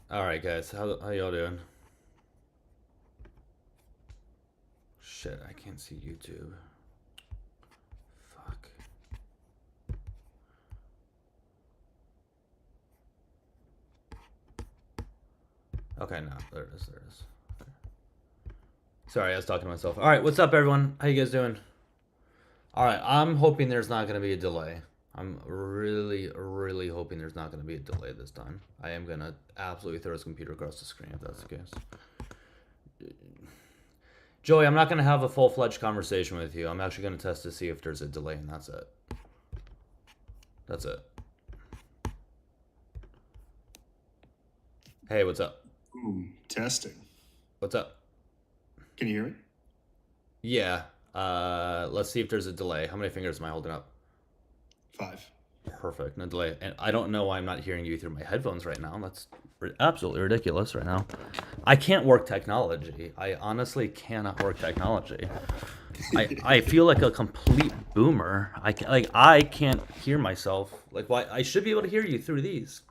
All right, guys, how y'all doing? Shit, I can't see YouTube. Fuck. Okay, no, there it is. There it is. Okay. Sorry, I was talking to myself. All right, what's up, everyone? How you guys doing? All right, I'm hoping there's not going to be a delay. I'm really, really hoping there's not going to be a delay this time. I am going to absolutely throw his computer across the screen if that's the case. Joey, I'm not going to have a full-fledged conversation with you. I'm actually going to test to see if there's a delay, and that's it. That's it. Hey, what's up? Ooh, testing. What's up? Can you hear me? Yeah. Let's see if there's a delay. How many fingers am I holding up? 5. Perfect. No delay. And I don't know why I'm not hearing you through my headphones right now. That's absolutely ridiculous right now. I can't work technology. I honestly cannot work technology. I feel like a complete boomer. I can't hear myself. Like why I should be able to hear you through these.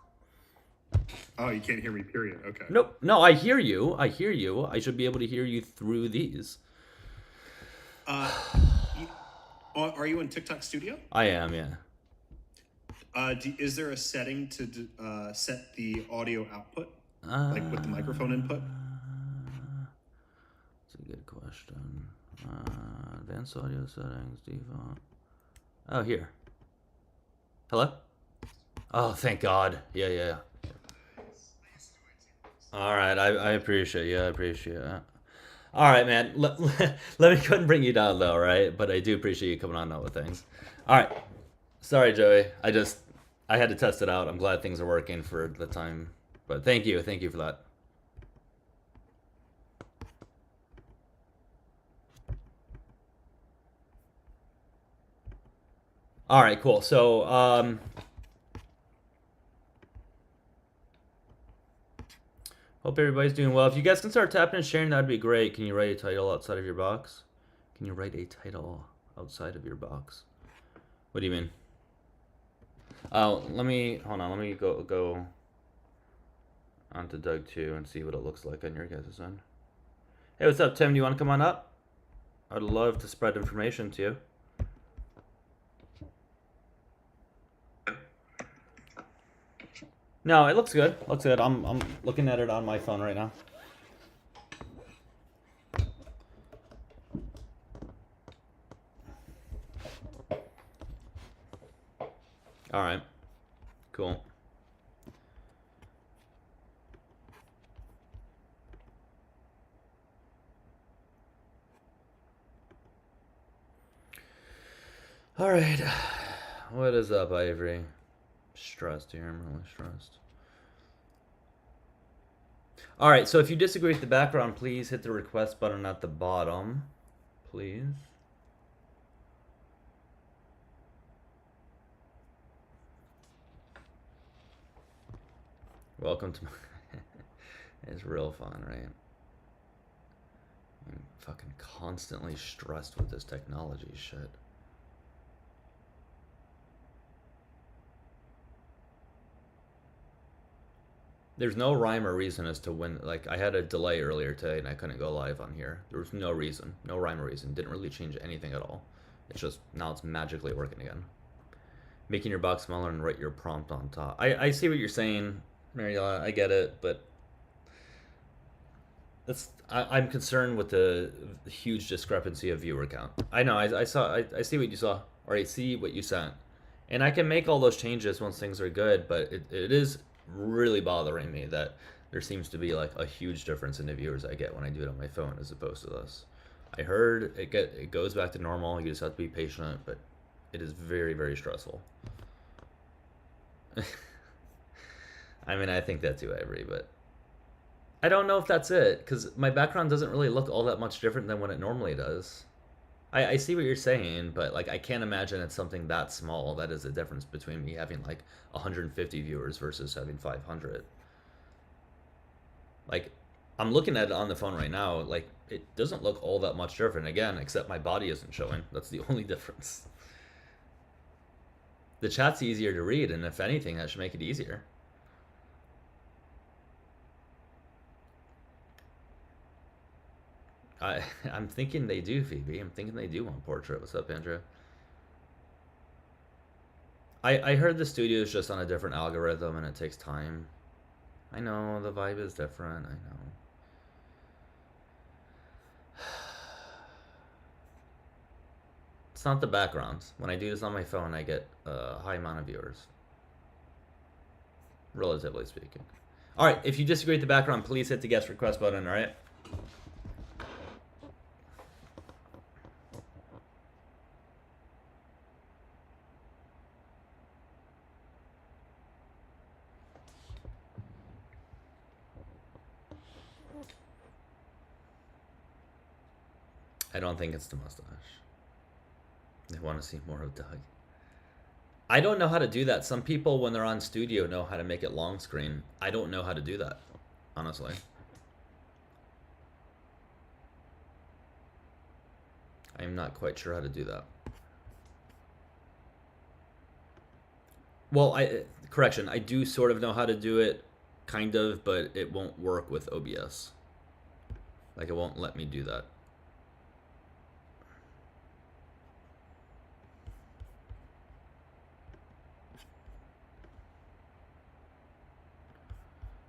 Oh, you can't hear me, period. Okay. Nope. No, I hear you. I hear you. I should be able to hear you through these. Uh, are you in TikTok Studio? I am, yeah. Is there a setting to set the audio output, like with the microphone input? That's a good question. Advanced audio settings, default. Oh, here. Hello? Oh, thank God. Yeah. All right, I appreciate you. I appreciate it. All right, man. Let me go ahead and bring you down, though, right? But I do appreciate you coming on out with things. All right. Sorry, Joey. I had to test it out. I'm glad things are working for the time. But thank you for that. All right, cool. So, hope everybody's doing well. If you guys can start tapping and sharing, that'd be great. Can you write a title outside of your box? Can you write a title outside of your box? What do you mean? Let me hold on. Let me go onto Doug 2 and see what it looks like on your guys' end. Hey, what's up, Tim? Do you want to come on up? I'd love to spread information to you. No, it looks good. Looks good. I'm looking at it on my phone right now. All right. Cool. All right. What is up, Ivory? Stressed here. I'm really stressed. All right. So if you disagree with the background, please hit the request button at the bottom. Please. Welcome to my... It's real fun, right? I'm fucking constantly stressed with this technology shit. There's no rhyme or reason as to when, like, I had a delay earlier today and I couldn't go live on here. There was no reason, no rhyme or reason. Didn't really change anything at all. It's just, now it's magically working again. Making your box smaller and write your prompt on top. I see what you're saying, Mariella. I get it, but I'm concerned with the huge discrepancy of viewer count. I know, I see what you saw, or I see what you sent. And I can make all those changes once things are good, but it is really bothering me that there seems to be like a huge difference in the viewers I get when I do it on my phone as opposed to this. I heard it goes back to normal. You just have to be patient, but it is very, very stressful. I mean, I think that too, Ivory, but I don't know if that's it because my background doesn't really look all that much different than what it normally does. I see what you're saying, but like I can't imagine it's something that small that is the difference between me having like 150 viewers versus having 500. Like I'm looking at it on the phone right now, like it doesn't look all that much different again, except my body isn't showing. That's the only difference. The chat's easier to read, and if anything, that should make it easier. I'm thinking they do, Phoebe. I'm thinking they do want portrait. What's up, Andrew? I heard the studio is just on a different algorithm and it takes time. I know the vibe is different. I know. It's not the backgrounds. When I do this on my phone, I get a high amount of viewers, relatively speaking. All right, if you disagree with the background, please hit the guest request button. All right. I don't think it's the mustache. They want to see more of Doug. I don't know how to do that. Some people, when they're on studio, know how to make it long screen. I don't know how to do that, honestly. I'm not quite sure how to do that. Well, correction, I do sort of know how to do it, kind of, but it won't work with OBS. Like, it won't let me do that.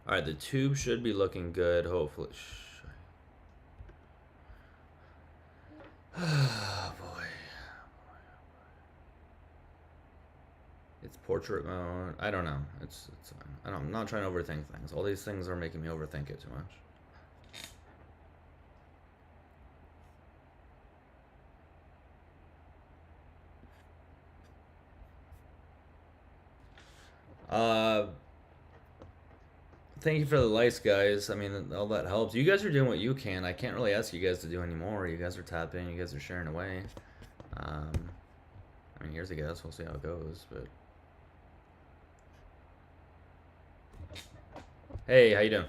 All right, the tube should be looking good, hopefully. Oh, boy. It's portrait mode. I don't know. It's fine. I'm not trying to overthink things. All these things are making me overthink it too much. Thank you for the likes, guys. I mean, all that helps. You guys are doing what you can. I can't really ask you guys to do any more. You guys are tapping. You guys are sharing away. I mean, here's a guess. We'll see how it goes. But hey, how you doing?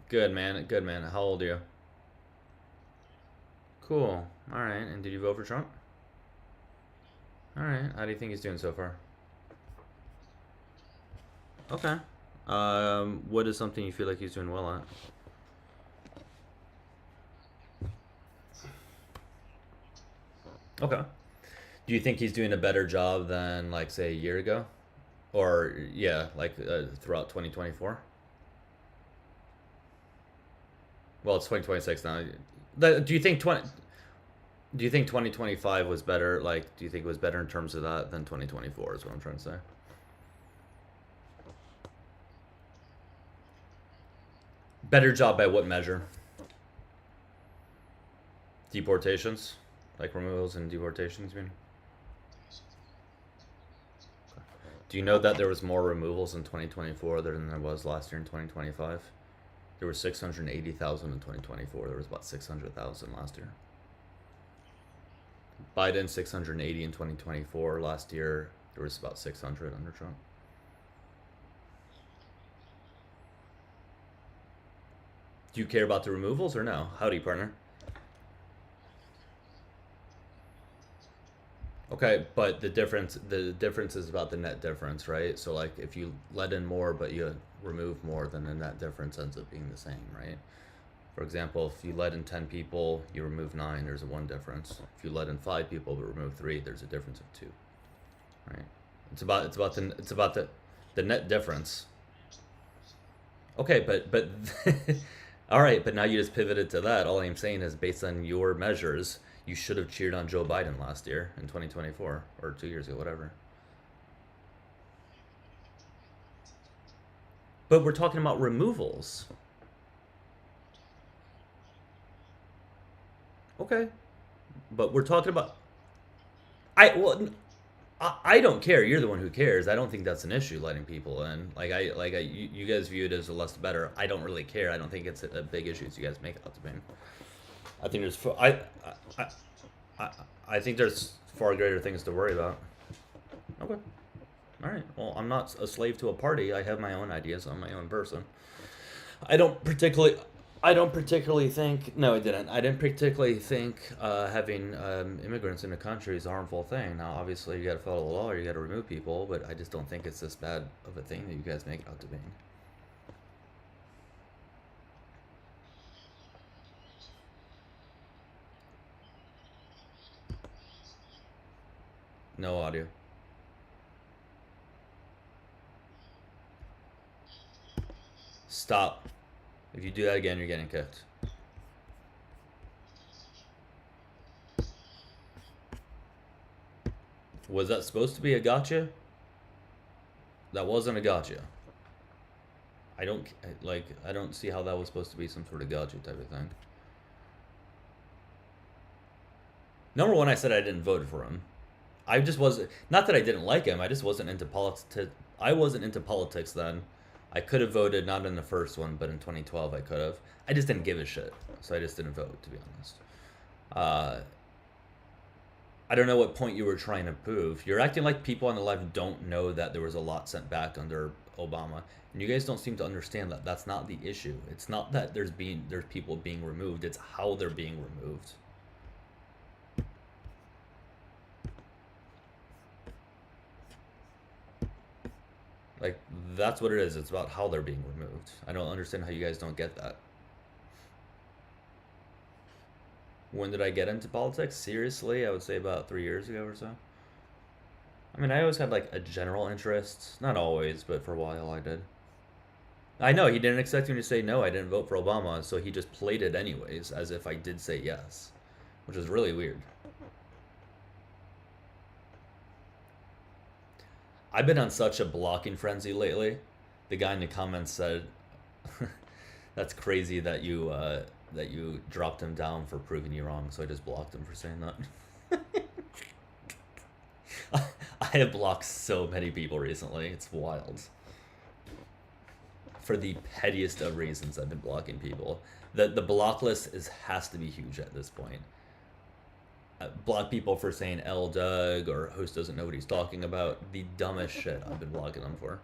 Good, man. Good, man. How old are you? Cool. All right. And did you vote for Trump? All right. How do you think he's doing so far? Okay. What is something you feel like he's doing well at? Okay. Do you think he's doing a better job than, like, say, a year ago? Or, yeah, like, throughout 2024? Well, it's 2026 now. Do you think 2025 was better? Like, do you think it was better in terms of that than 2024 is what I'm trying to say? Better job by what measure? Deportations? Like removals and deportations, you mean? Do you know that there was more removals in 2024 than there was last year in 2025? There were 680,000 in 2024. There was about 600,000 last year. Biden 680 in 2024. Last year there was about 600 under Trump. Do you care about the removals or no? Howdy, partner. Okay, but the difference is about the net difference, right? So like if you let in more but you remove more, then the net difference ends up being the same, right? For example, if you let in 10 people, you remove 9, there's a 1 difference. If you let in 5 people but remove 3, there's a difference of 2. Right? It's about the net difference. Okay, but all right, but now you just pivoted to that. All I'm saying is based on your measures, you should have cheered on Joe Biden last year in 2024 or 2 years ago, whatever. But we're talking about removals. Okay. But we're talking about I don't care. You're the one who cares. I don't think that's an issue letting people in. You guys view it as a less better. I don't really care. I don't think it's a big issue as you guys make it out to be. I think there's I think there's far greater things to worry about. Okay. All right. Well, I'm not a slave to a party. I have my own ideas. I'm my own person. I don't particularly think. No, I didn't. I didn't particularly think having immigrants in the country is a harmful thing. Now, obviously, you got to follow the law or you got to remove people, but I just don't think it's this bad of a thing that you guys make it out to be. No audio. Stop. If you do that again, you're getting kicked. Was that supposed to be a gotcha? That wasn't a gotcha. I don't see how that was supposed to be some sort of gotcha type of thing. Number one, I said I didn't vote for him. I just wasn't, not that I didn't like him, I just wasn't into politics. I wasn't into politics then. I could have voted, not in the first one, but in 2012 I could have. I just didn't give a shit, so I just didn't vote, to be honest. I don't know what point you were trying to prove. You're acting like people on the left don't know that there was a lot sent back under Obama, and you guys don't seem to understand that that's not the issue. It's not that there's people being removed, it's how they're being removed. Like, that's what it is. It's about how they're being removed. I don't understand how you guys don't get that. When did I get into politics? Seriously, I would say about 3 years ago or so. I mean, I always had like a general interest. Not always, but for a while I did. I know, he didn't expect me to say no, I didn't vote for Obama, so he just played it anyways, as if I did say yes. Which is really weird. I've been on such a blocking frenzy lately. The guy in the comments said, "That's crazy that you dropped him down for proving you wrong." So I just blocked him for saying that. I have blocked so many people recently. It's wild. For the pettiest of reasons, I've been blocking people. The block list has to be huge at this point. Block people for saying L Doug or host doesn't know what he's talking about. The dumbest shit I've been blocking them for.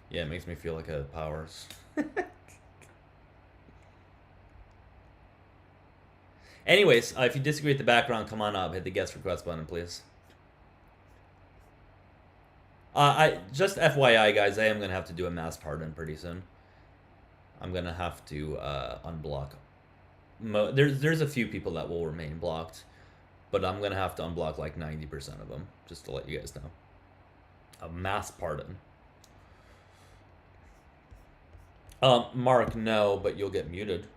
Yeah, it makes me feel like I have powers. Anyways, if you disagree with the background, come on up. Hit the guest request button, please. I just FYI, guys, I am gonna have to do a mass pardon pretty soon. I'm gonna have to unblock. There's a few people that will remain blocked, but I'm gonna have to unblock like 90% of them, just to let you guys know. A mass pardon. Mark, no, but you'll get muted.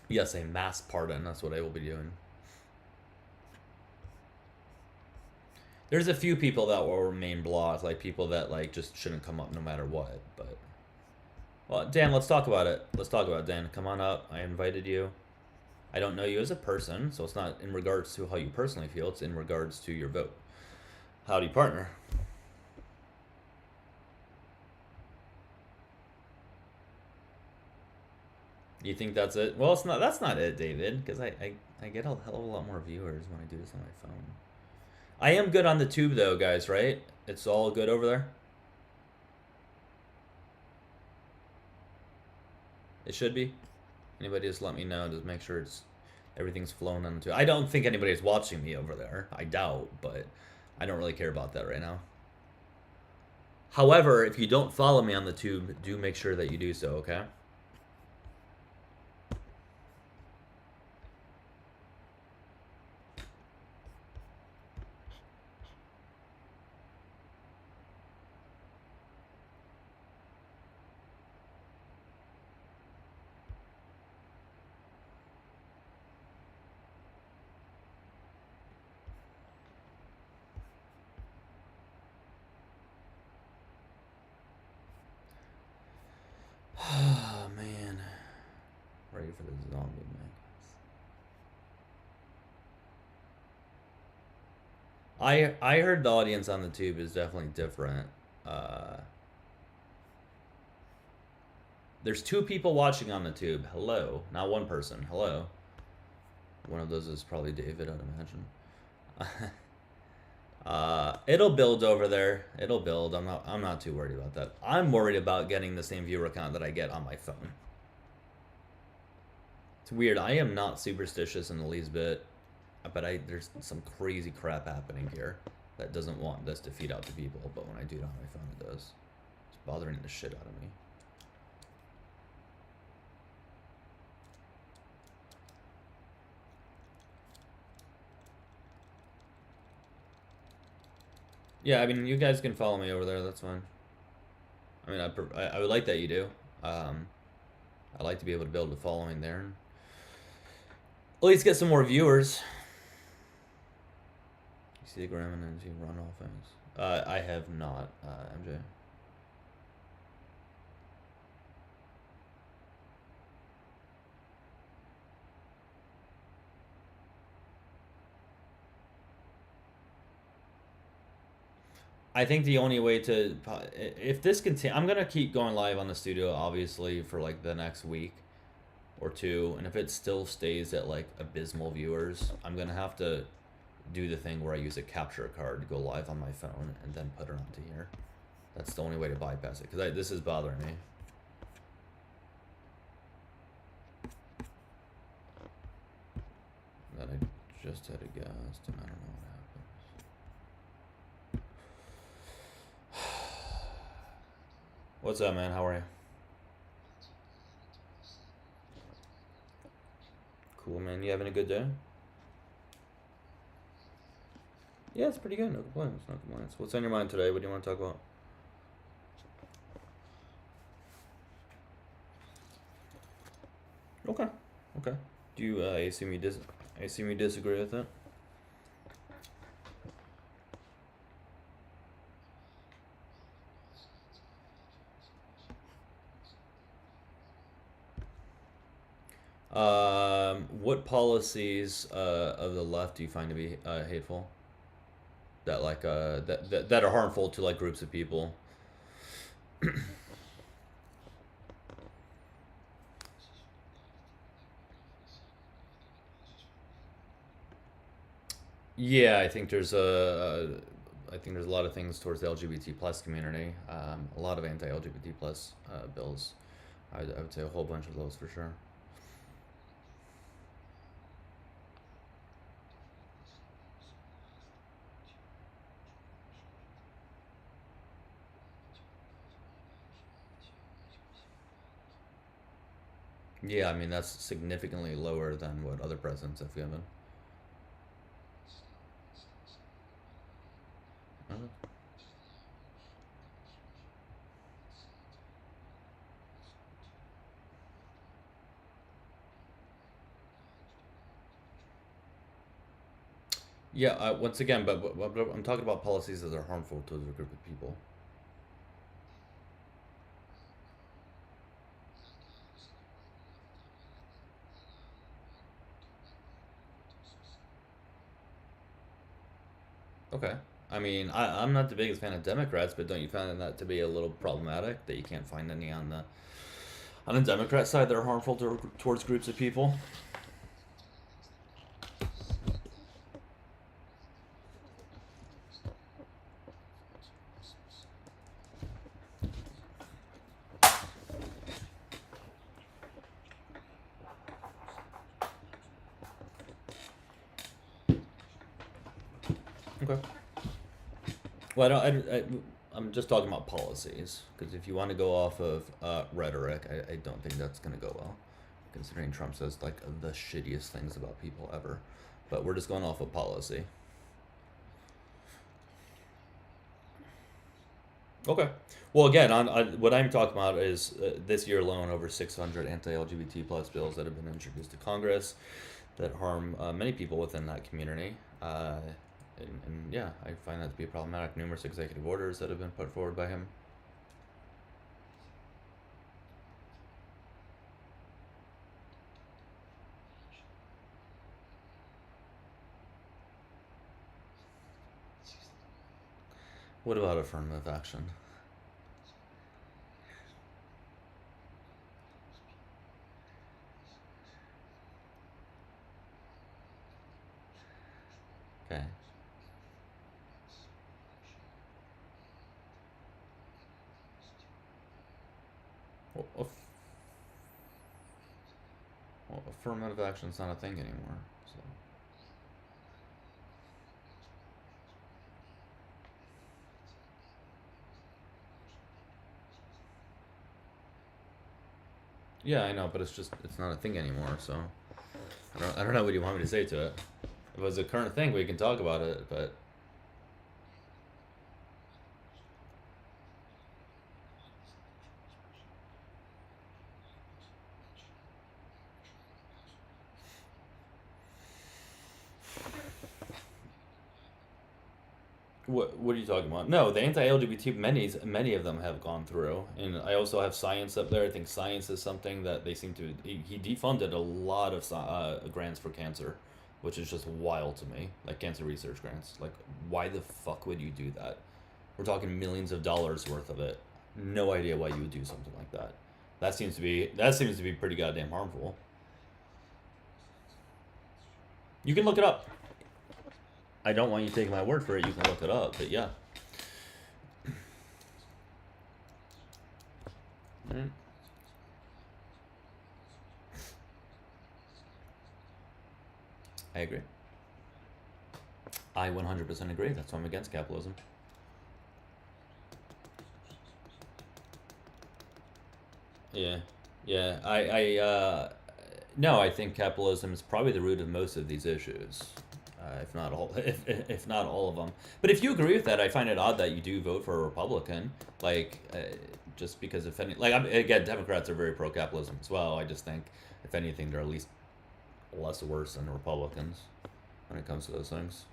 Yes, a mass pardon, that's what I will be doing. There's a few people that will remain blocked, like people that like just shouldn't come up no matter what, but... Well, Dan, let's talk about it. Let's talk about it, Dan. Come on up. I invited you. I don't know you as a person, so it's not in regards to how you personally feel. It's in regards to your vote. Howdy, partner. You think that's it? Well, it's not. That's not it, David, because I get a hell of a lot more viewers when I do this on my phone. I am good on the tube, though, guys, right? It's all good over there? It should be. Anybody just let me know. Just make sure everything's flowing on the tube. I don't think anybody's watching me over there. I doubt, but I don't really care about that right now. However, if you don't follow me on the tube, do make sure that you do so, okay? Oh, man. Ready for the zombie, man. I heard the audience on the tube is definitely different. There's 2 people watching on the tube. Hello. Not one person. Hello. One of those is probably David, I'd imagine. It'll build over there. It'll build. I'm not too worried about that. I'm worried about getting the same viewer count that I get on my phone. It's weird. I am not superstitious in the least bit, but there's some crazy crap happening here that doesn't want this to feed out to people, but when I do it on my phone, it does. It's bothering the shit out of me. Yeah, I mean, you guys can follow me over there. That's fine. I mean, I would like that you do. I like to be able to build a following there and at least get some more viewers. You see the Graham and then see runoff things. I have not, MJ. I think the only way to, if this continue, I'm gonna keep going live on the studio obviously for like the next week or two, and if it still stays at like abysmal viewers, I'm gonna have to do the thing where I use a capture card to go live on my phone and then put it onto here. That's the only way to bypass it, because this is bothering me. That I just had a guest and I don't know what happens. What's up, man? How are you? Cool, man. You having a good day? Yeah, it's pretty good. No complaints. No complaints. What's on your mind today? What do you want to talk about? Okay. Okay. Do you I assume you disagree with it? What policies of the left do you find to be hateful? That like that are harmful to like groups of people? Yeah, I think there's I think there's a lot of things towards the LGBT plus community. A lot of anti-LGBT plus bills. I would say a whole bunch of those for sure. Yeah, I mean that's significantly lower than what other presidents have given. Uh, Yeah, once again, but I'm talking about policies that are harmful to a group of people. Okay. I mean, I'm not the biggest fan of Democrats, but don't you find that to be a little problematic that you can't find any on the Democrat side that are harmful towards groups of people? Okay. Well, I'm just talking about policies because if you want to go off of rhetoric, I don't think that's going to go well, considering Trump says like the shittiest things about people ever. But we're just going off of policy. Okay. Well, again, what I'm talking about is this year alone, over 600 anti-LGBT plus bills that have been introduced to Congress that harm many people within that community. And yeah, I find that to be problematic. Numerous executive orders that have been put forward by him. What about affirmative action? Okay. Well, affirmative action's not a thing anymore. So. Yeah, I know, but it's not a thing anymore. So I don't know what you want me to say to it. If it was a current thing, we can talk about it. But what are you talking about? No, the anti-LGBT many of them have gone through, and I also have science up there. I think science is something that they seem to. He defunded a lot of grants for cancer, which is just wild to me. Like cancer research grants. Like, why the fuck would you do that? We're talking millions of dollars worth of it. No idea why you would do something like that. That seems to be pretty goddamn harmful. You can look it up. I don't want you taking my word for it. You can look it up, but yeah. Mm, I agree. I 100% agree. That's why I'm against capitalism. Yeah, yeah. No, I think capitalism is probably the root of most of these issues, if not all, if not all of them. But if you agree with that, I find it odd that you do vote for a Republican. Like, just because if any, like, again, Democrats are very pro-capitalism as well. I just think, if anything, they're at least less worse than Republicans when it comes to those things.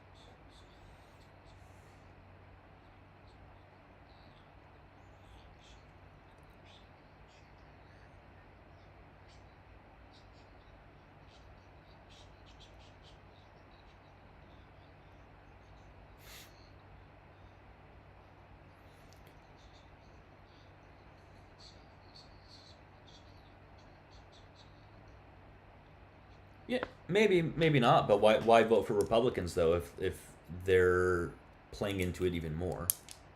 Yeah, maybe not. But why vote for Republicans though if they're playing into it even more,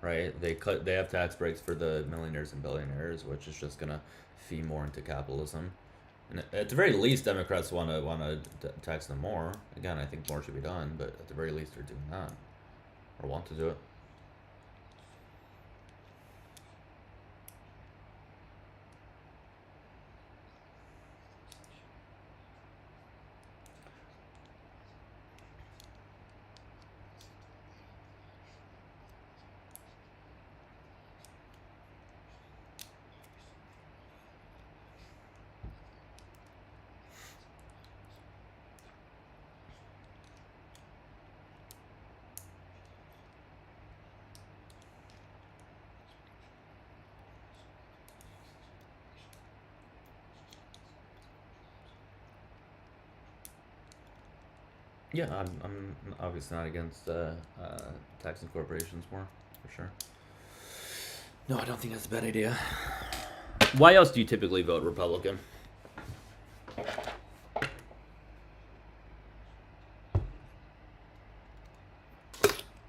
right? They have tax breaks for the millionaires and billionaires, which is just gonna feed more into capitalism. And at the very least, Democrats want to tax them more. Again, I think more should be done, but at the very least, they're doing that or want to do it. Yeah, I'm obviously not against taxing corporations more, for sure. No, I don't think that's a bad idea. Why else do you typically vote Republican?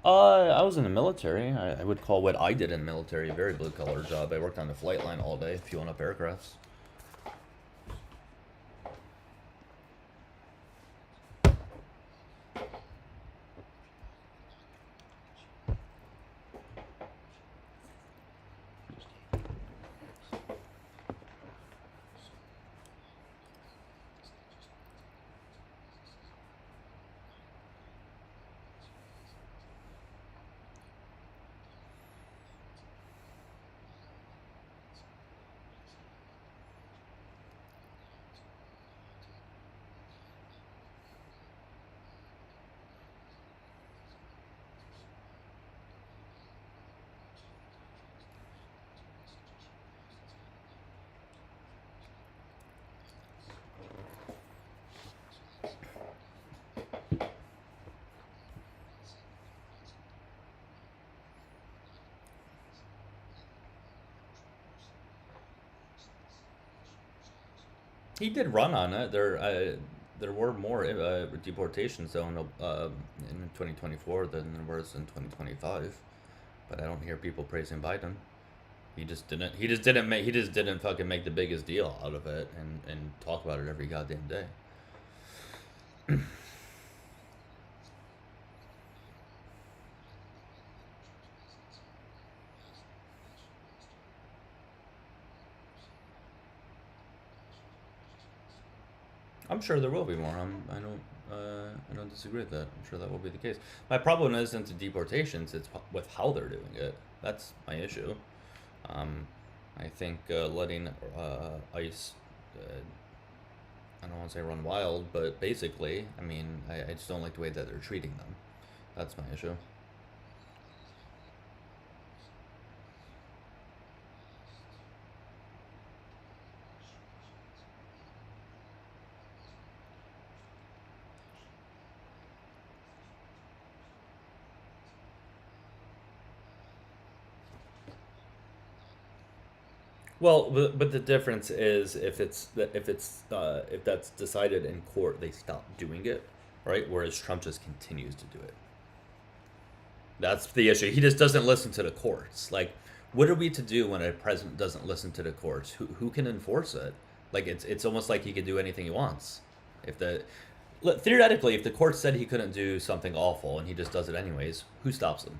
I was in the military. I would call what I did in the military a very blue collar job. I worked on the flight line all day, fueling up aircrafts. He did run on it. There were more deportations though in 2024 than there was in 2025. But I don't hear people praising Biden. He just didn't. He just didn't make. He just didn't fucking make the biggest deal out of it and talk about it every goddamn day. I'm sure there will be more. I don't disagree with that. I'm sure that will be the case. My problem isn't the deportations; it's with how they're doing it. That's my issue. Um, I think letting ICE, I don't want to say run wild, but basically, I mean, I just don't like the way that they're treating them. That's my issue. Well, but the difference is if that's decided in court, they stop doing it, right? Whereas Trump just continues to do it. That's the issue. He just doesn't listen to the courts. Like, what are we to do when a president doesn't listen to the courts? Who can enforce it? Like, it's almost like he can do anything he wants. If the Theoretically, if the court said he couldn't do something awful and he just does it anyways, who stops him?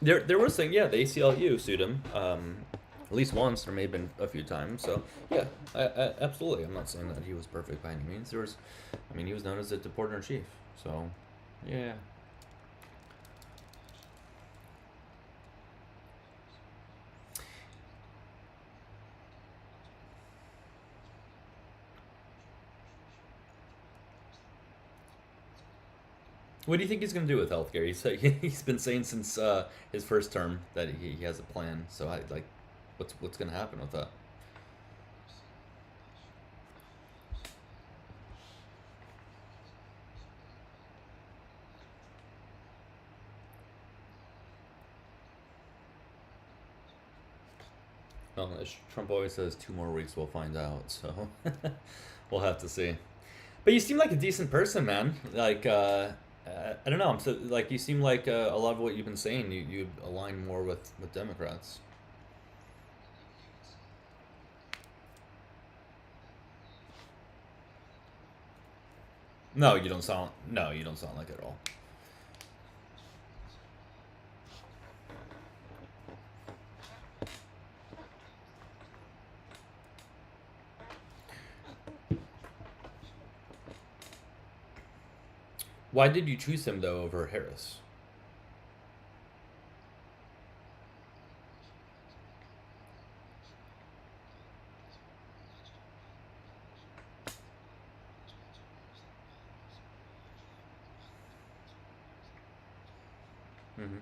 There was thing, yeah, the ACLU sued him, at least once. There may have been a few times. So yeah, absolutely. I'm not saying that he was perfect by any means. I mean, he was known as the deporter in chief. So yeah. What do you think he's gonna do with healthcare? He's been saying since his first term that he has a plan. So I like, what's gonna happen with that? Well, as Trump always says, 2 more weeks we'll find out. So we'll have to see. But you seem like a decent person, man. Like, I don't know. I'm so like you seem like a lot of what you've been saying. You align more with Democrats. No, you don't sound. No, you don't sound like it at all. Why did you choose him though over Harris? Hmm.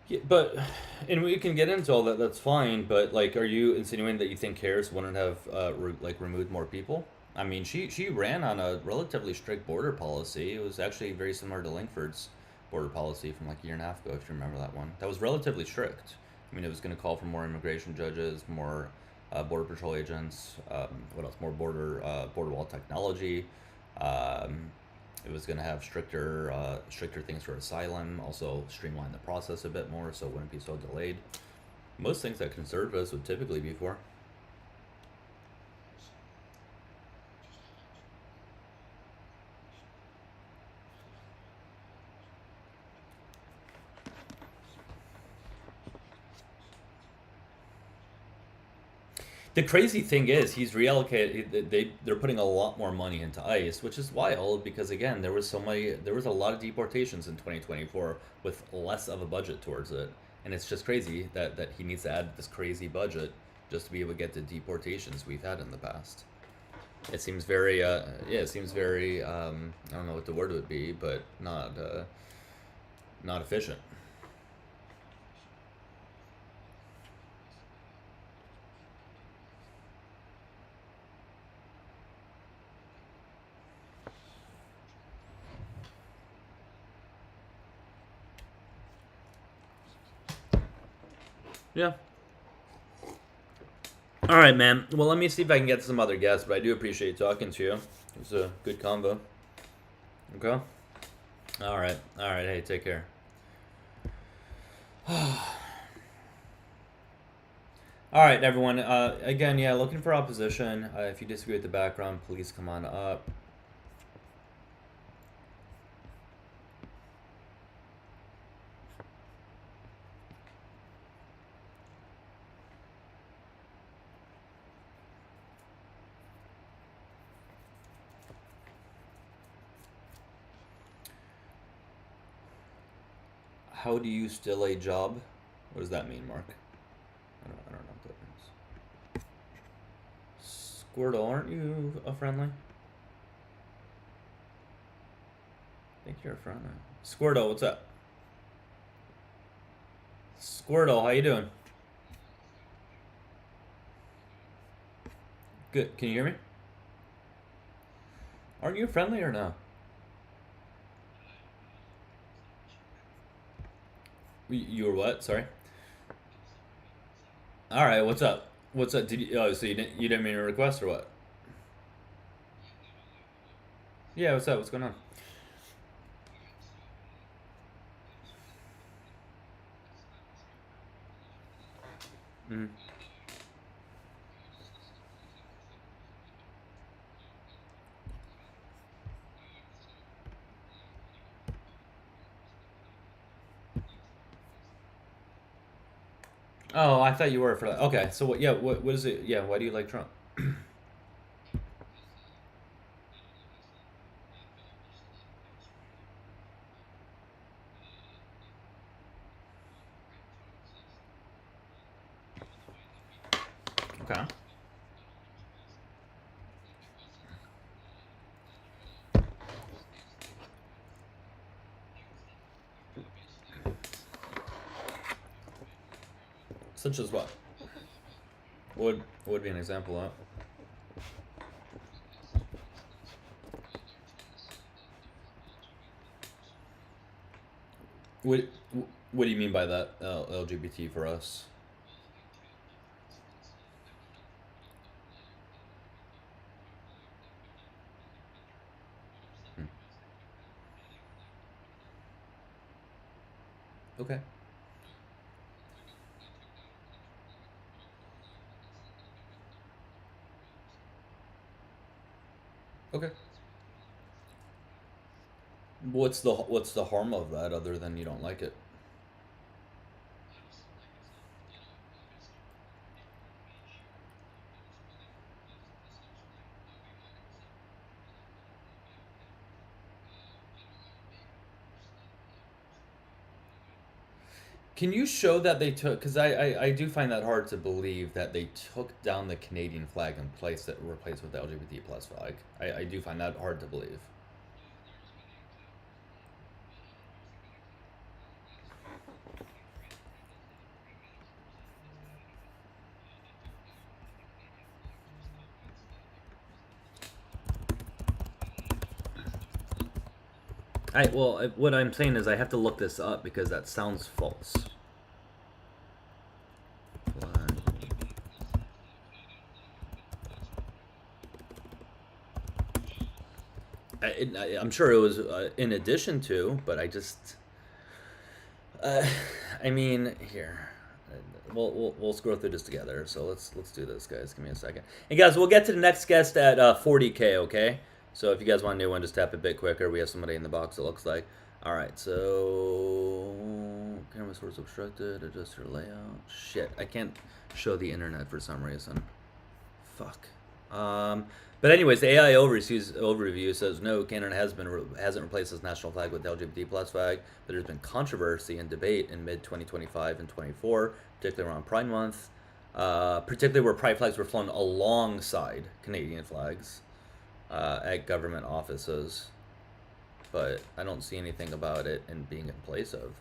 Yeah, but and we can get into all that. That's fine. But like, are you insinuating that you think Harris wouldn't have removed more people? I mean, she ran on a relatively strict border policy. It was actually very similar to Langford's border policy from like a year and a half ago, if you remember that one. That was relatively strict. I mean, it was going to call for more immigration judges, more border patrol agents. What else? More border wall technology. Um, it was going to have stricter things for asylum, also streamline the process a bit more so it wouldn't be so delayed. Most things that conservatives would typically be for. The crazy thing is, he's reallocated. They're putting a lot more money into ICE, which is wild because again, there was a lot of deportations in 2024 with less of a budget towards it, and it's just crazy that he needs to add this crazy budget just to be able to get the deportations we've had in the past. It seems very yeah, it seems very I don't know what the word would be, but not efficient. Yeah. All right, man. Well, let me see if I can get some other guests, but I do appreciate talking to you. It was a good combo. Okay. All right. All right. Hey, take care. All right, everyone. Again, yeah, looking for opposition. If you disagree with the background, please come on up. How do you still a job? What does that mean, Mark? I don't know what that means. Squirtle, aren't you a friendly? I think you're a friendly. Squirtle, what's up? Squirtle, how you doing? Good. Can you hear me? Aren't you friendly or no? You were what? Sorry. All right. What's up? What's up? Did you? Oh, so you didn't mean a request or what? Yeah. What's up? What's going on? Mm. Oh, I thought you were for that. Okay. So what? Yeah. What is it? Yeah. Why do you like Trump? Okay. Such as what? What would be an example of? What What do you mean by that? LGBT for us? Hmm. Okay. Okay. What's the harm of that other than you don't like it? Can you show that they took? Because I do find that hard to believe that they took down the Canadian flag and placed it replaced with the LGBT plus flag. I do find that hard to believe. What I'm saying is I have to look this up because that sounds false. I'm sure it was in addition to, but I just, uh, I mean, here, we'll scroll through this together. So let's do this, guys. Give me a second. And guys, we'll get to the next guest at 40K. Okay. So if you guys want a new one, just tap a bit quicker. We have somebody in the box. It looks like. All right. So camera source obstructed. Adjust your layout. Shit, I can't show the internet for some reason. Fuck. But anyways, the AI overview says no, Canada hasn't replaced its national flag with the LGBT plus flag, but there's been controversy and debate in mid 2025 and 24, particularly around Pride Month, particularly where Pride flags were flown alongside Canadian flags at government offices. But I don't see anything about it in being in place of.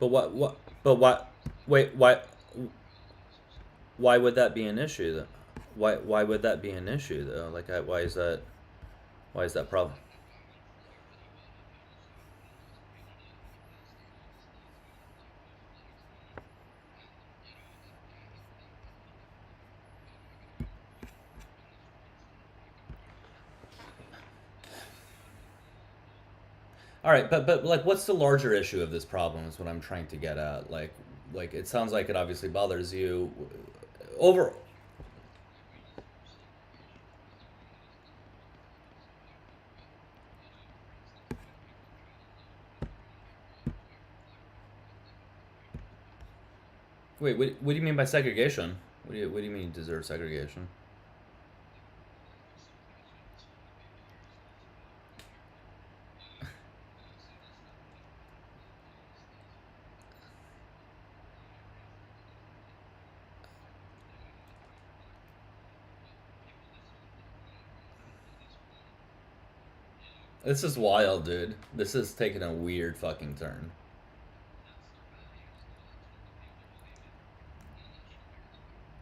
But what? But what? Wait, why? Why would that be an issue? Why would that be an issue though? Like, why is that problem? All right, but like, what's the larger issue of this problem? Is what I'm trying to get at. Like it sounds like it obviously bothers you. Over. Wait, what do you mean by segregation? What do you mean you deserve segregation? This is wild, dude. This is taking a weird fucking turn.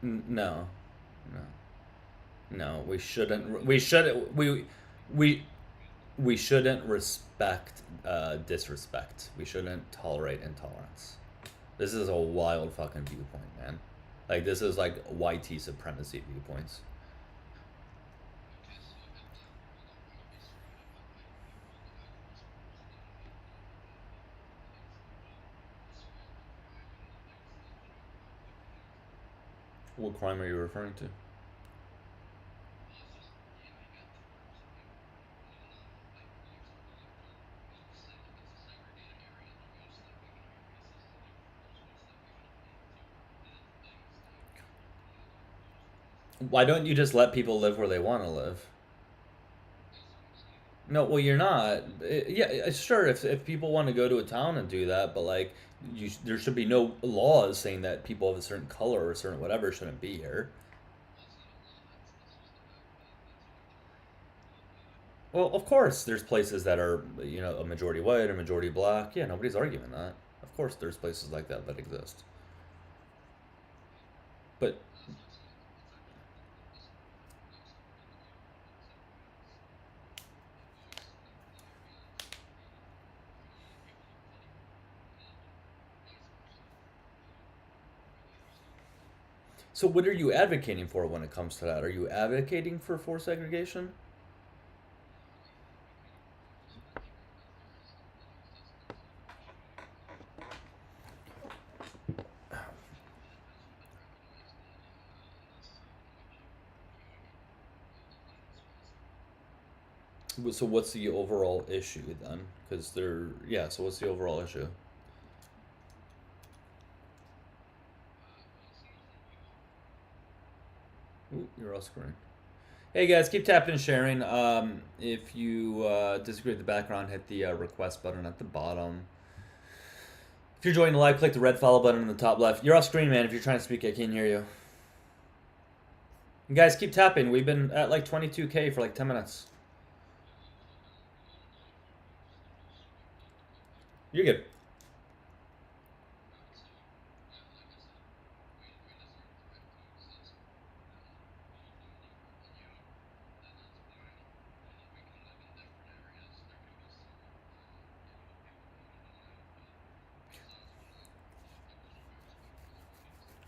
No, no, no. We shouldn't. We shouldn't. We we shouldn't respect disrespect. We shouldn't tolerate intolerance. This is a wild fucking viewpoint, man. Like, this is like YT supremacy viewpoints. What crime are you referring to? Why don't you just let people live where they want to live? No, well, you're not. Yeah, sure. If people want to go to a town and do that, but like, there should be no laws saying that people of a certain color or a certain whatever shouldn't be here. Well, of course, there's places that are, a majority white or majority black. Yeah, nobody's arguing that. Of course, there's places like that that exist. But so, what are you advocating for when it comes to that? Are you advocating for forced segregation? So, what's the overall issue then? Because yeah. So, what's the overall issue? Ooh, you're all screwing. Hey guys, keep tapping and sharing. If you disagree with the background, hit the request button at the bottom. If you're joining the live, click the red follow button in the top left. You're off screen, man. If you're trying to speak, I can't hear you. And guys, keep tapping. We've been at like 22K for like 10 minutes. You're good.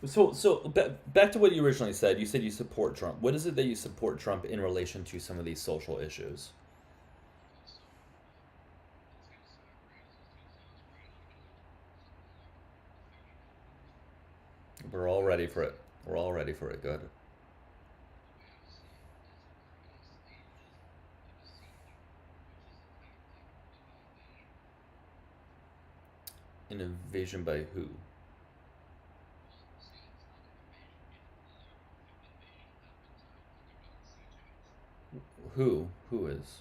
So back to what you originally said. You said you support Trump. What is it that you support Trump in relation to some of these social issues? We're all ready for it. We're all ready for it. Good. An invasion by who? Who is?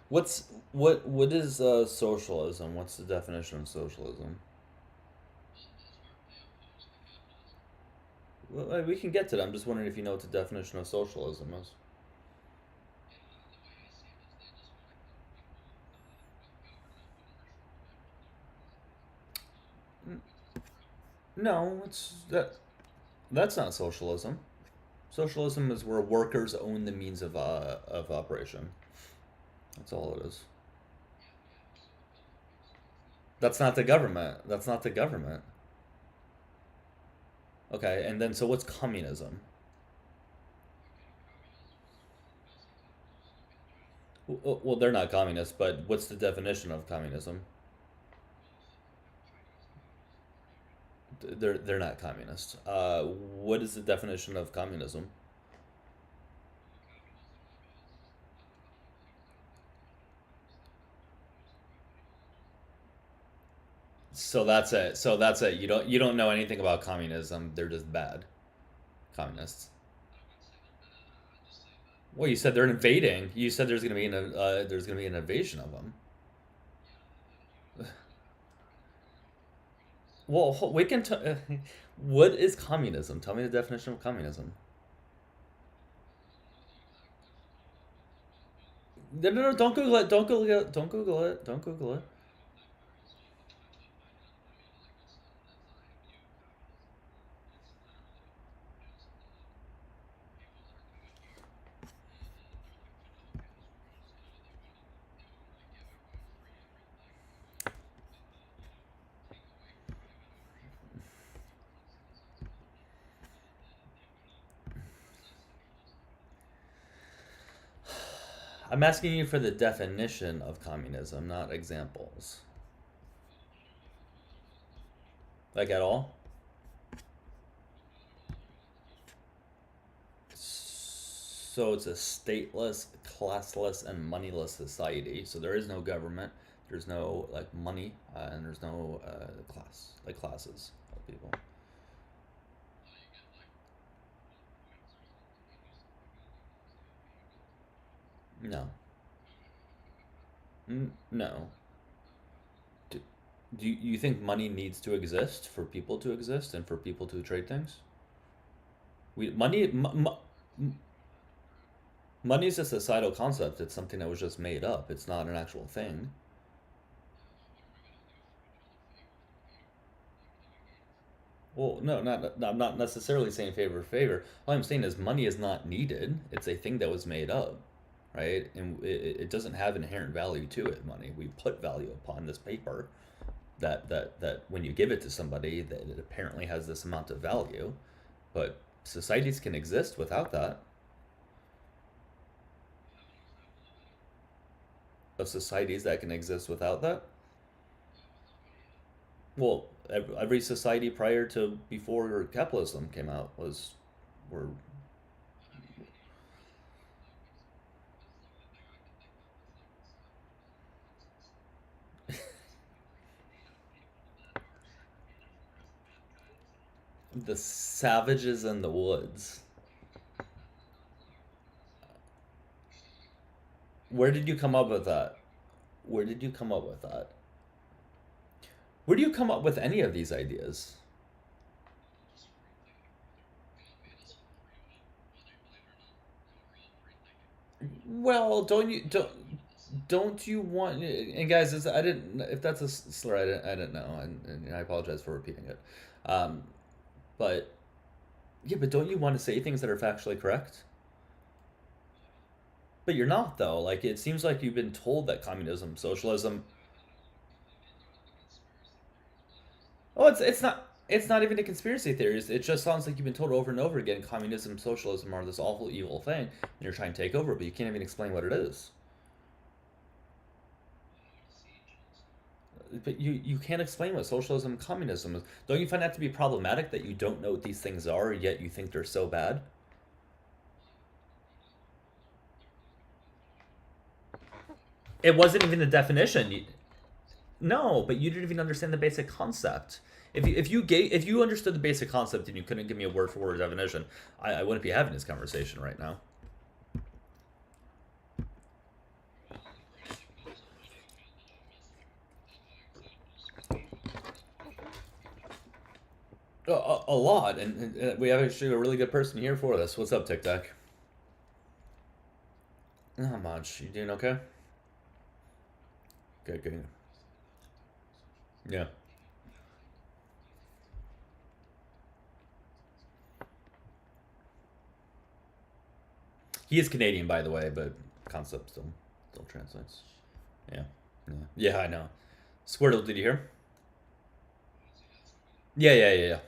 What is socialism? What's the definition of socialism? Well, we can get to that. I'm just wondering if you know what the definition of socialism is. No, it's that. That's not socialism. Socialism is where workers own the means of operation. That's all it is. That's not the government. That's not the government. Okay, and then so what's communism? Well, they're not communists, but what's the definition of communism? They're not communists. What is the definition of communism? So that's it. So that's it. You don't know anything about communism. They're just bad communists. Well, you said they're invading. You said there's gonna be an invasion of them. Well, we can. What is communism? Tell me the definition of communism. No, no, no! Don't Google it. Don't Google it. Don't Google it. Don't Google it. I'm asking you for the definition of communism, not examples. Like at all? So it's a stateless, classless, and moneyless society. So there is no government. There's no like money, and there's no classes of people. No, no. Do, do you think money needs to exist for people to exist and for people to trade things? We money money is a societal concept. It's something that was just made up. It's not an actual thing. Well, no, I'm not necessarily saying favor for favor. All I'm saying is money is not needed. It's a thing that was made up, right? And it doesn't have inherent value to it. Money, we put value upon this paper that when you give it to somebody, that it apparently has this amount of value. But societies can exist without that. Of societies that can exist without that. Well, every society prior to before capitalism came out was were the savages in the woods. Where did you come up with that? Where did you come up with that? Where do you come up with any of these ideas? Well, don't you want? And guys, I didn't. If that's a slur, I didn't know, and I apologize for repeating it. Um, but yeah, but don't you want to say things that are factually correct? But you're not though. Like it seems like you've been told that communism, socialism. Oh, it's not even a conspiracy theory. It just sounds like you've been told over and over again communism, socialism are this awful evil thing, and you're trying to take over, but you can't even explain what it is. But you can't explain what socialism and communism is. Don't you find that to be problematic that you don't know what these things are, yet you think they're so bad? It wasn't even the definition. No, but you didn't even understand the basic concept. If you understood the basic concept and you couldn't give me a word for word definition, I wouldn't be having this conversation right now. A lot, and we have actually a really good person here for this. What's up, TikTok? Not much. You doing okay? Good, good. Yeah. He is Canadian, by the way, but concept still translates. Yeah, yeah, I know. Squirtle, did you hear? Yeah.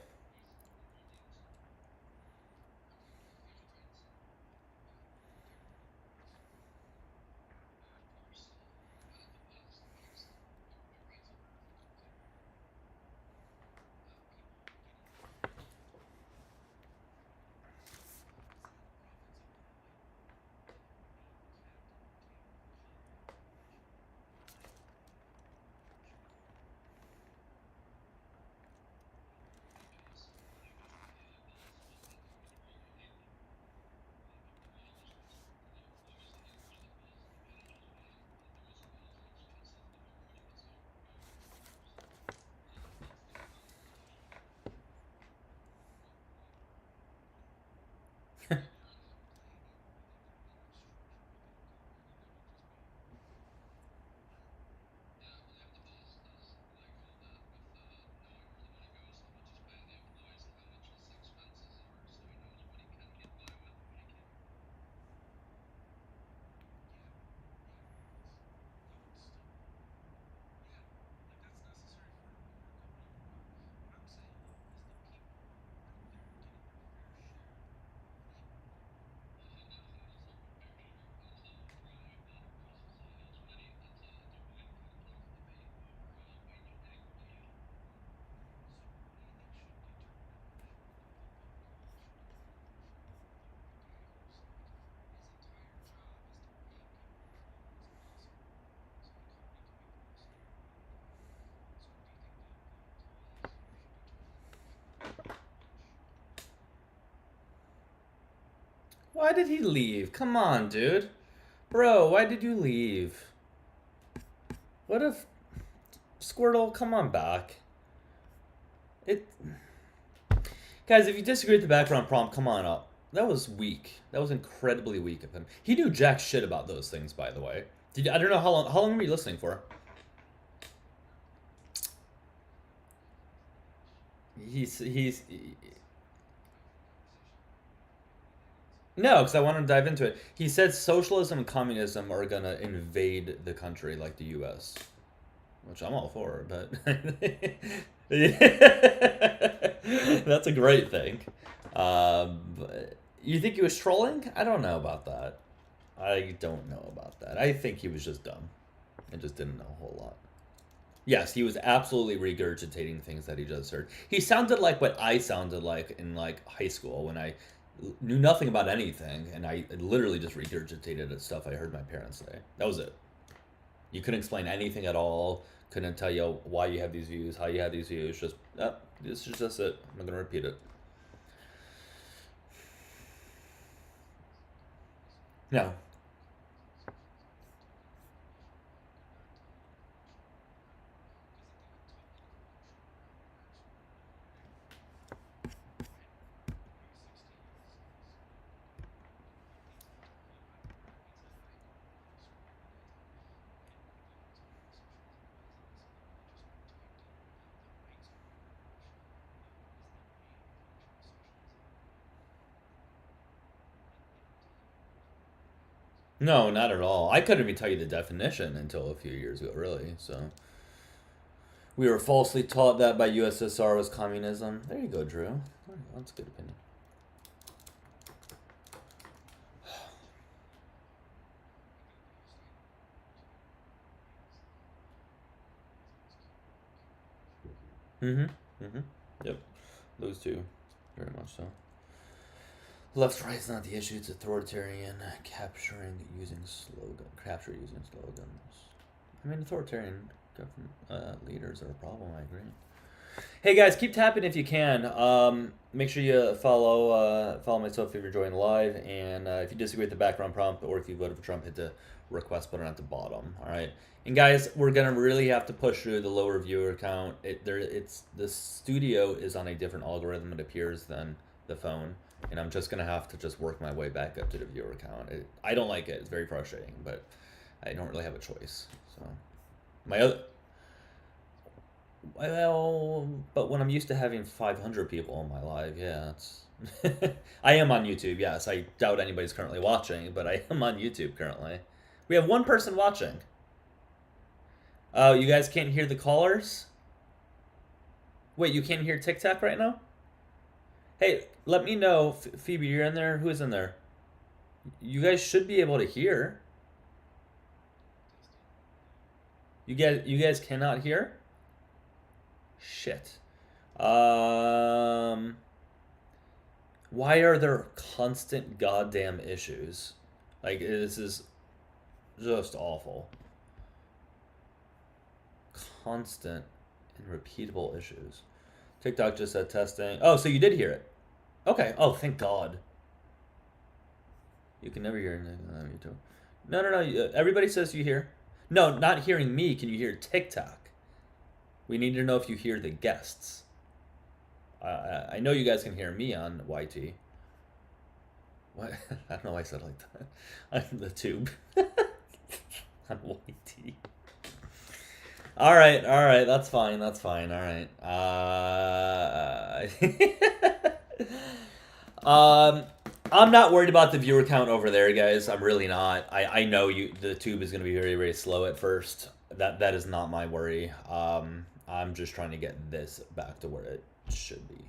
Why did he leave? Come on, dude. Bro, why did you leave? What if Squirtle, come on back. It Guys, if you disagree with the background prompt, come on up. That was weak. That was incredibly weak of him. He knew jack shit about those things, by the way. I don't know how long were you listening for? He's No, because I want to dive into it. He said socialism and communism are gonna invade the country like the U.S., which I'm all for, but that's a great thing. You think he was trolling? I don't know about that. I don't know about that. I think he was just dumb and just didn't know a whole lot. Yes, he was absolutely regurgitating things that he just heard. He sounded like what I sounded like in like high school when I knew nothing about anything and I literally just regurgitated stuff I heard my parents say. That was it. You couldn't explain anything at all. Couldn't tell you why you have these views, how you have these views. Just, this is just it. I'm not gonna repeat it. No. No, not at all. I couldn't even tell you the definition until a few years ago, really. So we were falsely taught that by USSR was communism. There you go, Drew. That's a good opinion. Yep. Those two, very much so. Left right is not the issue. It's authoritarian capture using slogans. I mean, authoritarian government leaders are a problem. I agree. Hey guys, keep tapping if you can. Make sure you follow myself if you're joining live, and if you disagree with the background prompt or if you voted for Trump, hit the request button at the bottom. All right, and guys, we're gonna really have to push through the lower viewer count. The studio is on a different algorithm, it appears, than the phone, and I'm just gonna have to just work my way back up to the viewer count. I don't like it. It's very frustrating, but I don't really have a choice. So my other Well, but when I'm used to having 500 people on my live, yeah, it's. I am on YouTube, yes. I doubt anybody's currently watching, but I am on YouTube currently. We have one person watching. Oh, you guys can't hear the callers? Wait, you can't hear TikTok right now? Hey, let me know, Phoebe, you're in there? Who's in there? You guys should be able to hear. You guys cannot hear? Shit. Why are there constant goddamn issues? Like, this is just awful. Constant and repeatable issues. TikTok just said testing. Oh, so you did hear it. Okay. Oh, thank God. You can never hear anything on YouTube. No, no, no. Everybody says you hear. No, not hearing me. Can you hear TikTok? We need to know if you hear the guests. I know you guys can hear me on YT. What? I don't know why I said it like that. On the tube. On YT. All right, that's fine, all right. I'm not worried about the viewer count over there, guys. I'm really not. I know the tube is going to be very, very slow at first. That is not my worry. I'm just trying to get this back to where it should be.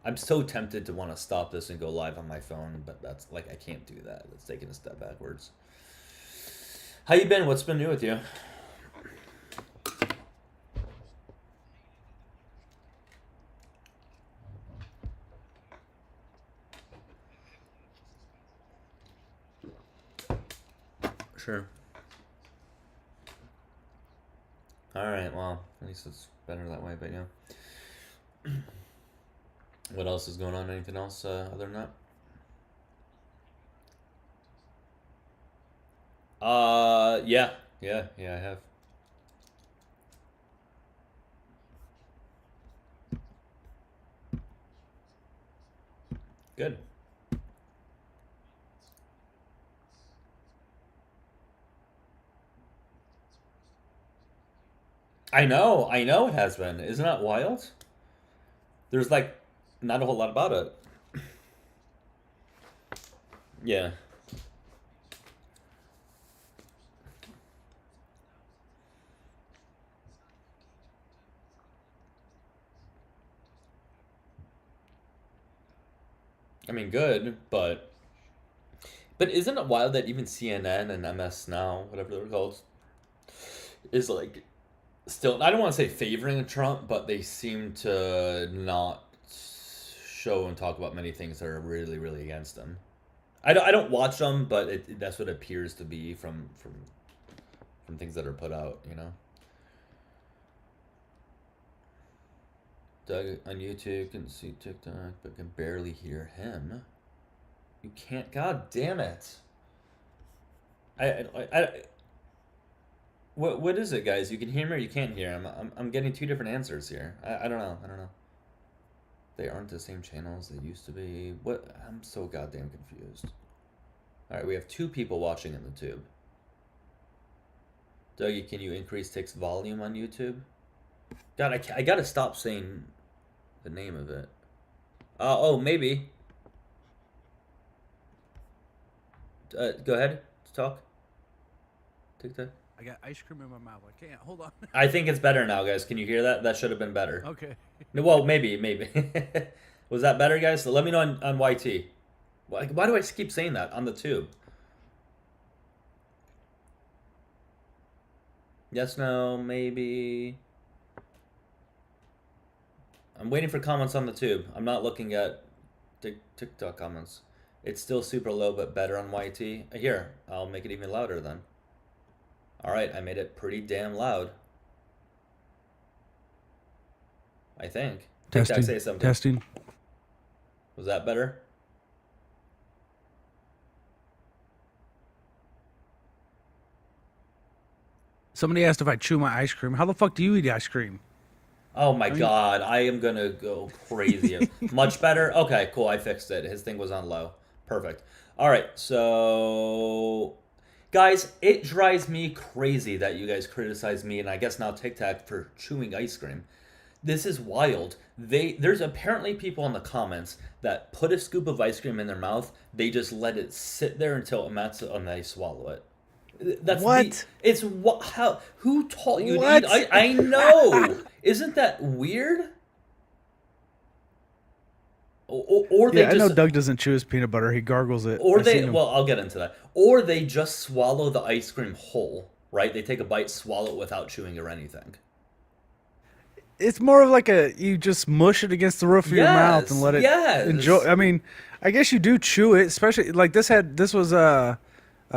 I'm so tempted to want to stop this and go live on my phone, but that's like I can't do that. It's taking a step backwards. How you been? What's been new with you? Sure. Alright, well, at least it's better that way, but yeah. What else is going on? Anything else other than that? Yeah, I have. Good. I know it has been. Isn't that wild? There's like not a whole lot about it. Yeah. I mean, good, but isn't it wild that even CNN and MS Now, whatever they're called, is like still, I don't want to say favoring Trump, but they seem to not show and talk about many things that are really, really against him. I don't watch them, but that's what it appears to be from things that are put out, you know. Doug on YouTube can see TikTok, but can barely hear him. You can't. God damn it! I what is it, guys? You can hear me or you can't hear him. I'm getting two different answers here. I don't know. I don't know. They aren't the same channels they used to be. What? I'm so goddamn confused. All right, we have two people watching in the tube. Dougie, can you increase Tick's volume on YouTube? God, I gotta stop saying the name of it. Oh, maybe. Go ahead. Talk. TikTok. I got ice cream in my mouth. I can't. Hold on. I think it's better now, guys. Can you hear that? That should have been better. Okay. No, well, maybe. Was that better, guys? So let me know on YT. Why do I keep saying that on the tube? Yes, no, maybe. I'm waiting for comments on the tube. I'm not looking at TikTok comments. It's still super low, but better on YT. Here, I'll make it even louder then. All right, I made it pretty damn loud. I think. Testing. TikTok, say something. Testing. Was that better? Somebody asked if I chew my ice cream. How the fuck do you eat ice cream? Oh my God, I am gonna go crazy. Much better? Okay, cool, I fixed it. His thing was on low. Perfect. All right, so guys, it drives me crazy that you guys criticize me and I guess now TikTok for chewing ice cream. This is wild. There's apparently people in the comments that put a scoop of ice cream in their mouth. They just let it sit there until it melts and they swallow it. That's What? It's what? How? Who taught you What? to eat? I know. Isn't that weird? Or they Yeah, I just know Doug doesn't chew his peanut butter. He gargles it. or I've seen they him. well, I'll get into that. Or they just swallow the ice cream whole, right? They take a bite, swallow it without chewing or anything. It's more of like you just mush it against the roof of your mouth and let it yes. enjoy. I mean, I guess you do chew it, especially like this was a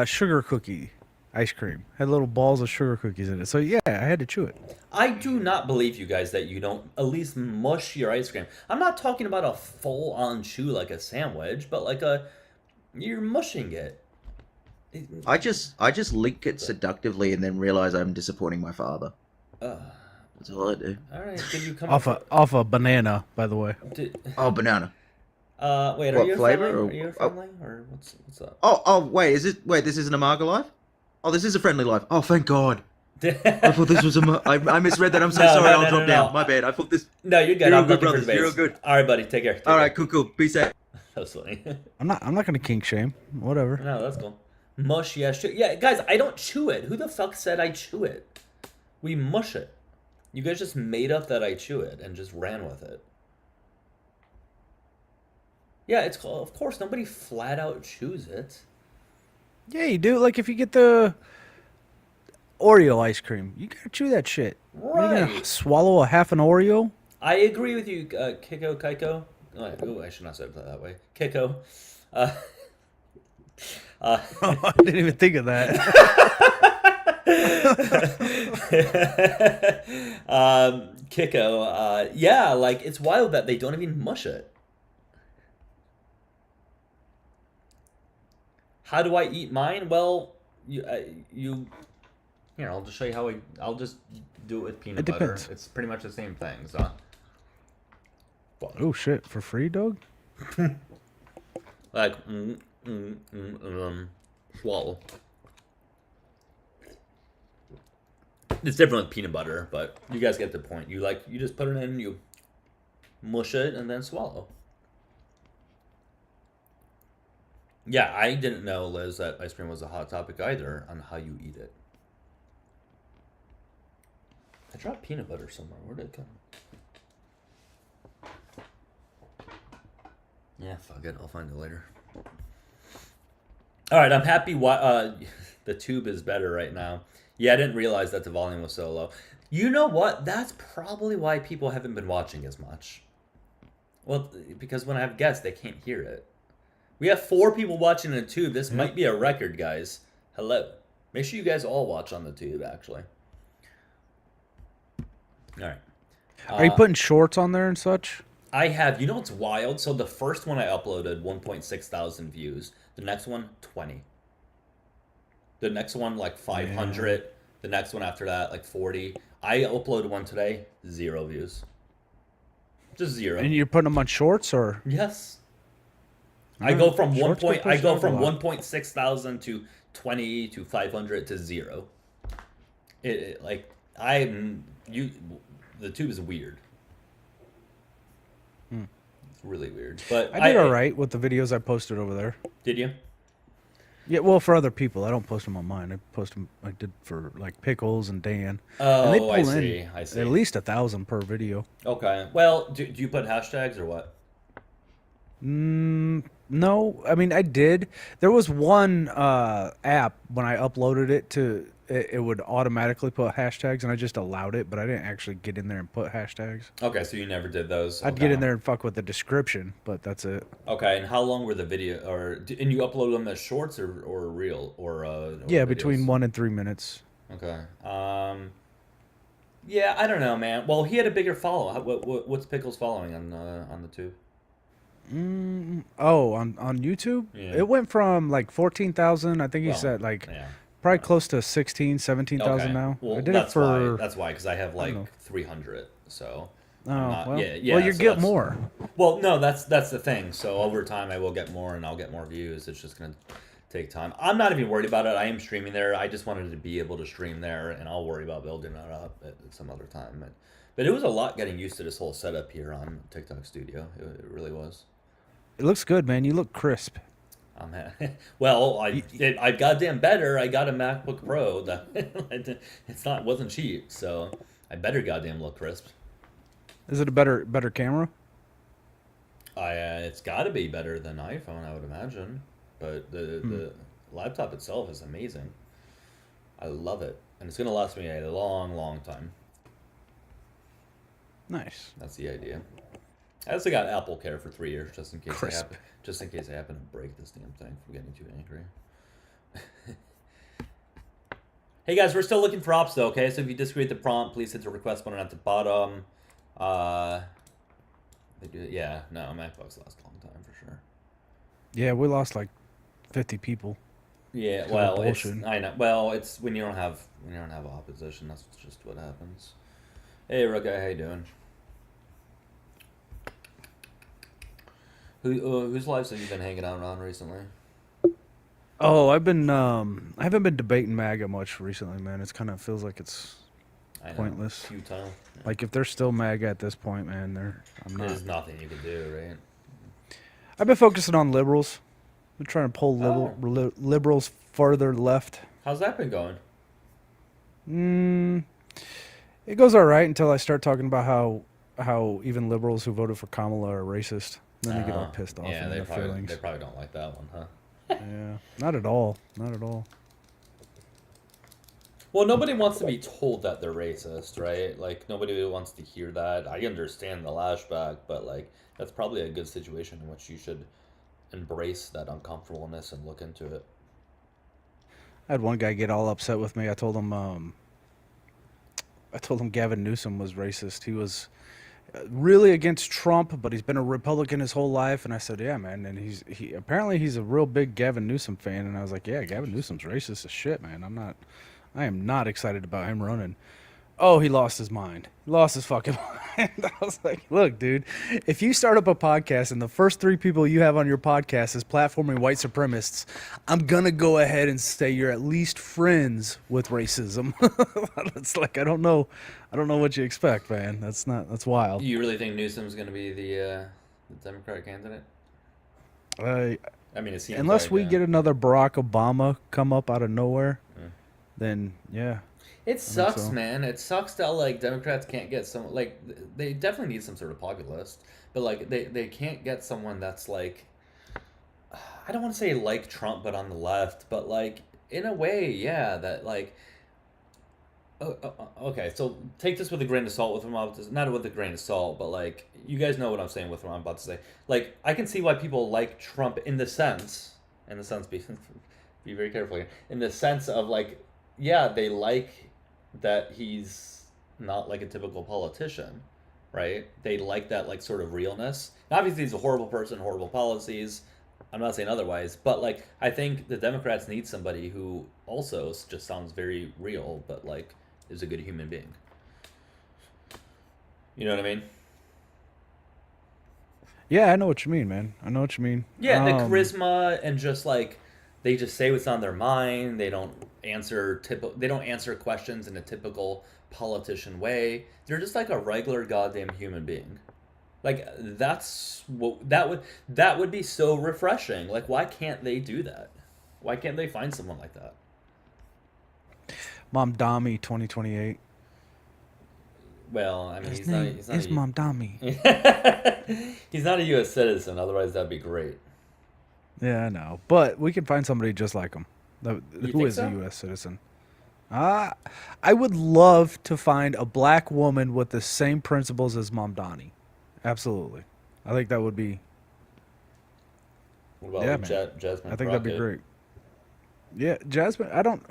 sugar cookie ice cream. Had little balls of sugar cookies in it. So yeah, I had to chew it. I do not believe you guys that you don't at least mush your ice cream. I'm not talking about a full-on chew like a sandwich, but like you're mushing it. I just lick it seductively and then realize I'm disappointing my father. That's all I do. All right, did you come Off a banana, by the way. Oh, banana. Wait, are What you a flavor? friendly? Or- Are you a friendly? Or what's up? Oh, wait, this isn't a Marga Life? Oh, this is a friendly life. Oh, thank God. I thought this was I misread that. I'm so No, sorry. no, I'll no, drop no, down. no. My bad. I thought this. No, you're good. You're I'm all good, looking for brothers. You're all debates. good. All right, buddy. Take care. Take All care. right, cool. Be safe. That was funny. I'm not gonna kink shame. Whatever. No, that's cool. Mush, yeah, yeah, guys. I don't chew it. Who the fuck said I chew it? We mush it. You guys just made up that I chew it and just ran with it. Yeah, it's called. Of course, nobody flat out chews it. Yeah, you do. Like if you get the Oreo ice cream, you gotta chew that shit. Are you gonna Right. swallow a half an Oreo? I agree with you, Kiko, Kaiko. Oh, I should not say it that way. Kiko. Uh, I didn't even think of that. Kiko. Yeah, like it's wild that they don't even mush it. How do I eat mine? Well, you. Here, I'll just show you how I'll just do it with peanut It butter. depends. It's pretty much the same thing. So. Oh shit! For free, dog? Like, swallow. It's different with peanut butter, but you guys get the point. You just put it in, you mush it, and then swallow. Yeah, I didn't know, Liz, that ice cream was a hot topic either on how you eat it. I dropped peanut butter somewhere. Where did it go? Yeah, fuck it. I'll find it later. All right, I'm happy. The tube is better right now. Yeah, I didn't realize that the volume was so low. You know what? That's probably why people haven't been watching as much. Well, because when I have guests, they can't hear it. We have 4 people watching the tube. This might be a record, guys. Hello. Make sure you guys all watch on the tube, actually. All right. Are you putting shorts on there and such? I have. You know what's wild? So the first one I uploaded, 1.6 thousand views. The next one, 20. The next one, like 500. Yeah. The next one after that, like 40. I uploaded one today, 0 views. Just 0. And you're putting them on shorts, or? Yes. I go from shorts 1.6 thousand to 20 to 500 to 0. The tube is weird. It's really weird. But I did all right with the videos I posted over there. Did you? Yeah, well, for other people, I don't post them on mine. I post them. I did for like Pickles and Dan. Oh, and they pull I see. At least 1,000 per video. Okay. Well, do you put hashtags or what? No, I mean I did. There was one app when I uploaded it to it would automatically put hashtags, and I just allowed it, but I didn't actually get in there and put hashtags. Okay, so you never did those. I'd get in there and fuck with the description, but that's it. Okay, and how long were the video, and you upload them as shorts or reel or yeah, videos? between 1 and 3 minutes. Okay. Yeah, I don't know, man. Well, he had a bigger follow. What's Pickles following on the tube? Oh, on YouTube? Yeah. It went from like 14,000, I think he said like probably close to 16, 17,000 now. Well, I did it for that's why, because I have like 300, so Oh, well, well, you so get more. Well, no, that's the thing. So over time, I will get more, and I'll get more views. It's just gonna take time. I'm not even worried about it. I am streaming there. I just wanted to be able to stream there, and I'll worry about building that up at some other time. But it was a lot getting used to this whole setup here on TikTok Studio. It really was. It looks good, man. You look crisp. Well, I goddamn better. I got a MacBook Pro. Wasn't cheap, so I better goddamn look crisp. Is it a better camera? It's got to be better than iPhone, I would imagine. But the laptop itself is amazing. I love it, and it's gonna last me a long, long time. Nice. That's the idea. I also got Apple Care for 3 years, just in case Crisp. I happen to break this damn thing from getting too angry. Hey guys, we're still looking for ops though, okay? So if you disagree with the prompt, please hit the request button at the bottom. Yeah, no, MacBooks last a long time for sure. Yeah, we lost like 50 people. Yeah, well, I know. Well, it's when you don't have opposition. That's just what happens. Hey, Rook guy, how you doing? Whose lives have you been hanging out on recently? Oh, I haven't been debating MAGA much recently, man. It kind of feels like it's pointless. Futile. Yeah. Like if they're still MAGA at this point, man, I'm not. There's nothing you can do, right? I've been focusing on liberals. I'm trying to pull liberals further left. How's that been going? It goes all right until I start talking about how even liberals who voted for Kamala are racist. Then they get all pissed off Yeah, in their feelings. they probably don't like that one, huh? Yeah, not at all. Not at all. Well, nobody wants to be told that they're racist, right? Like, nobody wants to hear that. I understand the lashback, but, like, that's probably a good situation in which you should embrace that uncomfortableness and look into it. I had one guy get all upset with me. I told him Gavin Newsom was racist. He was really against Trump, but he's been a Republican his whole life. And I said, yeah, man. And he apparently he's a real big Gavin Newsom fan. And I was like, yeah, Gavin Newsom's racist as shit, man. I am not excited about him running. Oh, he lost his mind. He lost his fucking mind. I was like, look, dude, if you start up a podcast and the first 3 people you have on your podcast is platforming white supremacists, I'm going to go ahead and say you're at least friends with racism. It's like, I don't know what you expect, man. That's wild. You really think Newsom's going to be the Democratic candidate? I mean, it seems unless like, we get another Barack Obama come up out of nowhere, then yeah. It sucks, man. It sucks that, like, Democrats can't get some, like, they definitely need some sort of populist, but, like, they can't get someone that's, like, I don't want to say like Trump, but on the left, but, like, in a way, yeah, that, like, okay, so take this with a grain of salt with what I'm about to, not with a grain of salt, but, like, you guys know what I'm saying with what I'm about to say. Like, I can see why people like Trump in the sense, be very careful here, in the sense of, like, yeah, they like that he's not like a typical politician, right? They like that, like, sort of realness. And obviously, he's a horrible person, horrible policies. I'm not saying otherwise, but, like, I think the Democrats need somebody who also just sounds very real, but, like, is a good human being. You know what I mean? Yeah, I know what you mean, man. I know what you mean. Yeah, the charisma and just, like, they just say what's on their mind. They don't answer questions in a typical politician way. They're just like a regular goddamn human being. Like, that's what that would be so refreshing. Like, why can't they do that? Why can't they find someone like that? Mom Dami 2028. Well, I mean, His name is Mom Dami. He's not a U.S. citizen. Otherwise, that'd be great. Yeah, I know, but we can find somebody just like him, who is so? a U.S. citizen. I would love to find a black woman with the same principles as Mamdani. Absolutely, I think that would be. What about Jasmine? I think Crockett? that'd be great. Yeah, Jasmine. I don't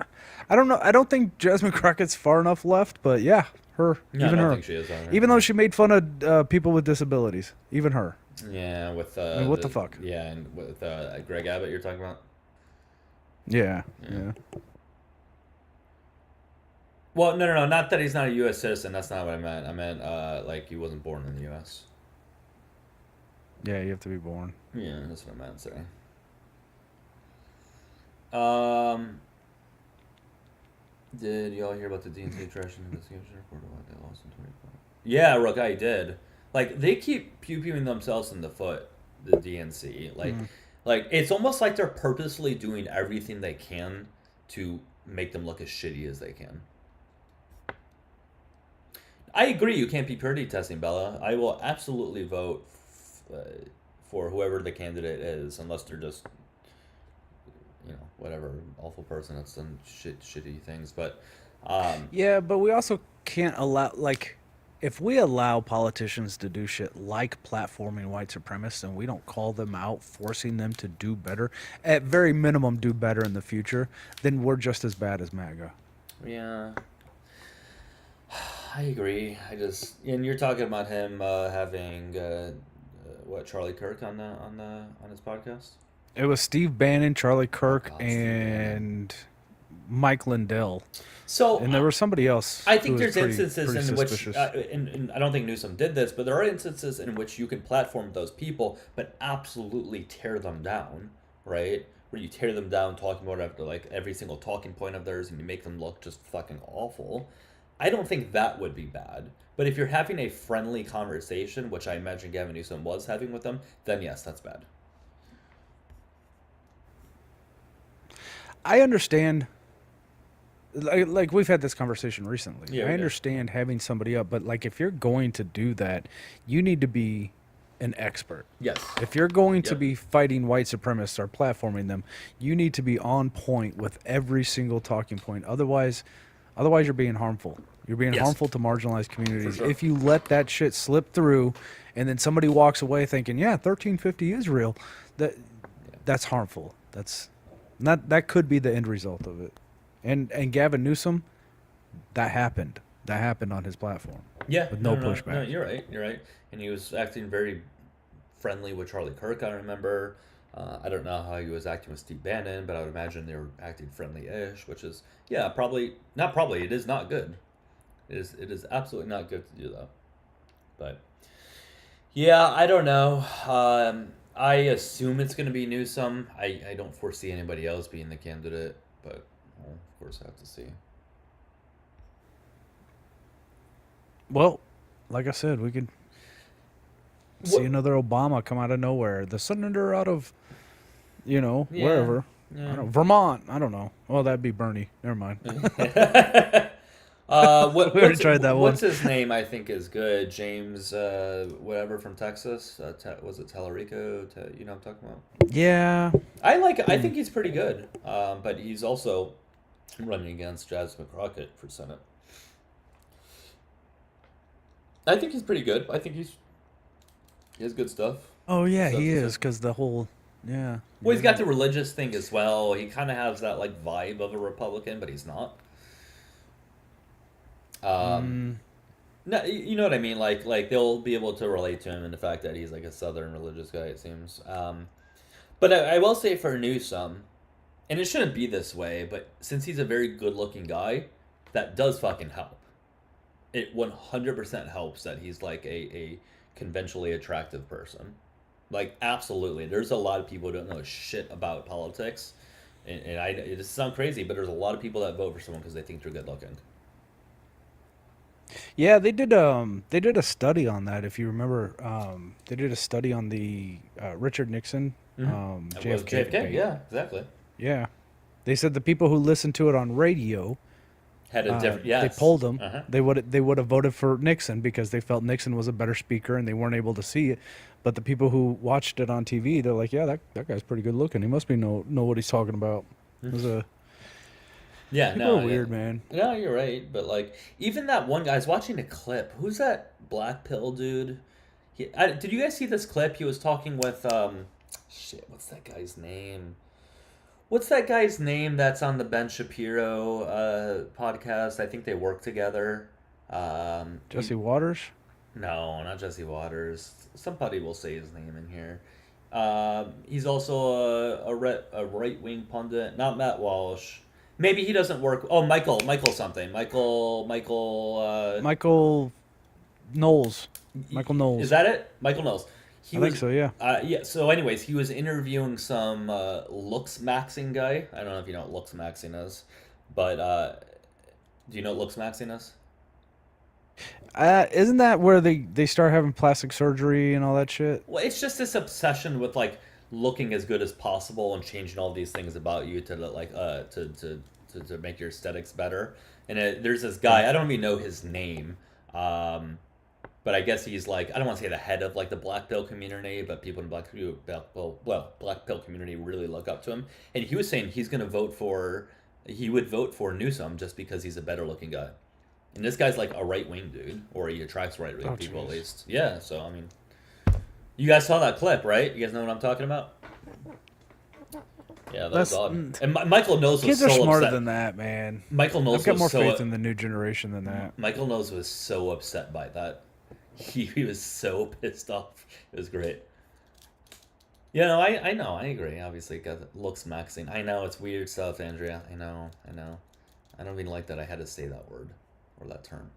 know. I don't think Jasmine Crockett's far enough left, but yeah, her. No, even I don't her. think she is either. Even though she made fun of people with disabilities, even her. Yeah, with I mean, what the fuck? Yeah, and with Greg Abbott, you're talking about. Yeah. Well, no, not that he's not a U.S. citizen. That's not what I meant. I meant like he wasn't born in the U.S. Yeah, you have to be born. Yeah, that's what I meant to say. Did y'all hear about the DNC trash investigation report about they lost in 25? Yeah, Rook, I did. Like, they keep pew-pewing themselves in the foot, the DNC. Like it's almost like they're purposely doing everything they can to make them look as shitty as they can. I agree, you can't be purity testing, Bella. I will absolutely vote for whoever the candidate is, unless they're just, whatever awful person that's done shitty things. But yeah, but we also can't allow, like, if we allow politicians to do shit like platforming white supremacists and we don't call them out, forcing them to do better, at very minimum do better in the future, then we're just as bad as MAGA. Yeah, I agree. And you're talking about him having Charlie Kirk on his podcast. It was Steve Bannon, Charlie Kirk, and Mike Lindell. And there was somebody else. I think there's instances in which, and I don't think Newsom did this, but there are instances in which you can platform those people, but absolutely tear them down, right? Where you tear them down talking about every single talking point of theirs and you make them look just fucking awful. I don't think that would be bad. But if you're having a friendly conversation, which I imagine Gavin Newsom was having with them, then yes, that's bad. I understand. Like we've had this conversation recently. Yeah, I understand having somebody up, but like if you're going to do that, you need to be an expert. Yes. If you're going to be fighting white supremacists or platforming them, you need to be on point with every single talking point. Otherwise you're being harmful. You're being harmful to marginalized communities. Sure. If you let that shit slip through and then somebody walks away thinking, yeah, 1350 is real, that's harmful. That could be the end result of it. And Gavin Newsom, that happened. That happened on his platform. Yeah. With no pushback. No, you're right. And he was acting very friendly with Charlie Kirk, I remember. I don't know how he was acting with Steve Bannon, but I would imagine they were acting friendly-ish, which is, it is not good. It is absolutely not good to do that. But, yeah, I don't know. I assume it's going to be Newsom. I don't foresee anybody else being the candidate, but of course I have to see. Well, like I said, we could see another Obama come out of nowhere. The senator out of, wherever. Yeah. Vermont. I don't know. Well, that'd be Bernie. Never mind. We already tried that one. What's his name? I think is good. James, whatever from Texas. Was it Tellerico? You know what I'm talking about? Yeah. I think he's pretty good. But he's also running against Jasmine Crockett for Senate. I think he's pretty good. I think he has good stuff. Oh yeah, he is, because the whole Well, he's got the religious thing as well. He kind of has that vibe of a Republican, but he's not. No, you know what I mean. Like they'll be able to relate to him in the fact that he's a Southern religious guy. It seems. But I will say for Newsom, and it shouldn't be this way, but since he's a very good-looking guy, that does fucking help. It 100% helps that he's a conventionally attractive person. Absolutely. There's a lot of people who don't know shit about politics, and it sounds crazy, but there's a lot of people that vote for someone because they think they're good-looking. Yeah, they did a study on that. If you remember, they did a study on the Richard Nixon, JFK debate. Yeah, exactly. Yeah, they said the people who listened to it on radio had a different. Yes. They polled them. Uh-huh. They would have voted for Nixon because they felt Nixon was a better speaker and they weren't able to see it. But the people who watched it on TV, they're like, yeah, that guy's pretty good looking. He must be know what he's talking about. It was a people are weird, man. No, you're right. But even that one guy, I was watching a clip. Who's that black pill dude? Did you guys see this clip? He was talking with what's that guy's name? What's that guy's name that's on the Ben Shapiro podcast? I think they work together. Jesse Waters? No, not Jesse Waters. Somebody will say his name in here. He's also a right-wing pundit. Not Matt Walsh. Maybe he doesn't work. Oh, Michael something. Michael Knowles. Michael Knowles. Is that it? Michael Knowles. I think so, yeah. Yeah. So, anyways, he was interviewing some looks maxing guy. I don't know if you know what looks maxing is, but do you know what looks maxing is? Isn't that where they start having plastic surgery and all that shit? Well, it's just this obsession with like looking as good as possible and changing all these things about you to like to make your aesthetics better. And there's this guy, I don't even know his name, but I guess he's like, I don't want to say the head of like the black pill community, but people in black pill community really look up to him. And he was saying he would vote for Newsom just because he's a better looking guy. And this guy's like a right wing dude, or he attracts right wing people at least. Yeah, so I mean, you guys saw that clip, right? You guys know what I'm talking about? Yeah, that was odd. And Michael Knowles was so upset. Kids are smarter than that, man. Michael Knowles I've got more was so faith in the new generation than that. Michael Knowles was so upset by that. He was so pissed off. It was great. Yeah, no, I know, I agree. Obviously, because it looks maxing. I know it's weird stuff, Andrea. I know. I don't even like that I had to say that word or that term.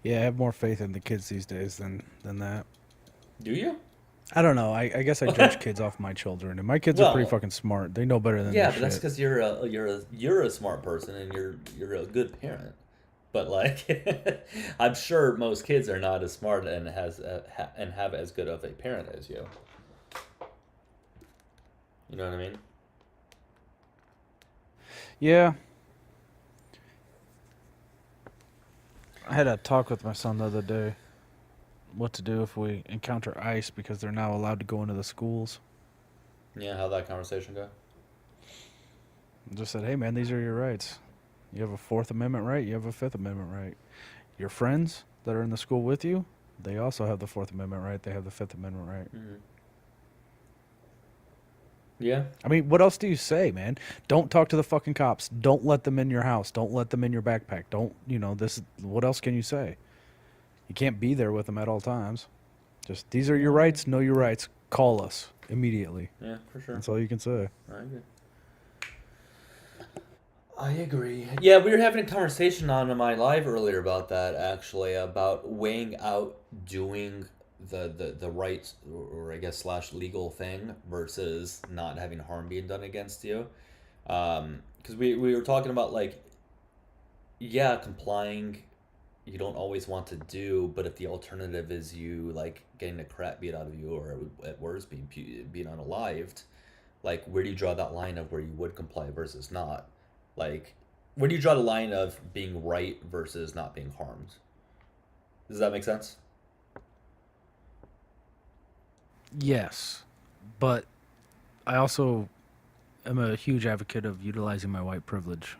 Yeah, I have more faith in the kids these days than that. Do you? I don't know. I guess I judge kids off my children, and my kids are pretty fucking smart. They know better than yeah, this but that's shit. because you're a smart person and you're a good parent. But like, I'm sure most kids are not as smart and have as good of a parent as you. You know what I mean? Yeah. I had a talk with my son the other day. What to do if we encounter ICE because they're now allowed to go into the schools. Yeah, how'd that conversation go? I just said, hey man, these are your rights. You have a Fourth Amendment right, you have a Fifth Amendment right. Your friends that are in the school with you, they also have the Fourth Amendment right, they have the Fifth Amendment right. Mm-hmm. Yeah. I mean, what else do you say, man? Don't talk to the fucking cops. Don't let them in your house. Don't let them in your backpack. Don't, what else can you say? You can't be there with them at all times. Just, these are your rights, know your rights. Call us immediately. Yeah, for sure. That's all you can say. I agree. Yeah, we were having a conversation on my live earlier about that, actually, about weighing out doing the right, or I guess / legal thing versus not having harm being done against you. Because we were talking about, like, yeah, complying you don't always want to do, but if the alternative is you, like, getting the crap beat out of you, or at worst being unalived, like, where do you draw that line of where you would comply versus not? Like, where do you draw the line of being right versus not being harmed? Does that make sense? Yes, but I also am a huge advocate of utilizing my white privilege.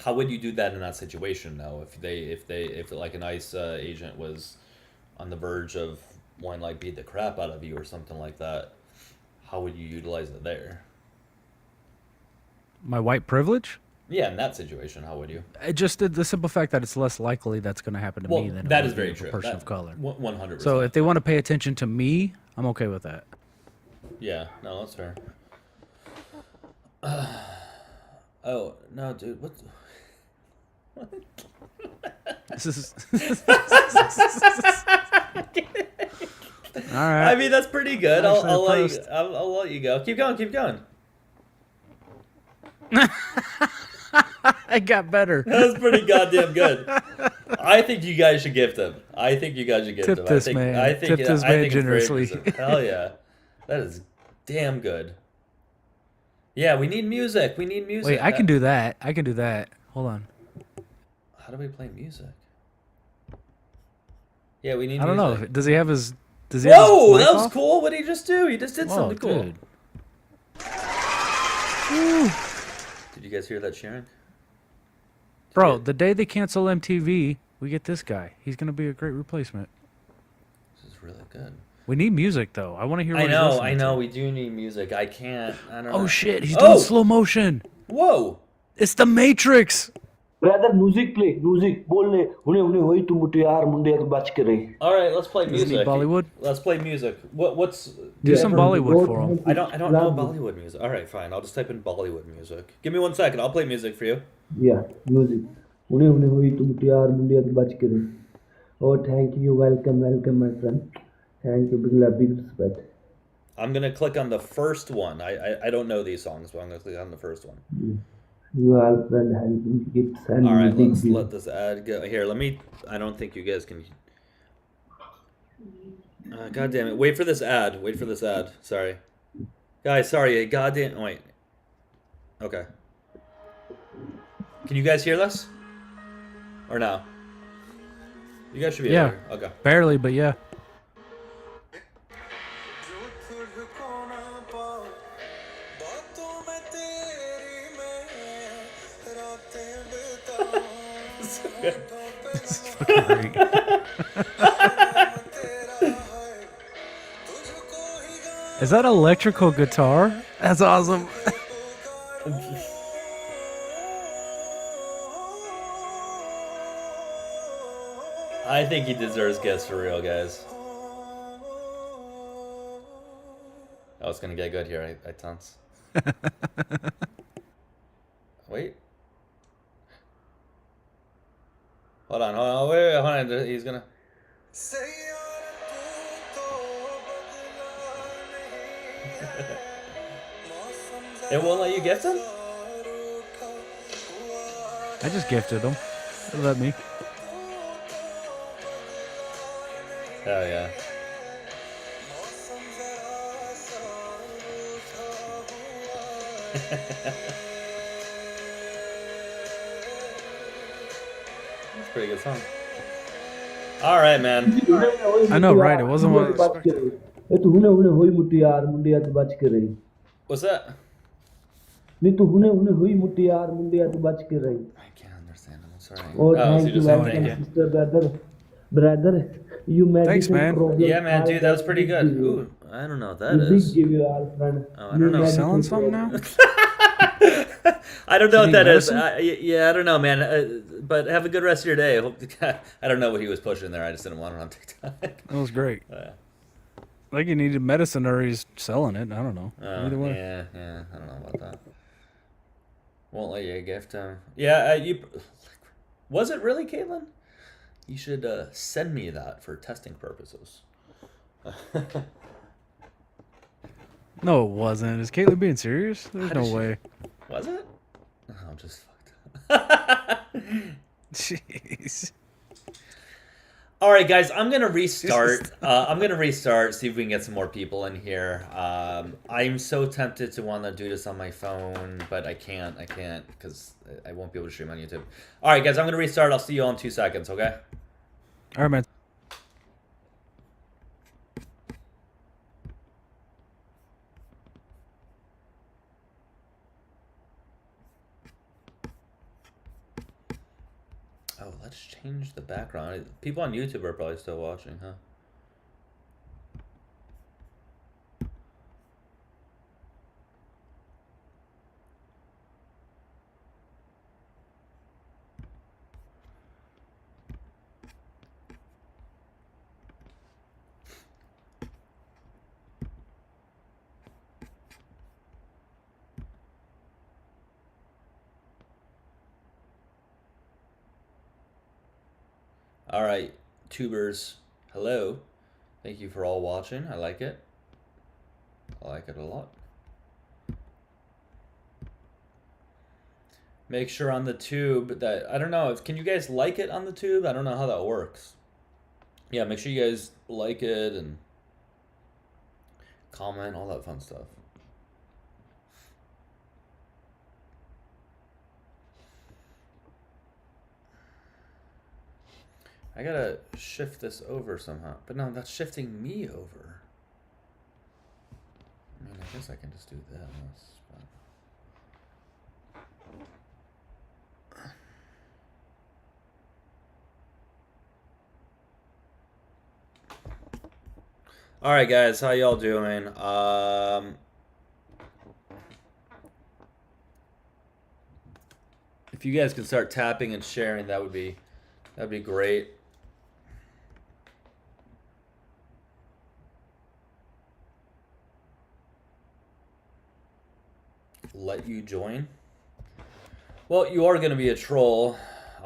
How would you do that in that situation, though? If like an ICE agent was on the verge of wanting, like, beat the crap out of you or something like that, how would you utilize it there? My white privilege? Yeah, in that situation, how would you? It just the simple fact that it's less likely that's going to happen to me than that it is would very be true. a person of color. 100%. So if they want to pay attention to me, I'm okay with that. Yeah, no, that's fair. Oh no, dude, what? This is. All right. I mean, that's pretty good. Actually, I'll let you go. Keep going. I got better. That was pretty goddamn good. I think you guys should gift him. Tip this man. Tip this man generously. Hell yeah, that is damn good. Yeah, we need music. Wait, I can do that. Hold on. How do we play music? Yeah, we need. I don't music. know. Does he have his? Whoa, have his mic that was off? cool. What did he just do? He just did something cool. Dude. Woo. Did you guys hear that, Sharon? Bro, the day they cancel MTV, we get this guy. He's gonna be a great replacement. This is really good. We need music though. I want to hear. What I know. We do need music. I don't know. Oh shit! He's doing slow motion. Whoa! It's the Matrix. Brother, music play. Music. बोलने हुने हुने होई तुम मुटियार मुंडे तो बच के रही. All right, let's play Isn't music. he Bollywood? Let's play music. What's? Do some Bollywood for him. I don't know Bollywood music. All right, fine. I'll just type in Bollywood music. Give me 1 second. I'll play music for you. Yeah, music. हुने हुने होई तुम मुटियार मुंडे तो बच के रही. Oh, thank you. Welcome, welcome, my friend. Thank you. Big love, big respect. I'm gonna click on the first one. I don't know these songs, but I'm gonna click on the first one. You are friend helping gifts All and right, music let's give. let this ad go. Here, let me. I don't think you guys can. God damn it! Wait for this ad. Wait for this ad. Sorry, guys. Sorry. Goddamn. Wait. Okay. Can you guys hear this? Or no? You guys should be able Yeah, to hear. Okay. barely, but yeah. This is fucking great. Is that electrical guitar? That's awesome. I think he deserves gifts for real, guys. Oh, it's gonna get good here. I tense. Wait. Hold on. Hold on. Wait. Hold on. He's gonna. It won't let you gift him? I just gifted him. Let me. Hell yeah. That's a pretty good song. All right, man. I know, right? It wasn't what I was expecting. ये तू हुने होई मुट्ठी यार मुंडिया तू बच के रही. What's that? नहीं तू हुने होई मुट्ठी यार मुंडिया तू बच के रही. I can't understand him. I'm sorry. Oh, so thank you, just saying welcome, thank you. sister, brother. You Thanks, medicine man. problem. Yeah, man, dude, that was pretty good. Ooh, I don't know what that Big is. give you our friend. Oh, I don't know. You selling something now? I don't know You what that need is. medicine? Yeah, I don't know, man. But have a good rest of your day. I hope. I don't know what he was pushing there. I just didn't want it on TikTok. That was great. Yeah. Like he needed medicine or he's selling it. I don't know. Either way. Yeah. I don't know about that. Won't let you gift him. Yeah, you. Was it really, Caitlin? You should send me that for testing purposes. No, it wasn't. Is Caitlin being serious? There's How no did she- way. Was it? Oh, I'm just fucked up. Jeez. All right, guys, I'm gonna restart. See if we can get some more people in here. I'm so tempted to want to do this on my phone, but I can't because I won't be able to stream on YouTube. All right, guys, I'm gonna restart. I'll see you all in 2 seconds. Okay. All right, man. Oh, let's change the background. People on YouTube are probably still watching, huh? All right, tubers, hello. Thank you for all watching. I like it. I like it a lot. Make sure on the tube that, I don't know, can you guys like it on the tube? I don't know how that works. Yeah, make sure you guys like it and comment, all that fun stuff. I gotta shift this over somehow. But no, that's shifting me over. I mean, I guess I can just do this. But... All right, guys, how y'all doing? If you guys can start tapping and sharing, that'd be great. Let you join. Well, you are going to be a troll.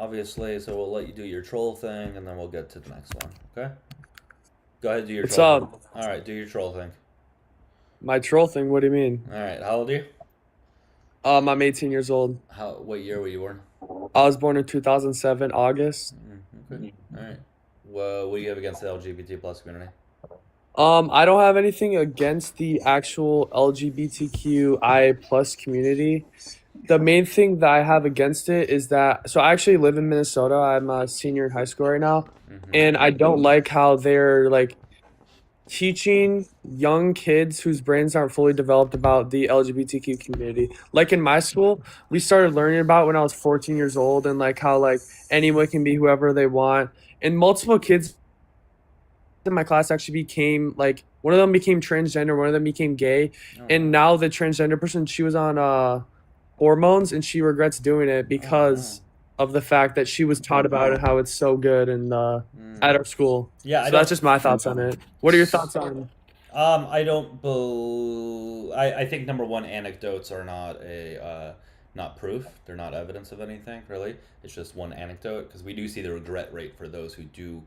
obviously, so we'll let you do your troll thing, and then we'll get to the next one. Okay? Go ahead, do your What's troll up? thing. All right, do your troll thing. My troll thing, what do you mean? All right, how old are you? I'm 18 years old. What year were you born? I was born in 2007, August. Okay. All right. Well, what do you have against the LGBT plus community? I don't have anything against the actual LGBTQI plus community. The main thing that I have against it is that, so I actually live in Minnesota. I'm a senior in high school right now, and I don't like how they're like teaching young kids whose brains aren't fully developed about the LGBTQ community. Like in my school, we started learning about when I was 14 years old and like how like anyone can be whoever they want. And multiple kids in my class actually became like one of them became transgender, one of them became gay, and now the transgender person, she was on hormones and she regrets doing it because of the fact that she was taught about it, how it's so good and at our school. Yeah, So that's just my thoughts on it. What are your thoughts on? I don't bel I think number one, anecdotes are not proof. They're not evidence of anything, really. It's just one anecdote, because we do see the regret rate for those who do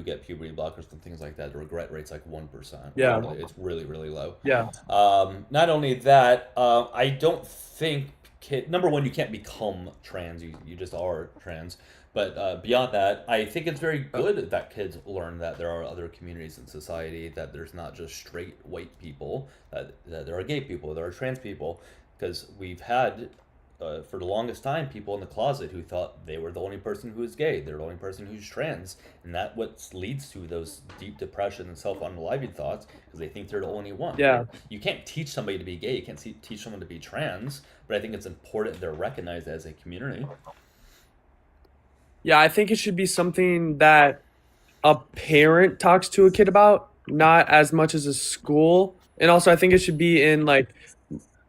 get puberty blockers and things like that. The regret rate's like 1%. Yeah. It's really, really low. Yeah. Not only that, I don't think number one, you can't become trans. You just are trans. But beyond that, I think it's very good that kids learn that there are other communities in society, that there's not just straight white people, that there are gay people, there are trans people, because we've had, for the longest time, people in the closet who thought they were the only person who is gay, they're the only person who's trans, and that what leads to those deep depression and self-unaliving thoughts, because they think they're the only one. Yeah. You can't teach somebody to be gay, you can't teach someone to be trans, but I think it's important they're recognized as a community. Yeah, I think it should be something that a parent talks to a kid about, not as much as a school. And also, I think it should be in like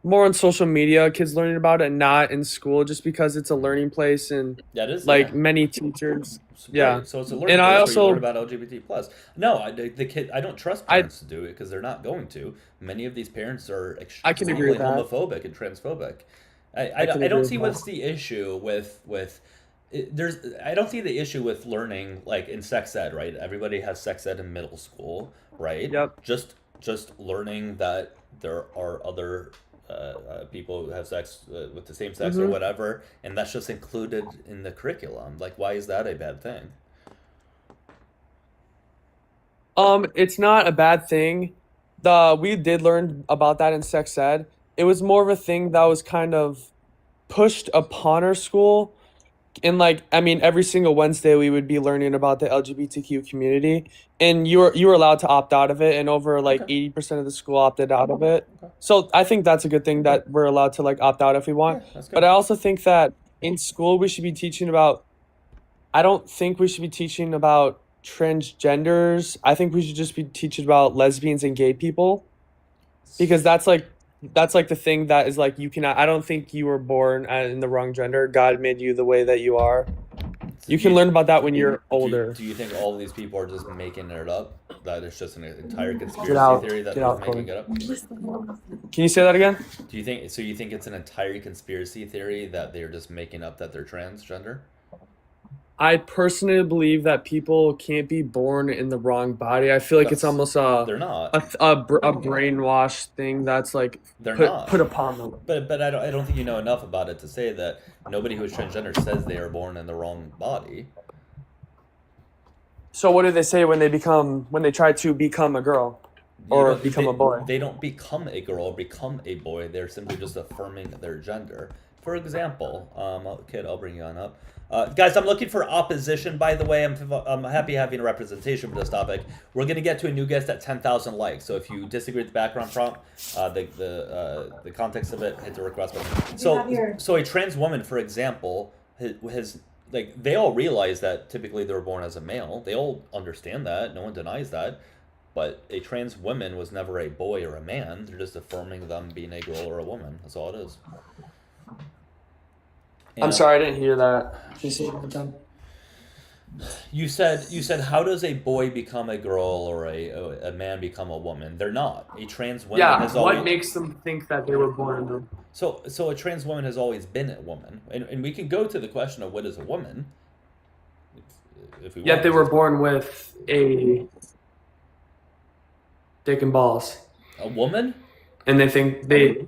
more on social media, kids learning about it, not in school, just because it's a learning place and That is like many teachers. Yeah. Right. So it's a learning And I place where you also, learn about LGBT plus. No, the kid. I don't trust parents to do it because they're not going to. Many of these parents are I can extremely agree with that. homophobic and transphobic. I can I agree don't with see that. what's the issue with I don't see the issue with learning like in sex ed, right? Everybody has sex ed in middle school, right? Yep. Just learning that there are other people who have sex with the same sex or whatever, and that's just included in the curriculum. Like, why is that a bad thing? It's not a bad thing. We did learn about that in sex ed. It was more of a thing that was kind of pushed upon our school. And like, I mean, every single Wednesday we would be learning about the LGBTQ community, and you were allowed to opt out of it, and over like 80% of the school opted out of it. So I think that's a good thing that we're allowed to like opt out if we want. That's good. But I also think that in school we should be teaching about. I don't think we should be teaching about transgenders. I think we should just be teaching about lesbians and gay people, because that's like the thing that is like you cannot. I don't think you were born in the wrong gender. God made you the way that you are. You can learn about that when you're older. Do you think all of these people are just making it up? That it's just an entire conspiracy theory that Get they're out, making it up? Can you say that again? Do you think so? You think it's an entire conspiracy theory that they're just making up that they're transgender? I personally believe that people can't be born in the wrong body. I feel like it's almost They're not. a brainwash thing that's like They're not. put upon them. But I don't think you know enough about it to say that nobody who is transgender says they are born in the wrong body. So what do they say when they try to become a girl or become a boy? They don't become a girl or become a boy. They're simply just affirming their gender. For example, kid, I'll bring you on up. Guys, I'm looking for opposition, by the way. I'm happy having a representation for this topic. We're going to get to a new guest at 10,000 likes. So if you disagree with the background prompt, the context of it, hit the request button. So a trans woman, for example, has like, they all realize that typically they were born as a male. They all understand that. No one denies that. But a trans woman was never a boy or a man. They're just affirming them being a girl or a woman. That's all it is. I'm sorry, I didn't hear that. Can you say it again? You said how does a boy become a girl or a man become a woman? They're not. A trans woman Yeah, has what always makes them think that they were born a so a trans woman has always been a woman, and we can go to the question of what is a woman if we Yet want they were to. born with a dick and balls. A woman? And they think they.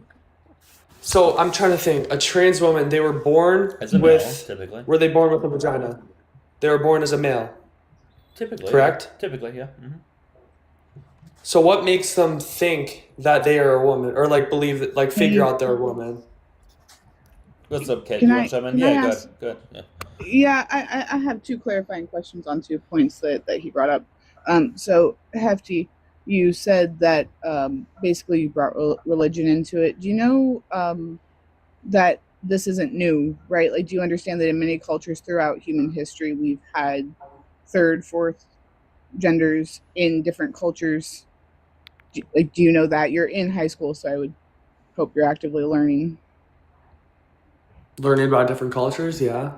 So I'm trying to think. A trans woman, they were born As a male, with. typically. Were they born with a vagina? They were born as a male. Typically, Correct? Yeah. Typically, yeah. So what makes them think that they are a woman, or like believe that, like figure out they're a woman? What's up, Kate? Can You I want to chime in? can I Yeah, ask? good. Yeah. Yeah, I have two clarifying questions on 2 points that he brought up. So Hefty, you said that basically you brought religion into it. Do you know that this isn't new, right? Like, do you understand that in many cultures throughout human history, we've had third, fourth genders in different cultures? Do you know that? You're in high school, so I would hope you're actively learning. Learning about different cultures, yeah.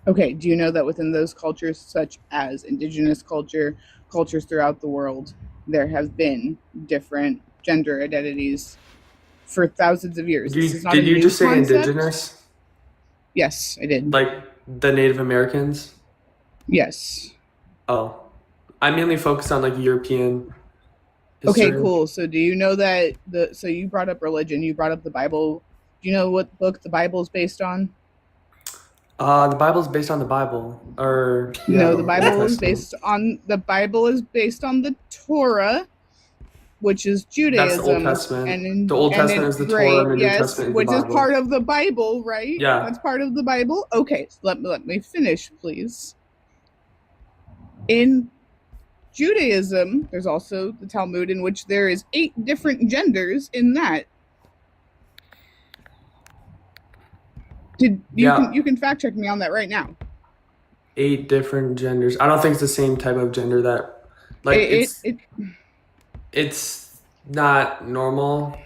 Okay, do you know that within those cultures, such as indigenous culture, cultures throughout the world, there have been different gender identities for thousands of years? This is not Did a you new just say concept. indigenous? Yes, I did. Like the Native Americans? Yes. Oh, I mainly focus on like European Okay, history. cool. So do you know that so you brought up religion, you brought up the Bible. Do you know what book the Bible is based on? The Bible's based on the Bible, or No, the Old Bible is Testament. based on the Torah, which is That's the Old Judaism, Testament. The Old and Testament it is the Torah, great, and the New yes, Testament is the which is Bible. part of the Bible, right? Yeah. That's part of the Bible. Okay, so let me finish, please. In Judaism, there's also the Talmud, in which there is 8 different genders in that. You can fact check me on that right now. 8 different genders. I don't think it's the same type of gender that, like, it's not normal.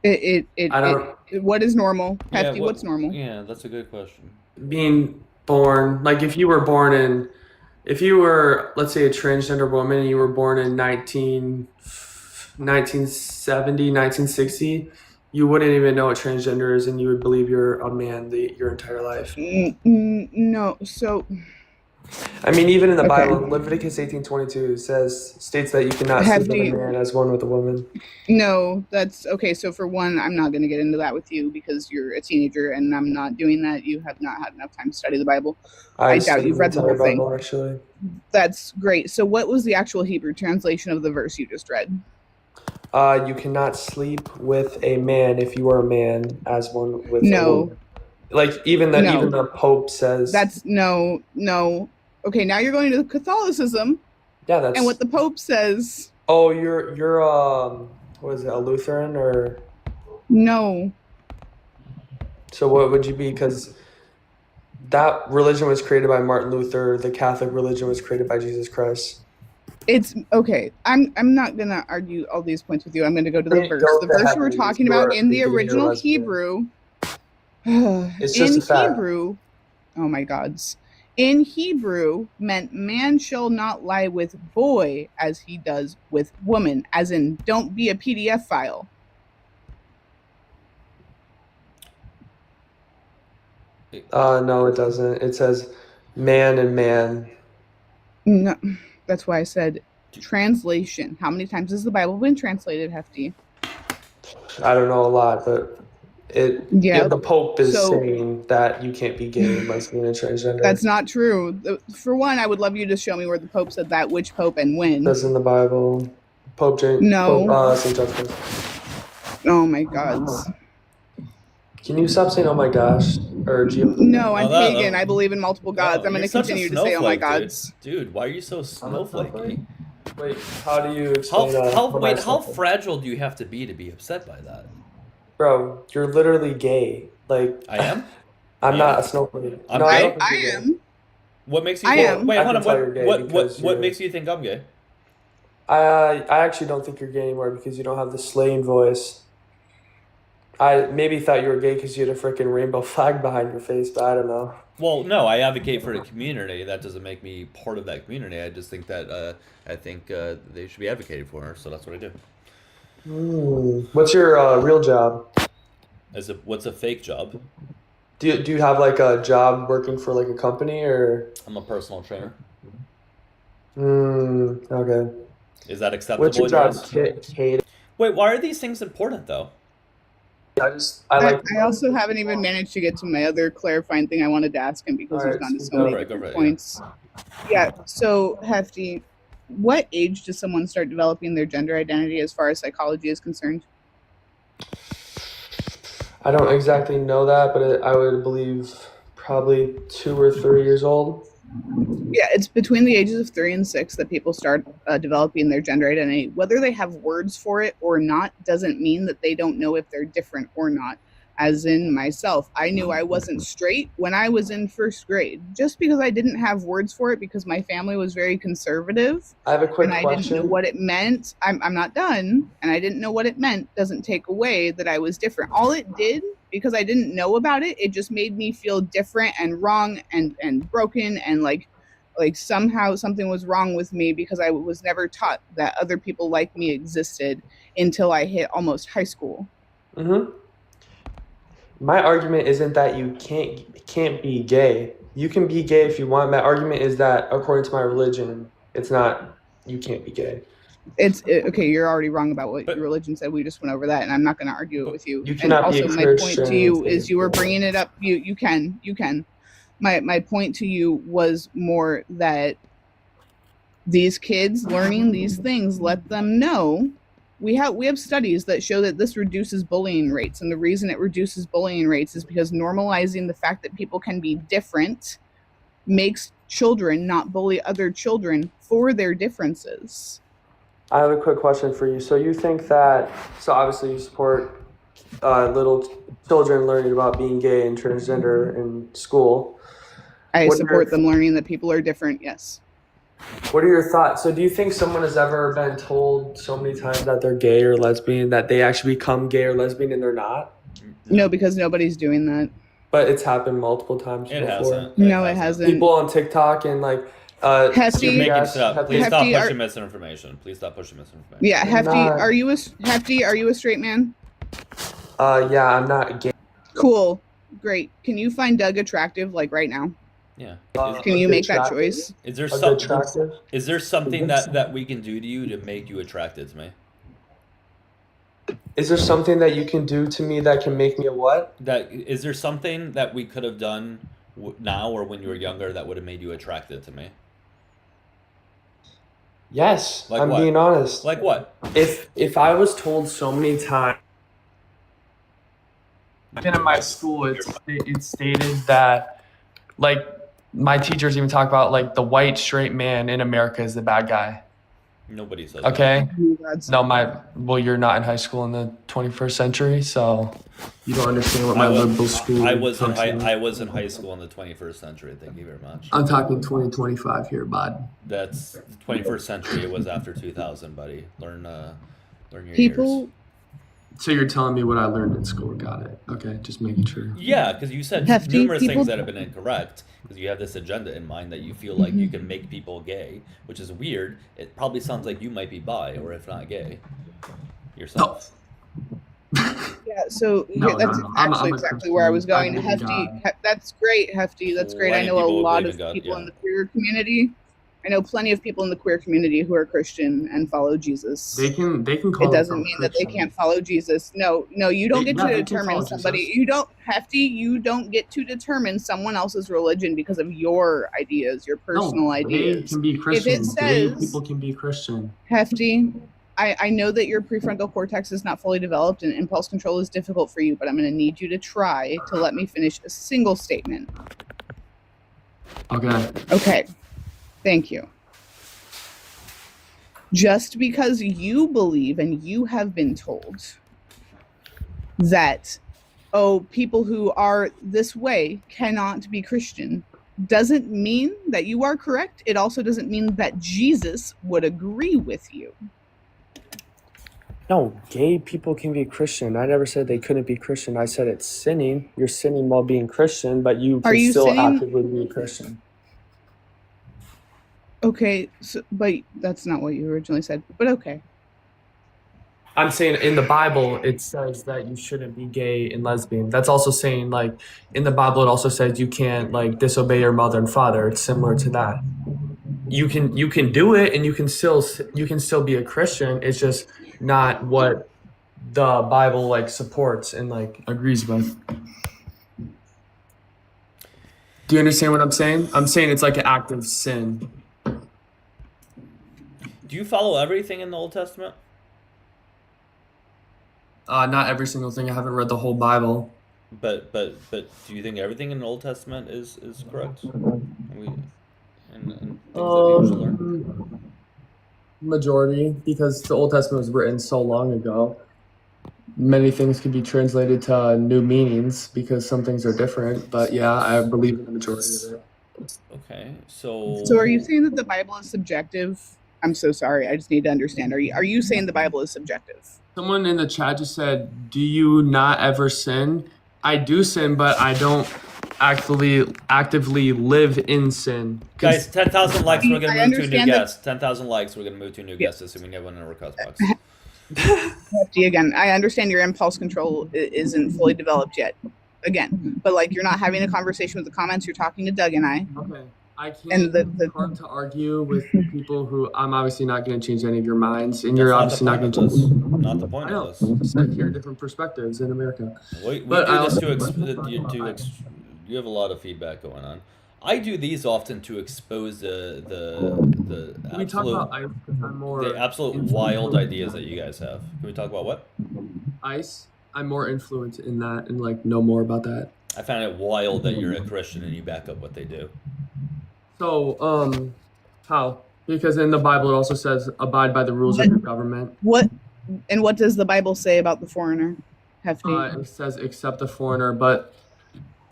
I don't. What is normal? Yeah, Hefty, what's normal? Yeah, that's a good question. Being born, like if you were, let's say, a transgender woman and you were born in 1970, 1960, you wouldn't even know what transgender is, and you would believe you're a man your entire life. No, so I mean, even in the Okay. Bible, Leviticus 18:22 states that you cannot sleep with a man as one with a woman. no, that's okay. So for one, I'm not going to get into that with you because you're a teenager and I'm not doing that. You have not had enough time to study the Bible. I doubt you've read the whole thing. Bible, actually. That's great. So what was the actual Hebrew translation of the verse you just read? You cannot sleep with a man if you are a man as one with a woman. Like even the Pope says. That's no. Okay, now you're going to Catholicism. Yeah, that's. And what the Pope says. Oh, you're what is it, a Lutheran or? No. So what would you be? Because that religion was created by Martin Luther. The Catholic religion was created by Jesus Christ. It's okay. I'm not gonna argue all these points with you. I'm gonna go to the verse. The verse we're talking about in the original Hebrew. It's just a fact. Hebrew, oh my gods. In Hebrew meant man shall not lie with boy as he does with woman, as in don't be a PDF file. No, it doesn't. It says man and man. No, that's why I said translation. How many times has the Bible been translated, Hefty? I don't know a lot, but the Pope is saying that you can't be gay, lesbian, and transgender. That's not true. For one, I would love you to show me where the Pope said that, which Pope and when. That's in the Bible. Pope St. Justin. Oh my gods. Can you stop saying "oh my gosh" or No, I'm pagan. I believe in multiple gods. I'm going to continue to say "oh my gods." Dude, why are you so snowflakey? Wait, how do you explain how fragile do you have to be upset by that? Bro, you're literally gay. Like I am. I'm not a snowflake. I am. What makes you? I am. Wait, hold on. What makes you think I'm gay? I actually don't think you're gay anymore because you don't have the slaying voice. I maybe thought you were gay because you had a freaking rainbow flag behind your face, but I don't know. Well, no, I advocate for the community. That doesn't make me part of that community. I just think that I think they should be advocated for. So that's what I do. What's your real job? What's a fake job? Do you have like a job working for like a company or? I'm a personal trainer. Okay. Is that acceptable? What's your job, Kate? Wait, why are these things important though? I also haven't even managed to get to my other clarifying thing I wanted to ask him because he's Alright, gone to so go many for it, go different for it, yeah. points. Yeah. So Hefty, what age does someone start developing their gender identity as far as psychology is concerned? I don't exactly know that, but I would believe probably 2 or 3 years old. Yeah, it's between the ages of 3 and 6 that people start developing their gender identity. Whether they have words for it or not doesn't mean that they don't know if they're different or not. As in myself, I knew I wasn't straight when I was in first grade, just because I didn't have words for it because my family was very conservative. I have a quick and I question. didn't know what it meant. I'm not done, and I didn't know what it meant. Doesn't take away that I was different. All it did, because I didn't know about it, it just made me feel different and wrong and broken and like somehow something was wrong with me because I was never taught that other people like me existed until I hit almost high school. My argument isn't that you can't be gay. You can be gay if you want. My argument is that according to my religion, it's not, you can't be gay. Okay, you're already wrong about what your religion said. We just went over that, and I'm not going to argue it with you. You cannot and be a also, my point to Christian you is and you were gay. bringing it up. You can. My point to you was more that these kids learning these things, let them know. We have studies that show that this reduces bullying rates, and the reason it reduces bullying rates is because normalizing the fact that people can be different makes children not bully other children for their differences. I have a quick question for you. So you think that, so obviously you support little children learning about being gay and transgender in school. I support them learning that people are different, yes. What are your thoughts? So do you think someone has ever been told so many times that they're gay or lesbian that they actually become gay or lesbian and they're not? No, because nobody's doing that. But it's happened multiple times It before. hasn't. No, it hasn't. People on TikTok and like Hefty, You're making stuff up. Please stop Hefty, pushing misinformation. Please stop pushing misinformation. Yeah, Hefty, not. are you a straight man? Yeah, I'm not gay. Cool. Great. Can you find Doug attractive like right now? Yeah. Can you make that choice? Is there Attractive? Is there something that we can do to you to make you attracted to me? Is there something that you can do to me that can make me a what? Is there something that we could have done now or when you were younger that would have made you attracted to me? Yes, Like I'm what? being honest. Like what? If I was told so many times, in my school, it stated that, like, my teachers even talk about, like, the white straight man in America is the bad guy. Nobody says Okay? That's No, you're not in high school in the 21st century, so you don't understand what that. my liberal school I was talks about. I was in high school in the 21st century. Thank you very much. I'm talking 2025 here, bud. That's 21st century. It was after 2000, buddy. Learn your people. years. So you're telling me what I learned in school. Got it. Okay, just making sure. Yeah, because you said Hefty numerous people- things that have been incorrect. Because you have this agenda in mind that you feel like you can make people gay, which is weird. It probably sounds like you might be bi, or if not gay, yourself. Yeah, so No, that's no. I'm actually a exactly where I was Christian. going. I believe in Hefty, God. that's great, Hefty. That's great. I Plenty know a of people lot believe of in God, people yeah. in the queer community. I know plenty of people in the queer community who are Christian and follow Jesus. They can call It doesn't themselves mean that they Christian. can't follow Jesus. No, you don't get Yeah, to they can determine follow somebody. Jesus. You don't, Hefty, you don't get to determine someone else's religion because of your ideas, your personal They ideas. can be Christian. Gay says- people can be Christian. Hefty, I know that your prefrontal cortex is not fully developed and impulse control is difficult for you, but I'm going to need you to try to let me finish a single statement. Okay. Okay, thank you. Just because you believe and you have been told that, oh, people who are this way cannot be Christian, doesn't mean that you are correct. It also doesn't mean that Jesus would agree with you. No, gay people can be Christian. I never said they couldn't be Christian. I said it's sinning. You're sinning while being Christian, but you Are can you still sinning? actively be a Christian. Okay, so, but that's not what you originally said. But okay. I'm saying in the Bible, it says that you shouldn't be gay and lesbian. That's also saying, like, in the Bible, it also says you can't, like, disobey your mother and father. It's similar to that. You can do it, and you can still be a Christian. It's just not what the Bible like supports and like agrees with. Do you understand what I'm saying? I'm saying it's like an act of sin. Do you follow everything in the Old Testament? Not every single thing. I haven't read the whole Bible. But do you think everything in the Old Testament is correct? And things that we should learn? Majority, because the Old Testament was written so long ago. Many things can be translated to new meanings because some things are different. But yeah, I believe in the majority of it. Okay, so So are you saying that the Bible is subjective? I'm so sorry. I just need to understand. Are you saying the Bible is subjective? Someone in the chat just said, "Do you not ever sin?" I do sin, but I don't actively live in sin. guys, 10,000 likes, we're gonna I move to a new understand that- guest. 10,000 likes, we're gonna move to a new guest, assuming we have one in our request box. Again, I understand your impulse control isn't fully developed yet. Again, but like you're not having a conversation with the comments. You're talking to Doug and I. Okay. I can't. And It's hard to argue with people who I'm obviously not going to change any of your minds, and That's you're not obviously the not going point to of change. this. Not the point I know. of this. Just like hear different perspectives in America. We But do I this also- you have a lot of feedback going on. I do these often to expose the Can we talk about absolute ice? 'Cause I'm more the absolute influenced wild in ideas that you guys have. Can we talk about what? ice. I'm more influenced in that and like know more about that. I find it wild that you're a Christian and you back up what they do. So, how? Because in the Bible it also says abide by the rules of your government. What does the Bible say about the foreigner? Hefty. It says accept the foreigner, but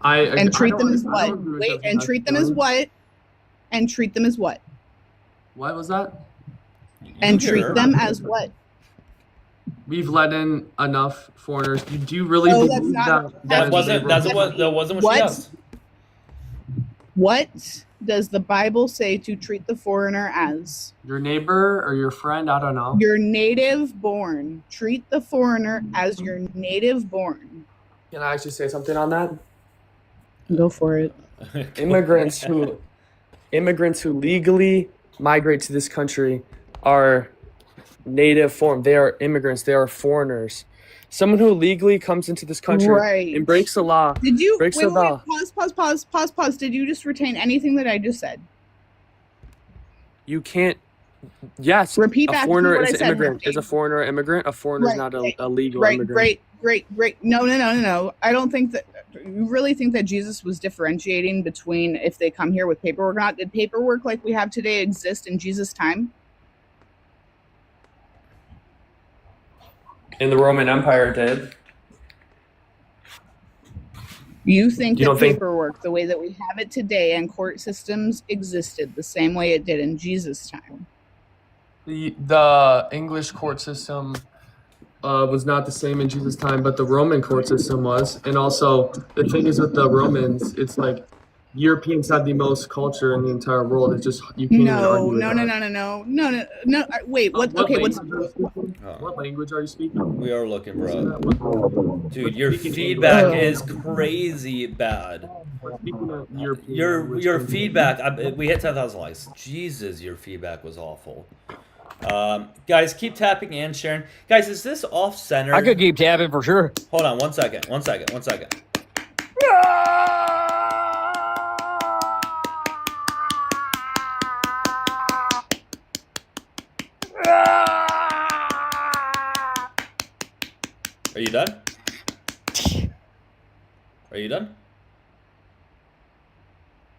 and treat I them as don't what? agree with Wait, everything and that's treat them as done. what? And treat them as what? What was that? And You treat hear. them as what? We've let in enough foreigners. Do you really No, believe that's not- That wasn't what she asked. What does the Bible say to treat the foreigner as? Your neighbor or your friend? I don't know. Your native born. Treat the foreigner as your native born. Can I actually say something on that? Go for it. Immigrants who legally migrate to this country are native form. They are immigrants. They are foreigners. Someone who legally comes into this country Right. and breaks the law. Did you Breaks wait, the wait, law. pause. Did you just retain anything that I just said? You can't. Yes. Repeat a back to foreigner what is I an said, immigrant. Hefty. Is a foreigner an immigrant? A foreigner is not a legal Right, immigrant. great. No. I don't think that you really think that Jesus was differentiating between if they come here with paperwork or not. Did paperwork like we have today exist in Jesus' time? In the Roman Empire, it did. You think You that don't think- paperwork, the way that we have it today, and court systems existed the same way it did in Jesus' time? The English court system was not the same in Jesus' time, but the Roman court system was. And also, the thing is with the Romans, it's like Europeans had the most culture in the entire world. It's just you can't even argue with that. No. Wait, what? Okay, what's? What language are you speaking? We are looking, bro. Dude, your feedback is crazy bad. We're speaking of European Your language. feedback. We hit 10,000 likes. Jesus, your feedback was awful. Guys, keep tapping and sharing. Guys, is this off center? I could keep tapping for sure. Hold on, one second. Are you done? Are you done?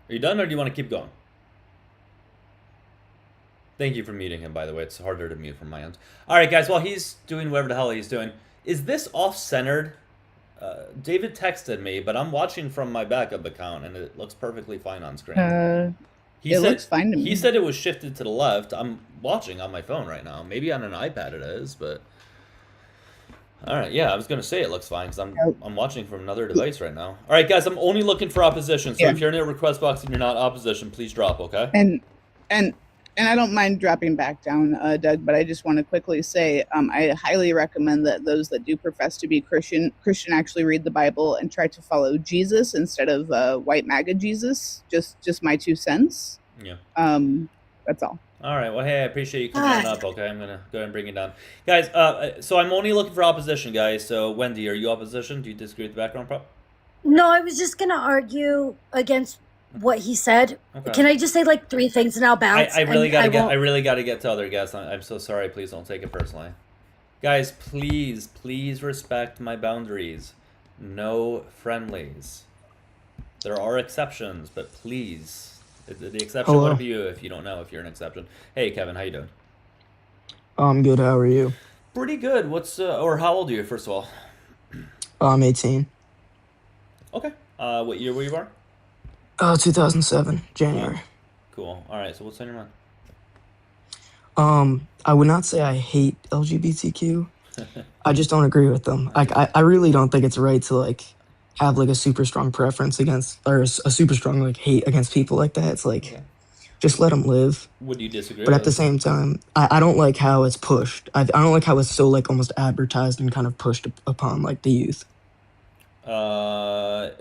Are you done, or do you want to keep going? Thank you for muting him, by the way. It's harder to mute from my end. All right, guys, while he's doing whatever the hell he's doing, is this off-centered? David texted me, but I'm watching from my backup account, and it looks perfectly fine on screen. It looks fine to me. He said it was shifted to the left. I'm watching on my phone right now. Maybe on an iPad it is, but All right, yeah, I was gonna say it looks fine because Nope. I'm watching from another device right now. All right, guys, I'm only looking for opposition. So Yeah. if you're in a request box and you're not opposition, please drop. Okay. And and and I don't mind dropping back down, Doug, but I just want to quickly say I highly recommend that those that do profess to be Christian actually read the Bible and try to follow Jesus instead of white MAGA Jesus. Just my 2 cents. Yeah. That's all. All right. Well, hey, I appreciate you coming on up. Okay, I'm gonna go ahead and bring it down, guys. So I'm only looking for opposition, guys. So Wendy, are you opposition? Do you disagree with the background prop? No, I was just gonna argue against what he said. Okay. Can I just say like 3 things and I'll bounce? I really and gotta I get. won't- I really gotta get to other guests. I'm so sorry. Please don't take it personally, guys. Please respect my boundaries. No friendlies. There are exceptions, but please. The exception Hello. would be you if you don't know if you're an exception. Hey, Kevin, how you doing? I'm good. How are you? Pretty good. What's or how old are you? First of all. I'm 18. Okay. What year were you born? 2007, January. Cool. All right. So what's on your mind? I would not say I hate LGBTQ. I just don't agree with them. Like, I really don't think it's right to like have like a super strong preference against or a super strong like hate against people like that. It's like just let them live. Would you disagree? But at the same time, I don't like how it's pushed. I don't like how it's so like almost advertised and kind of pushed upon like the youth. Well,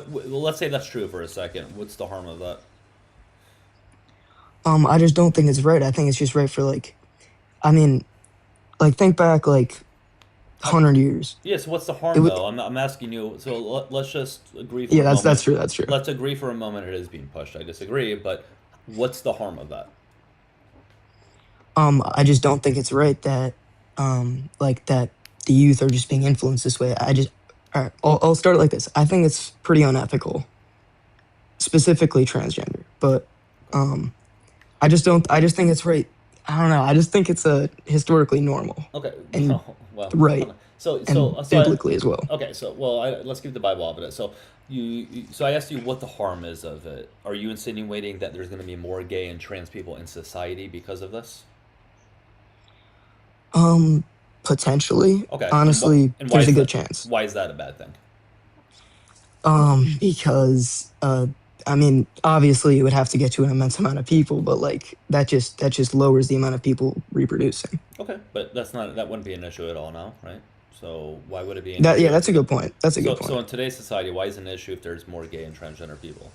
let's say that's true for a second. What's the harm of that? I just don't think it's right. I think it's just right for like, I mean, like think back like 100 years. Yes. What's the harm though? I'm asking you. So let's just agree. For a moment. That's true. That's true. Let's agree for a moment. It is being pushed. I disagree, but what's the harm of that? I just don't think it's right that, like that the youth are just being influenced this way. All right, I'll start it like this. I think it's pretty unethical, specifically transgender. But, I just think it's right. I don't know. I just think it's historically normal. Okay. And well, right. So biblically as well. Okay. So let's keep the Bible off of it. So so I asked you what the harm is of it. Are you insinuating that there's going to be more gay and trans people in society because of this? Potentially. Okay. Honestly, and there's a good chance. Why is that a bad thing? Because I mean, obviously it would have to get to an immense amount of people, but like that just lowers the amount of people reproducing. Okay, but that wouldn't be an issue at all now, right? So why would it be an That issue? yeah, that's a good point. That's a good point. So in today's society, why is it an issue if there's more gay and transgender people?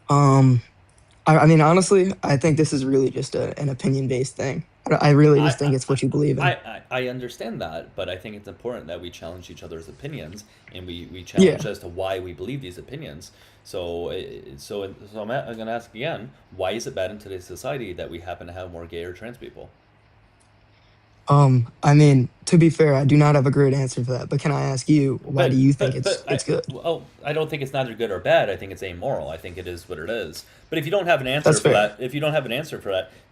I mean, honestly, I think this is really just an opinion-based thing. I really just think it's what you believe in. I understand that, but I think it's important that we challenge each other's opinions and we challenge as to why we believe these opinions. So I'm going to ask again, why is it bad in today's society that we happen to have more gay or trans people? I mean, to be fair, I do not have a great answer for that. But can I ask you, why do you think it's good? Well, I don't think it's neither good or bad. I think it's amoral. I think it is what it is. But if you don't have an answer for that,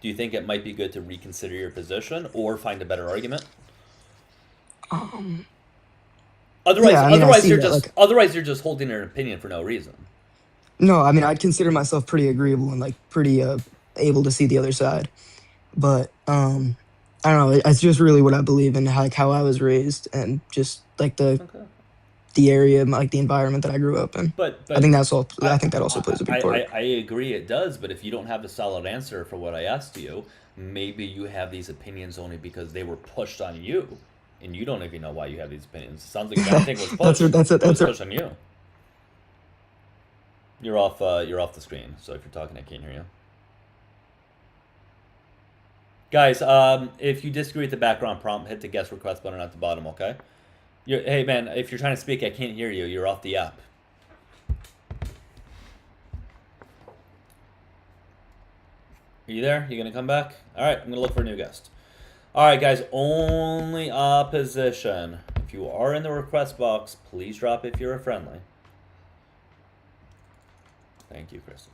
do you think it might be good to reconsider your position or find a better argument? Otherwise, you're just holding an opinion for no reason. No, I mean, I'd consider myself pretty agreeable and like pretty able to see the other side. But I don't know. It's just really what I believe in, like how I was raised, and just like the area, like the environment that I grew up in. But I think that's all. I think that also plays a big part. I agree, it does. But if you don't have a solid answer for what I asked you, maybe you have these opinions only because they were pushed on you, and you don't even know why you have these opinions. It sounds like that thing was pushed. That's pushed on you. You're off the screen. So if you're talking, I can't hear you. Guys, if you disagree with the background prompt, hit the guest request button at the bottom, okay? Hey, man, if you're trying to speak, I can't hear you. You're off the app. Are you there? You going to come back? All right, I'm going to look for a new guest. All right, guys, only opposition. If you are in the request box, please drop if you're a friendly. Thank you, Kristen.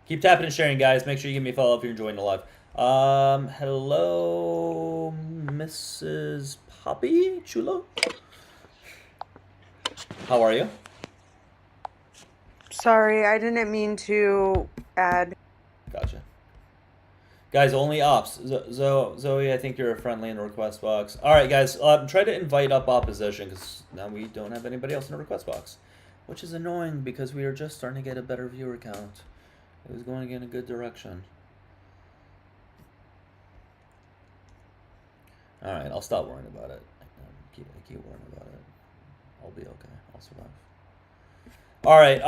Keep tapping and sharing, guys. Make sure you give me a follow if you're enjoying the live. Hello, Mrs. Poppy Chulo. How are you? Sorry, I didn't mean to add. Gotcha. Guys, only ops. Zoe, I think you're friendly in the request box. All right, guys, try to invite up opposition because now we don't have anybody else in the request box, which is annoying because we are just starting to get a better viewer count. It was going in a good direction. All right, I'll stop worrying about it. I keep worrying about it. I'll be okay. I'll survive. All right,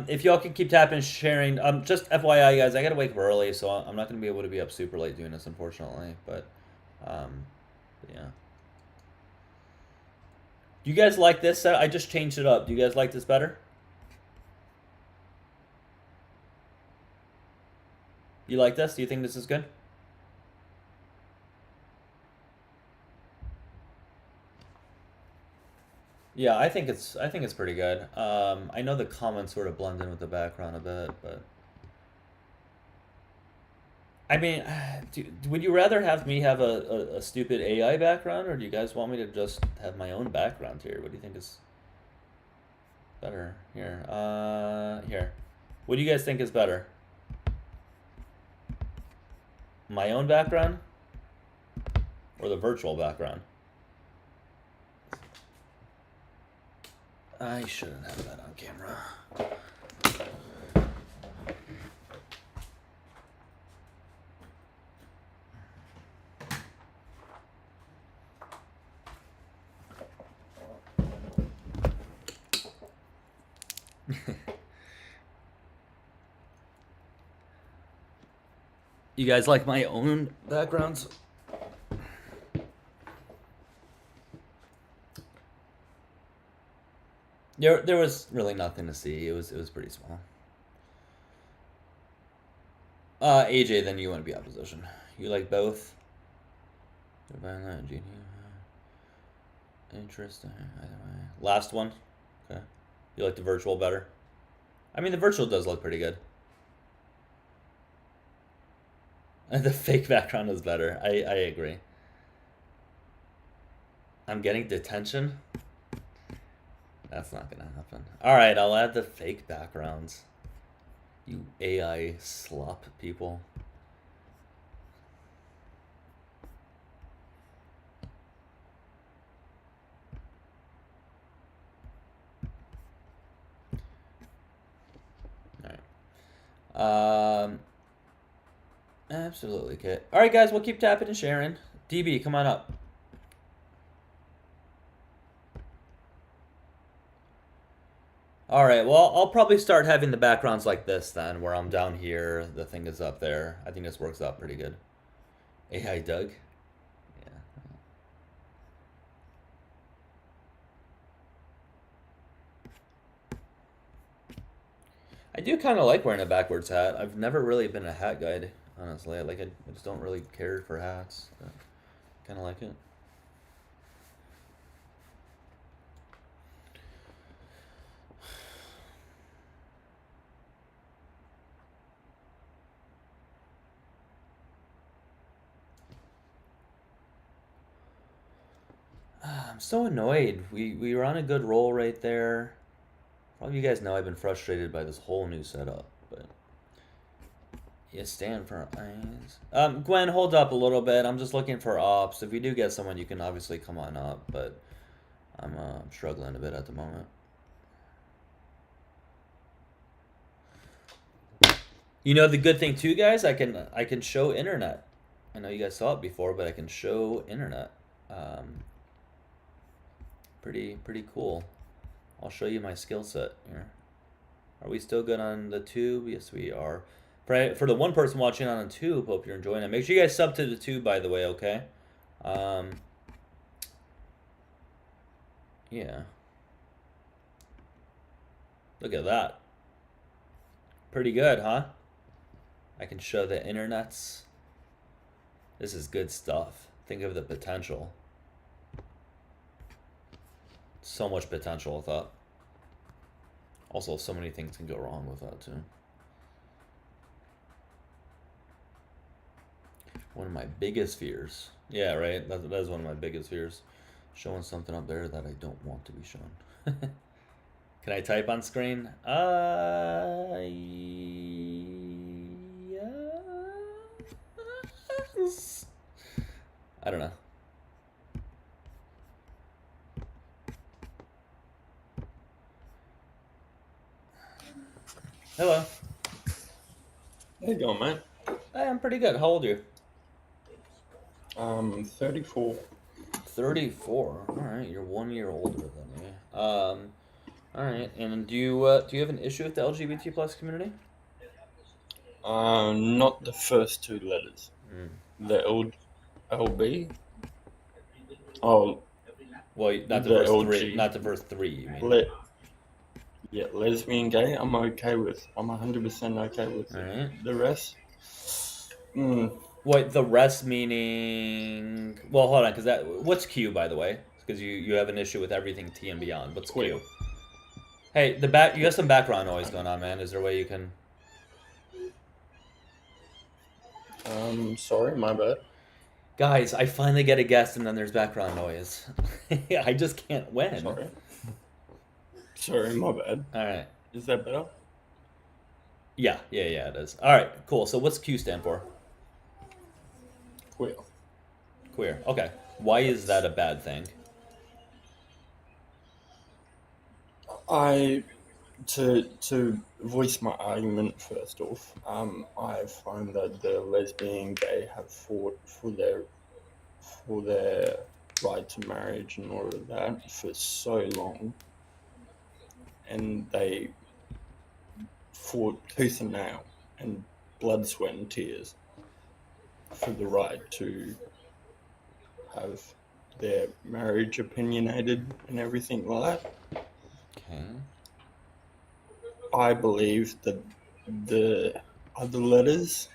if y'all can keep tapping, sharing. Just FYI, guys, I gotta wake up early, so I'm not gonna be able to be up super late doing this, unfortunately. But yeah. Do you guys like this? I just changed it up. Do you guys like this better? You like this? Do you think this is good? Yeah, I think it's pretty good. I know the comments sort of blend in with the background a bit, but I mean, would you rather have me have a stupid AI background, or do you guys want me to just have my own background here? What do you think is better here? Here. What do you guys think is better? My own background or the virtual background? I shouldn't have that on camera. You guys like my own backgrounds? There was really nothing to see. It was pretty small. AJ, then you want to be opposition. You like both? Interesting. Last one. Okay. You like the virtual better? I mean, the virtual does look pretty good. The fake background is better. I agree. I'm getting detention. That's not gonna happen. All right, I'll add the fake backgrounds. You AI slop people. All right. Absolutely, Kit. All right, guys, we'll keep tapping and sharing. DB, come on up. All right, well, I'll probably start having the backgrounds like this then, where I'm down here, the thing is up there. I think this works out pretty good. AI Doug? Yeah. I do kind of like wearing a backwards hat. I've never really been a hat guy, honestly. I just don't really care for hats. Kind of like it. I'm so annoyed. We were on a good roll right there. Probably you guys know I've been frustrated by this whole new setup, but you stand for eyes. Gwen, hold up a little bit. I'm just looking for ops. If we do get someone, you can obviously come on up, but I'm struggling a bit at the moment. You know the good thing too, guys, I can show internet. I know you guys saw it before, but I can show internet. Pretty cool. I'll show you my skill set here. Are we still good on the tube? Yes, we are. For the one person watching on the tube, hope you're enjoying it. Make sure you guys sub to the tube, by the way, okay? Yeah. Look at that. Pretty good, huh? I can show the internets. This is good stuff. Think of the potential. So much potential with that. Also, so many things can go wrong with that too. One of my biggest fears. Yeah, right. That is one of my biggest fears. Showing something up there that I don't want to be shown. Can I type on screen? Yeah. Hello. How you going, mate? Hey, I'm pretty good. How old are you? 34. 34. All right, you're 1 year older than me. All right, and do you have an issue with the LGBT plus community? Not the first two letters. The LB. Oh, Well, not the the first three. LG. Not the first three. You mean? Yeah, lesbian, gay. I'm okay with. I'm 100% okay with All right. the rest. Wait, the rest meaning? Well, hold on, because what's Q, by the way? Because you have an issue with everything T and beyond. What's Queer. Q? Hey, you have some background noise going on, man. Is there a way you can? Sorry, my bad. Guys, I finally get a guest, and then there's background noise. I just can't win. Sorry, my bad. All right. Is that better? Yeah, it is. All right, cool. So what's Q stand for? Queer. Queer. Okay. Why is that a bad thing? To voice my argument first off, I find that the lesbian gay have fought for their right to marriage and all of that for so long, and they fought tooth and nail and blood, sweat, and tears for the right to have their marriage opinionated and everything like that. Okay. I believe that the other letters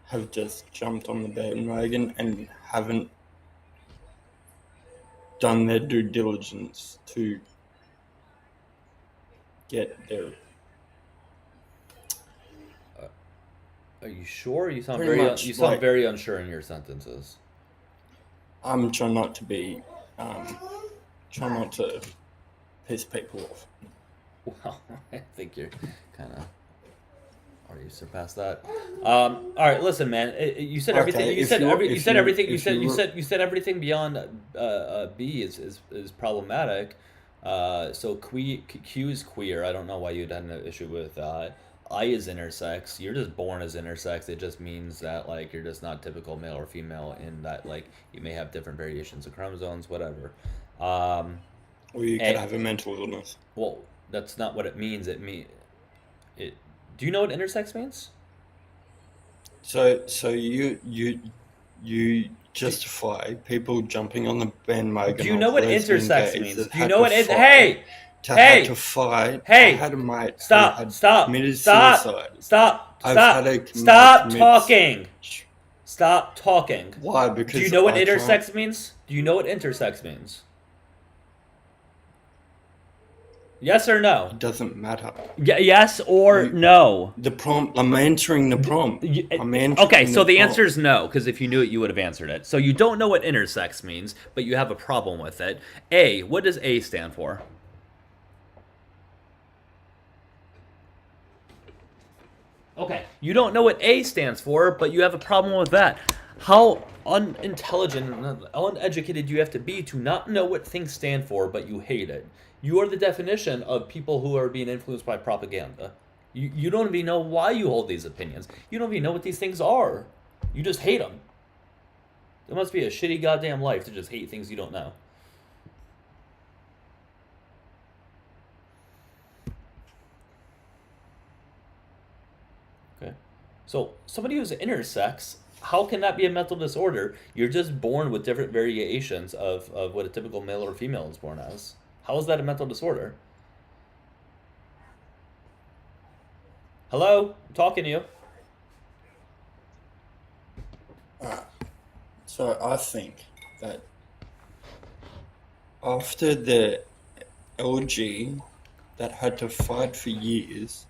have just jumped on the bandwagon and haven't done their due diligence to get their. Are you sure? You sound Pretty much, you sound like- very unsure in your sentences. I'm trying not to be, trying not to piss people off. Well, I think you're kind of already surpassed that. All right, listen, man. You said everything. Okay, You if said you- everything. You if said you- everything. You if said you you were- said you said everything beyond B is problematic. So Q is queer. I don't know why you'd have an issue with that. I is intersex. You're just born as intersex. It just means that like you're just not typical male or female in that like you may have different variations of chromosomes, whatever. Or you could and- have a mental illness. Well, that's not what it means. It. Do you know what intersex means? So you justify people jumping on the bandwagon. Do you know what lesbian intersex gays means? that Do you had know to what it? fight- Hey, to hey, had to fight. hey, I had a mate who stop, had stop, committed stop, suicide. stop, I've stop, had a mate stop commit- talking. Stop talking. Why? Because Do you know what I can't- intersex means? Do you know what intersex means? Yes or no? It doesn't matter. Yes or no? The prompt. I'm answering the prompt. I'm answering. Okay, so the prompt. answer is no, because if you knew it, you would have answered it. So you don't know what intersex means, but you have a problem with it. A, what does A stand for? Okay, you don't know what A stands for, but you have a problem with that. How unintelligent and uneducated do you have to be to not know what things stand for, but you hate it? You are the definition of people who are being influenced by propaganda. You don't even know why you hold these opinions. You don't even know what these things are. You just hate them. It must be a shitty goddamn life to just hate things you don't know. Okay. So, somebody who's intersex, how can that be a mental disorder? You're just born with different variations of what a typical male or female is born as. How is that a mental disorder? Hello? I'm talking to you. So I think that after the LG that had to fight for years,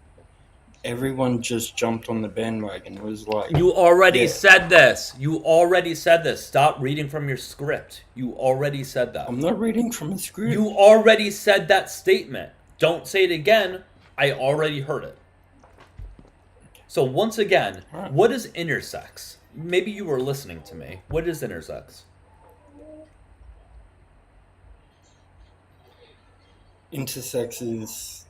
everyone just jumped on the bandwagon. It was like You already yeah. said this. You already said this. Stop reading from your script. You already said that. I'm not reading from a script. You already said that statement. Don't say it again. I already heard it. So once again, Alright. what is intersex? Maybe you were listening to me. What is intersex? Intersex is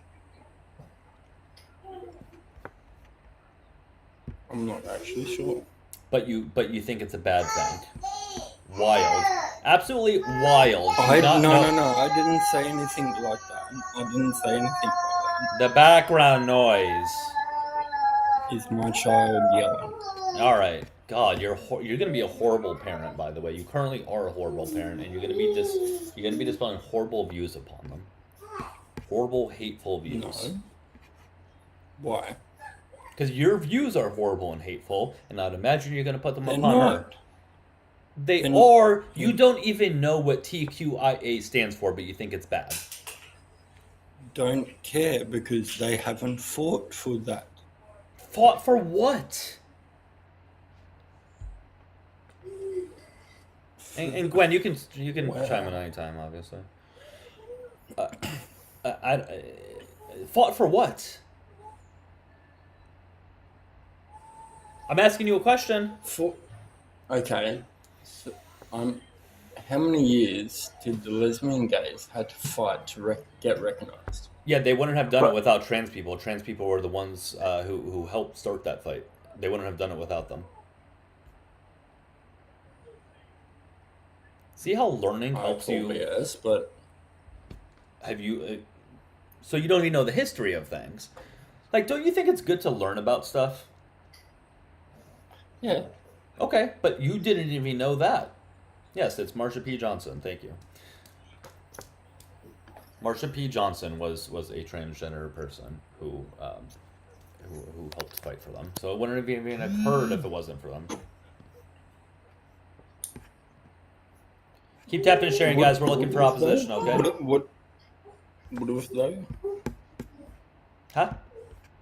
I'm not actually sure. But you think it's a bad thing? Wild, absolutely wild. Do I not no know no no. I didn't say anything like that. I didn't say anything like the background noise. that. Is my child yelling? All right. God, you're gonna be a horrible parent. By the way, you currently are a horrible parent, and you're gonna be displaying horrible views upon them. Horrible, hateful views. No. Why? Because your views are horrible and hateful, and I'd imagine you're gonna put them They're upon her. not. They They're- are. You don't even know what TQIA stands for, but you think it's bad. Don't care because they haven't fought for that. Fought for what? And Gwen, you can Wow. chime in anytime, obviously. Fought for what? I'm asking you a question. Okay. So, how many years did the lesbian gays had to fight to get recognized? Yeah, they wouldn't have done it without trans people. Trans people were the ones who helped start that fight. They wouldn't have done it without them. See how learning helps you? Yes, but have you? So you don't even know the history of things. Like, don't you think it's good to learn about stuff? Yeah. Okay, but you didn't even know that. Yes, it's Marsha P. Johnson. Thank you. Marsha P. Johnson was a transgender person who helped fight for them. So it wouldn't have even occurred if it wasn't for them. Keep tapping and sharing, guys. We're looking for opposition, okay? What if though? Huh?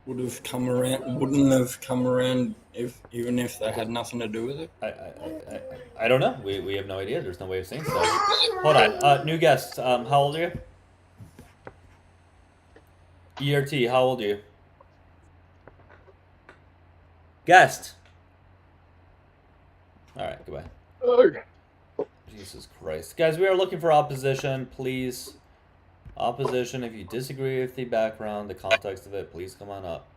Wouldn't have come around even if they had nothing to do with it? I don't know. We have no idea. There's no way of saying so. Hold on. New guest. How old are you? ERT, how old are you? Guest. Alright, goodbye. Jesus Christ. Guys, we are looking for opposition. Please. Opposition, if you disagree with the background, the context of it, please come on up.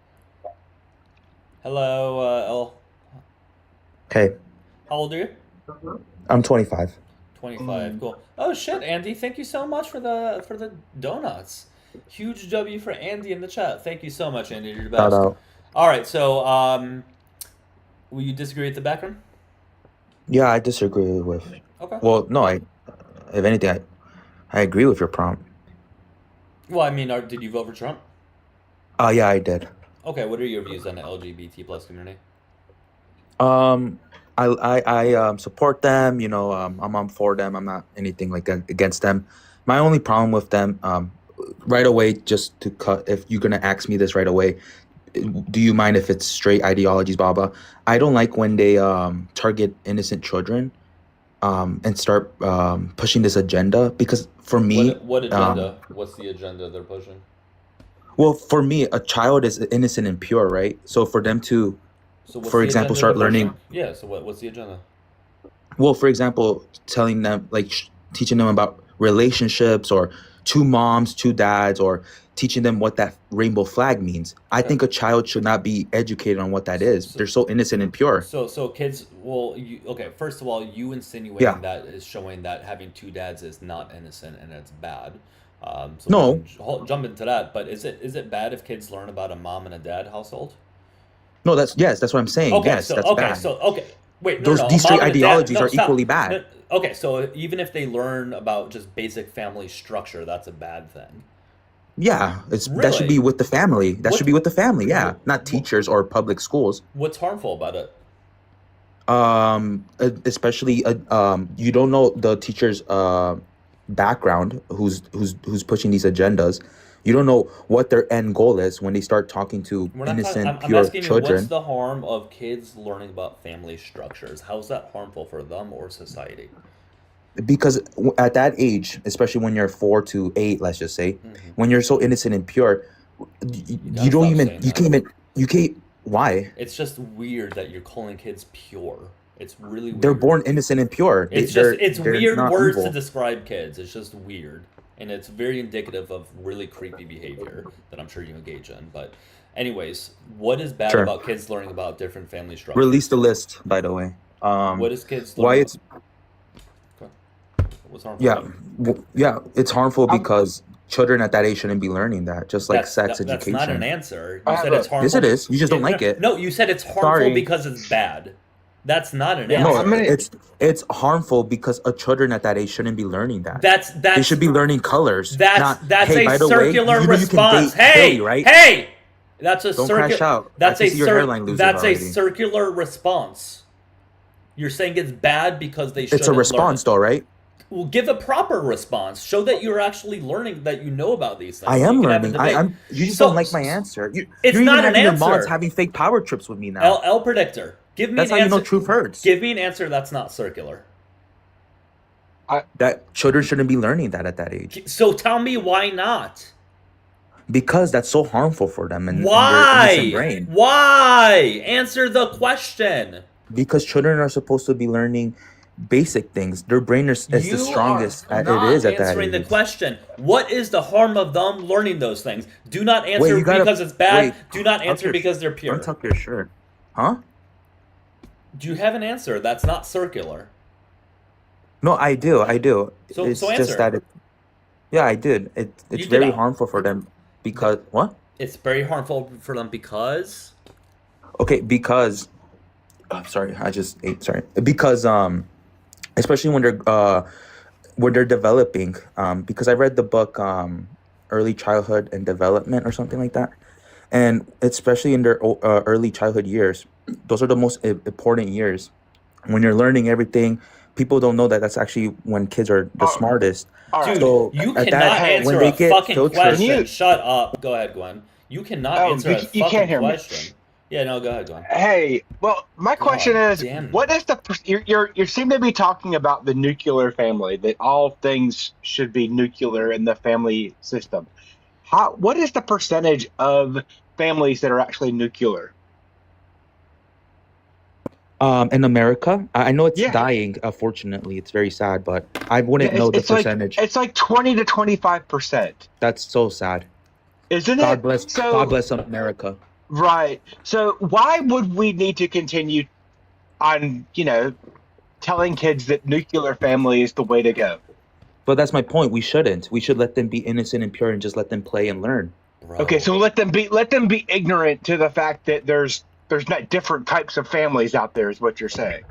Hello, El. Hey. How old are you? I'm 25. 25, cool. Oh shit, Andy, thank you so much for the donuts. Huge W for Andy in the chat. Thank you so much, Andy. You're the best. Shout out. Alright, so will you disagree with the background? Yeah, I disagree with. Okay. Well, no, if anything, I agree with your prompt. Well, I mean, did you vote for Trump? Yeah, I did. Okay, what are your views on the LGBT plus community? I support them. You know, I'm for them. I'm not anything like that against them. My only problem with them, right away, just to cut. If you're gonna ask me this right away, do you mind if it's straight ideologies, blah blah? I don't like when they target innocent children, and start pushing this agenda, because for me, what agenda? What's the agenda they're pushing? Well, for me, a child is innocent and pure, right? So for them to, for example, start learning. Yeah. So what's the agenda? Well, for example, telling them, like, teaching them about relationships, or two moms, two dads, or teaching them what that rainbow flag means. I think a child should not be educated on what that is. They're so innocent and pure. So kids, well, okay, first of all, you insinuating that is showing that having two dads is not innocent and it's bad. So no. we can jump into that, but is it bad if kids learn about a mom and a dad household? No, that's what I'm saying. Okay, yes, that's bad. Wait, these straight ideologies are equally bad. Okay, so even if they learn about just basic family structure, that's a bad thing. Yeah, that should be with the family. That should be with the family. Yeah, not teachers or public schools. What's harmful about it? Especially you don't know the teacher's background, who's pushing these agendas. You don't know what their end goal is when they start talking to innocent, pure I'm asking children. You, what's the harm of kids learning about family structures? How is that harmful for them or society? Because at that age, especially when you're 4 to 8, let's just say, when you're so innocent and pure, you can't. Why? It's just weird that you're calling kids pure. It's really weird. They're born innocent and pure. It's weird words to describe kids. It's just weird. And it's very indicative of really creepy behavior that I'm sure you engage in. But Anyways, what is bad Sure. about kids learning about different family structures? Release the list, by the way. What is kids Why learning? it's What's harmful? yeah, about it? yeah, it's harmful because children at that age shouldn't be learning that. Just like sex That's education. not an answer. I You have said a- it's harmful. Yes, it is. You just don't like it. No, you said it's harmful Sorry. because it's bad. That's not an Yeah, answer. No, I'm gonna- it's harmful because children at that age shouldn't be learning that. That's They should be learning colors. That's not, that's hey, a by the way, circular you know you can response. date Hey, Billy, right? hey, that's a Don't circular. crash out. That's I a can see your hairline losing that's a already. circular response. You're saying it's bad because they should. It's a response, though, right? Well, give a proper response. Show that you're actually learning, that you know about these things. I am You can have a learning. debate. I'm. You just So- don't like my answer. It's you're not even an having answer. Your mods having fake power trips with me now. L predictor. Give me That's an how answer. you know truth hurts. Give me an answer that's not circular. That children shouldn't be learning that at that age So tell me why not? because that's so harmful for them and their Why? innocent brain. Why? Answer the question. Because children are supposed to be learning basic things. Their brain is the You strongest are it not is at that answering the age. question. What is the harm of them learning those things? Do not answer you gotta- because it's bad. wait, Do not tuck answer your- because they're pure. Untuck your shirt, huh? Do you have an answer that's not circular? No, I do. So- It's so just answer. that yeah, I did. You It's did very not. harmful for them because what? It's very harmful for them because Okay, because sorry, I just ate. Sorry, because especially when they're developing. Because I read the book Early Childhood and Development or something like that, and especially in their early childhood years, those are the most important years when you're learning everything. People don't know that that's actually when kids are the smartest. All right. dude, So you at cannot that answer when they a get fucking filtered, question. Shut up. Go ahead, Gwen. You cannot Oh, answer you- a you fucking can't hear me. question. Yeah, no, go ahead, Gwen. Hey, well, my question is, damn. what is the you seem to be talking about the nuclear family, that all things should be nuclear in the family system. What is the percentage of families that are actually nuclear? in America, I know it's Yeah. dying. Fortunately, it's very sad, but I wouldn't know the it's percentage. Like, it's like 20 to 25%. That's so sad. Isn't God it? bless. So, God bless America. right. So why would we need to continue on, telling kids that nuclear family is the way to go? But that's my point. We shouldn't. We should let them be innocent and pure and just let them play and learn. Bro. Okay, so let them be ignorant to the fact that there's not different types of families out there, is what you're saying.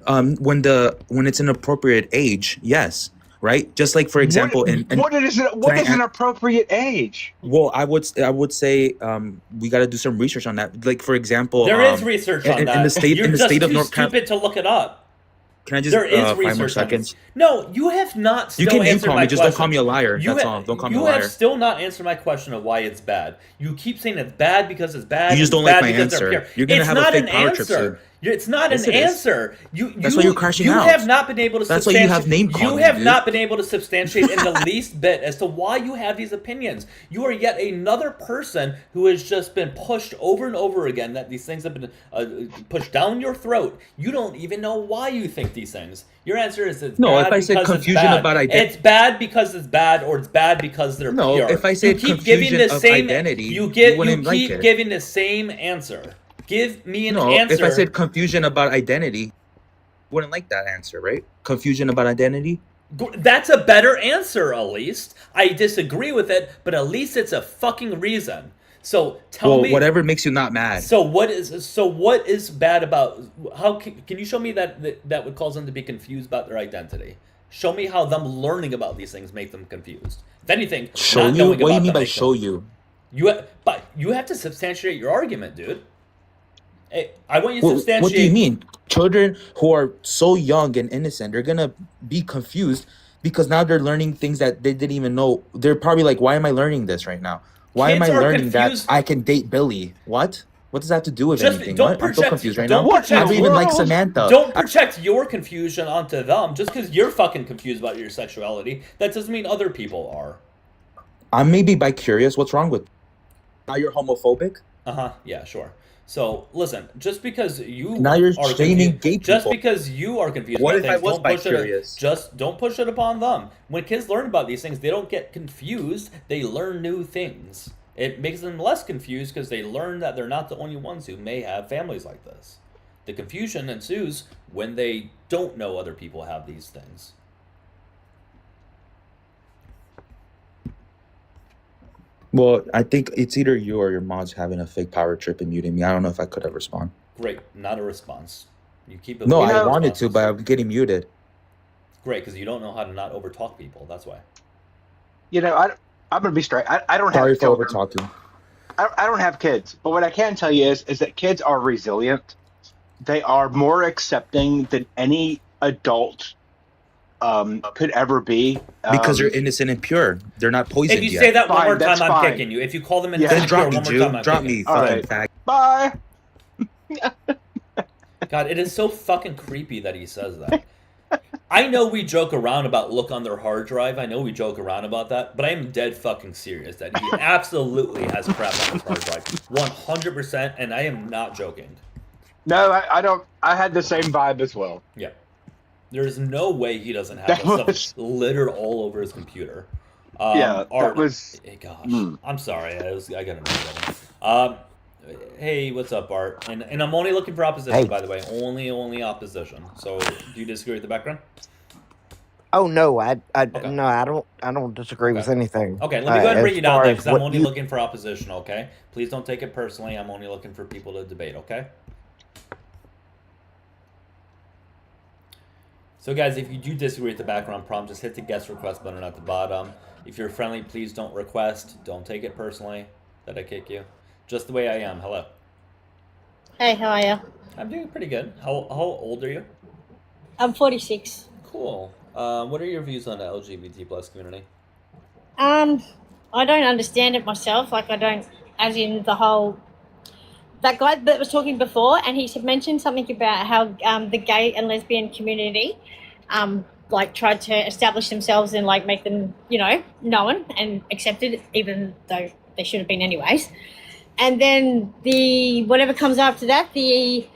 When it's an appropriate age, yes, right. Just like for example, what is an appropriate age? Well, I would say we got to do some research on that. Like for example, There is research on that. in the state You're in the just state of too North Carolina. stupid to look it up. Can I just There is 5 more research on seconds? this. No, you have not still You can answered call my me. Just don't call question. me a liar. That's all. Don't call me a You liar. have still not answered my question of why it's bad. You keep saying it's bad because it's bad. You just it's don't like bad my because they're answer. pure. You're gonna It's have a not fake an power trip answer. It's not Yes, an it is. answer. That's why you're crashing you out. have not been able to That's why substantiate. you have name You calling, have dude. not been able to substantiate in the least bit as to why you have these opinions. You are yet another person who has just been pushed over and over again that these things have been pushed down your throat. You don't even know why you think these things. Your answer is it's No, bad if I said because it's confusion bad. about identity. It's bad because it's bad, or it's bad because they're No, pure. if I said you keep giving the confusion of same identity, you you wouldn't like keep it. giving the same answer. Give me an No, answer. if I said confusion about identity, you wouldn't like that answer, right? Confusion about identity. That's a better answer, at least. I disagree with it, but at least it's a fucking reason. So tell me whatever makes you not mad. So what is bad about how can you show me that would cause them to be confused about their identity? Show me how them learning about these things make them confused. If anything, Show not you? knowing What do you about mean them by makes show them- you? But you have to substantiate your argument, dude. Hey, I want you to What substantiate. do you mean? Children who are so young and innocent, they're gonna be confused because now they're learning things that they didn't even know. They're probably like, "Why am I learning this right now? Why am I Kids are learning confused. that I can date Billy? What? What does that have to do with Just anything? don't What? I'm so project- confused right don't now. project I don't even like world. Samantha. Don't project your confusion onto them. Just because you're fucking confused about your sexuality, that doesn't mean other people are. I'm maybe bi-curious. What's wrong with? Now you're homophobic. Yeah, sure. So listen, just because you Now you're are shaming confused, gay just people. because you are confused What about if I things, was don't push it. bi-curious? Just don't push it upon them. When kids learn about these things, they don't get confused. They learn new things. It makes them less confused because they learn that they're not the only ones who may have families like this. The confusion ensues when they don't know other people have these things. Well, I think it's either you or your mom's having a fake power trip and muting me. I don't know if I could have respond. Great, not a response. You keep it. No, I wanted to, but I'm getting muted. Great, because you don't know how to not overtalk people. That's why. You know, I'm gonna be straight. I don't Sorry have for children. over talking. I don't have kids, but what I can tell you is that kids are resilient. They are more accepting than any adult could ever be. Because they're innocent and pure. They're not poisoned If you yet. say that one Fine, more time, that's I'm fine. kicking you. If you call them Yeah. innocent Then drop pure me, one more Jew. time, I'm Drop kicking me, you. fucking right. fag. Bye. God, it is so fucking creepy that he says that. I know we joke around about look on their hard drive. I know we joke around about that, but I am dead fucking serious that he absolutely has crap on his hard drive. 100%, and I am not joking. No, I don't. I had the same vibe as well. Yeah. There's no way he doesn't have That that was- stuff littered all over his computer. Yeah, Art, that was. gosh, I'm sorry. I got to hey, what's up, Art? And I'm only looking for opposition, Hey. by the way. Only opposition. So, do you disagree with the background? Oh no, I Okay. no, I don't disagree with Okay. anything. Okay, let me go ahead and bring as you down far then, as because I'm what only you- looking for opposition, okay? Please don't take it personally. I'm only looking for people to debate, okay? So, guys, if you do disagree with the background prompt, just hit the guest request button at the bottom. If you're friendly, please don't request. Don't take it personally that I kick you. Just the way I am. Hello. Hey, how are you? I'm doing pretty good. How old are you? I'm 46. Cool. What are your views on the LGBT plus community? I don't understand it myself. Like, I don't, as in the whole. That guy that was talking before, and he mentioned something about how the gay and lesbian community, like, tried to establish themselves and like make them, known and accepted, even though they should have been anyways. And then the whatever comes after that, the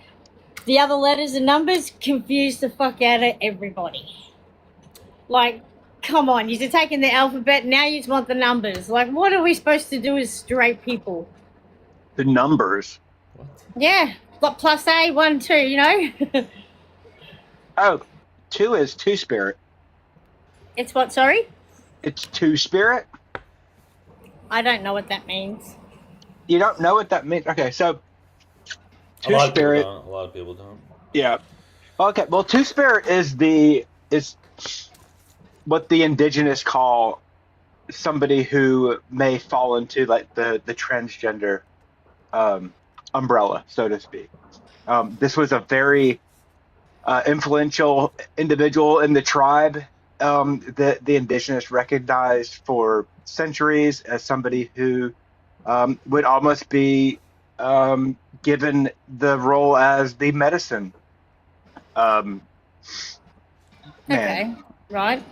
other letters and numbers confuse the fuck out of everybody. Like, come on, you're taking the alphabet, now you just want the numbers. Like, what are we supposed to do as straight people? The numbers. What? Yeah, but plus A, 1, 2, Oh, 2 is two-spirit. It's what, sorry? It's two-spirit. I don't know what that means. You don't know what that means? Okay, so A lot of people two-spirit. don't. A lot of people don't. Yeah. Okay. Well, two-spirit is what the indigenous call somebody who may fall into like the transgender umbrella, so to speak. This was a very influential individual in the tribe that the indigenous recognized for centuries as somebody who would almost be given the role as the medicine. Man. Okay, right.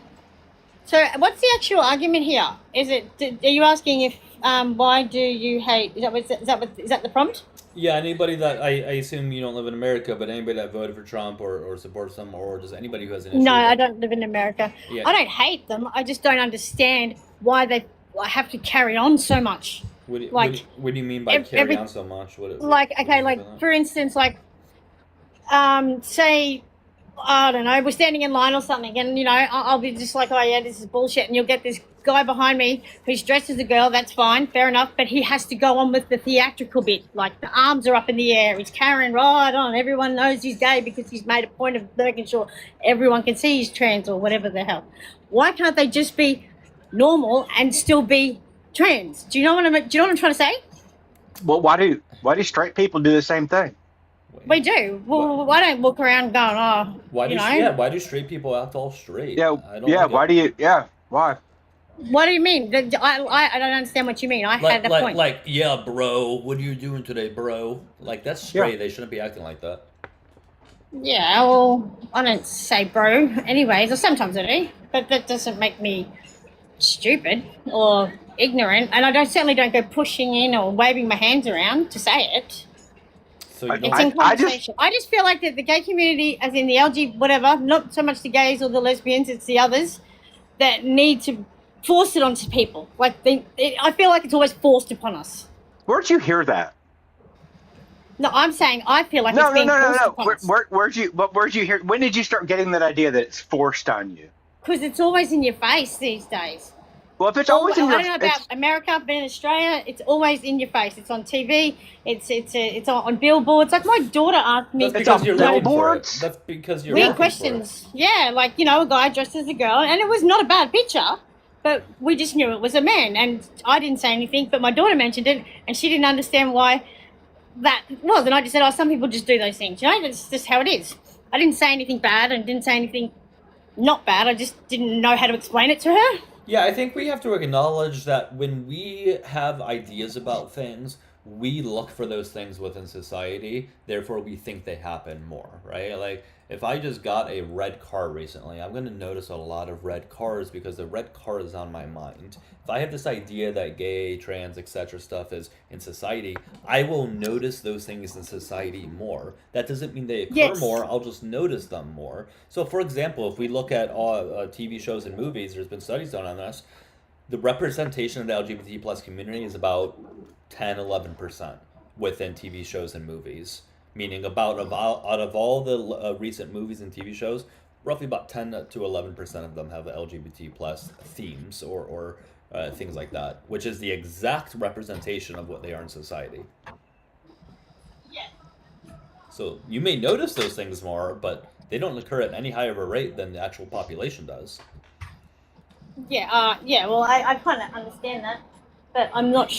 So, what's the actual argument here? Is it? Are you asking if why do you hate? Is that the prompt? Yeah, anybody that I assume you don't live in America, but anybody that voted for Trump or supports them, or just anybody who has an issue. No, with I it. don't live in America. Yeah. I don't hate them. I just don't understand why they have to carry on so much. What do, Like, what do you mean by carry on so much? Like, okay, like for instance, like, say, I don't know, we're standing in line or something, and I'll be just like, oh yeah, this is bullshit, and you'll get this guy behind me who's dressed as a girl. That's fine, fair enough, but he has to go on with the theatrical bit, like the arms are up in the air, he's carrying right on, everyone knows he's gay because he's made a point of making sure everyone can see he's trans or whatever the hell. Why can't they just be normal and still be trans? Do you know what I'm trying to say? Well, why do straight people do the same thing? We do. Well, I don't walk around going, oh, Why do straight people act all straight? Yeah, I don't yeah. like Why it. do you? Yeah, why? What do you mean? I don't understand what you mean. I had a point. Like, yeah, bro, what are you doing today, bro? Like, that's straight. They shouldn't be acting like that. Yeah, well, I don't say bro anyways, or sometimes I do, but that doesn't make me stupid or ignorant, and I certainly don't go pushing in or waving my hands around to say it. So you It's don't, in conversation. I just feel like that the gay community, as in the LG whatever, not so much the gays or the lesbians, it's the others that need to force it onto people. Like I feel like it's always forced upon us. Where'd you hear that? No, I'm saying I feel like No, it's being forced no. upon us. Where'd you hear? When did you start getting that idea that it's forced on you? Because it's always in your face these days. Well, if it's always in your, I don't know about America, but in Australia, it's always in your face. It's on TV. It's on billboards. Like my daughter asked me. That's because you're looking for it. billboards? That's because you're Weird looking questions. Yeah, like a guy dressed as a girl, and it was not a bad picture, but we just knew it was a man, and I didn't say anything. But my daughter mentioned it, and she didn't understand why that was, and I just said, "Oh, some people just do those things. That's just how it is." I didn't say anything bad, and didn't say anything not bad. I just didn't know how to explain it to her. Yeah, I think we have to acknowledge that when we have ideas about things, we look for those things within society, therefore we think they happen more, right? Like, if I just got a red car recently, I'm going to notice a lot of red cars because the red car is on my mind. If I have this idea that gay, trans, etc. stuff is in society, I will notice those things in society more. That doesn't mean they occur more, I'll just notice them more. So, for example, if we look at TV shows and movies, there's been studies done on this, the representation of the LGBT plus community is about 10-11% within TV shows and movies. Meaning out of all the recent movies and TV shows, roughly about 10 to 11% of them have LGBT plus themes or things like that, which is the exact representation of what they are in society. Yeah. So you may notice those things more, but they don't occur at any higher of a rate than the actual population does. Yeah. Well, I kind of understand that, but I'm not.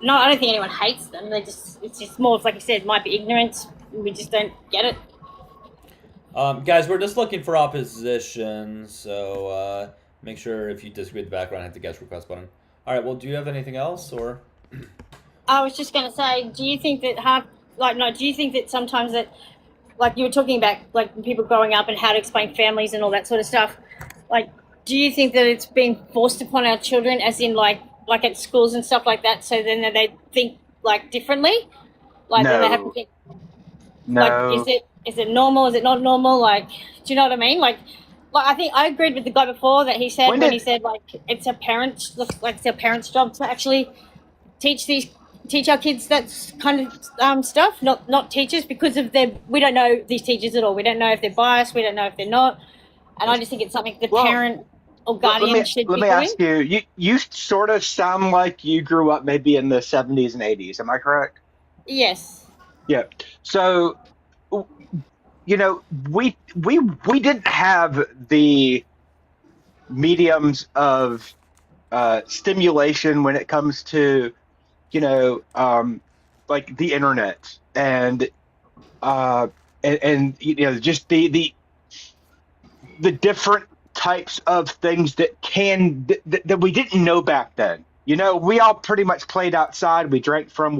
No, I don't think anyone hates them. It's just more of, like you said, it might be ignorance. We just don't get it. Guys, we're just looking for opposition, so make sure if you disagree with the background, hit the guest request button. All right. Well, do you have anything else, or? I was just gonna say, do you think that do you think that sometimes that, like you were talking about, like people growing up and how to explain families and all that sort of stuff, like, do you think that it's being forced upon our children, as in like at schools and stuff like that, so then they think like differently, like No. then they have to think, No. like, is it normal? Is it not normal? Like, do you know what I mean? Like I think I agreed with the guy before that he said when he said like it's a parent's job to actually teach our kids that kind of stuff, not teachers, because of we don't know these teachers at all. We don't know if they're biased. We don't know if they're not, and I just think it's something the parent or guardian should be doing. Let me ask you. You sort of sound like you grew up maybe in the 70s and 80s. Am I correct? Yes. Yeah. So, we didn't have the mediums of stimulation when it comes to, like the internet and just the different types of things that we didn't know back then. We all pretty much played outside. We drank from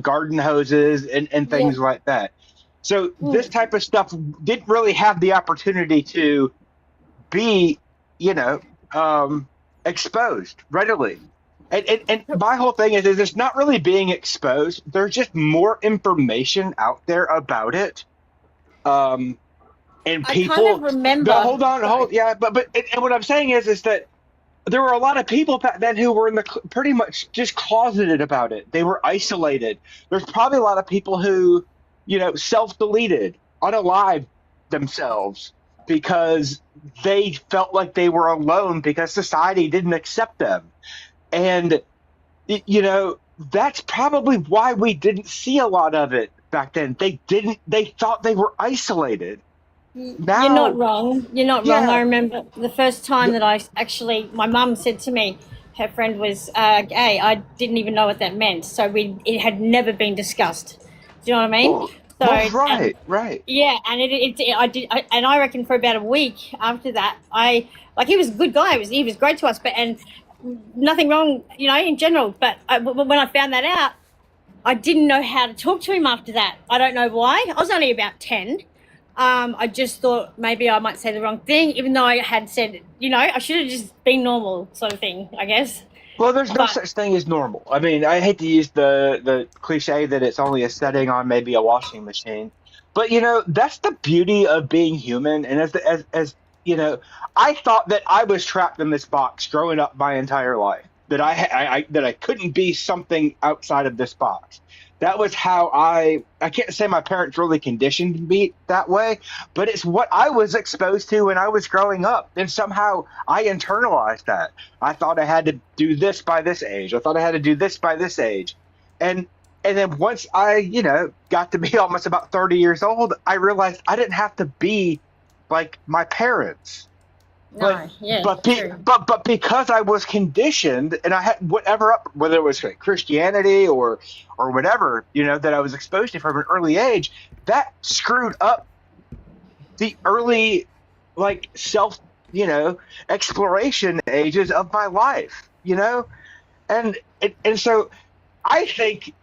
garden hoses and things like that. So this type of stuff didn't really have the opportunity to be, exposed readily. And my whole thing is it's not really being exposed. There's just more information out there about it. And people I kind of remember. But what I'm saying is that there were a lot of people back then who were pretty much just closeted about it. They were isolated. There's probably a lot of people who, self-deleted, unalived themselves because they felt like they were alone because society didn't accept them. And, that's probably why we didn't see a lot of it back then. They thought they were isolated. Now, you're not wrong. Wrong. I remember the first time that my mum said to me, her friend was gay. I didn't even know what that meant. So it had never been discussed. Do you know what I mean? Right. Yeah, and I reckon for about a week after that, he was a good guy. He was great to us, and nothing wrong, in general. But when I found that out, I didn't know how to talk to him after that. I don't know why. I was only about 10. I just thought maybe I might say the wrong thing, even though I had said, I should have just been normal, sort of thing, I guess. Well, there's no such thing as normal. I mean, I hate to use the cliche that it's only a setting on maybe a washing machine, but that's the beauty of being human. And as I thought that I was trapped in this box growing up my entire life. That that I couldn't be something outside of this box. That was how I can't say my parents really conditioned me that way, but it's what I was exposed to when I was growing up. And somehow I internalized that. I thought I had to do this by this age. I thought I had to do this by this age. And and then once I, got to be almost about 30 years old, I realized I didn't have to be like my parents. No, yeah, true. But because I was conditioned and I had whether it was like Christianity or whatever, that I was exposed to from an early age, that screwed up the early like self, exploration ages of my life, and so I think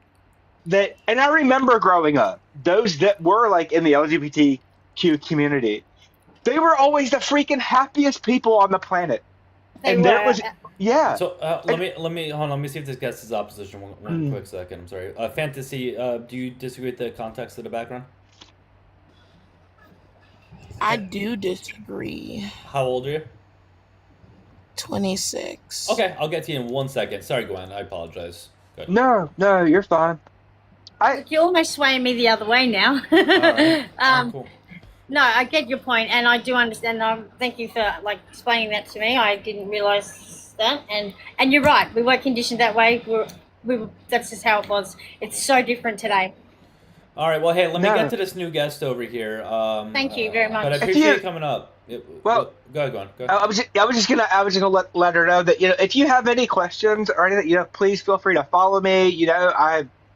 that, and I remember growing up, those that were like in the LGBTQ community, they were always the freaking happiest people on the planet. They And were. there was, yeah. So let me hold on. Let me see if this gets his opposition. One quick second. I'm sorry. Fantasy. Do you disagree with the context of the background? I do disagree. How old are you? 26. Okay, I'll get to you in 1 second. Sorry, Gwen. I apologize. Good. No, you're fine. Look, you're almost swaying me the other way now. All right. Cool. No, I get your point, and I do understand. Thank you for explaining that to me. I didn't realize that, and you're right. We were conditioned that way. That's just how it was. It's so different today. All right. Well, hey, let me get to this new guest over here. Thank you very much. But I appreciate you coming up. Well, go ahead. I was just gonna let her know that if you have any questions or anything, please feel free to follow me.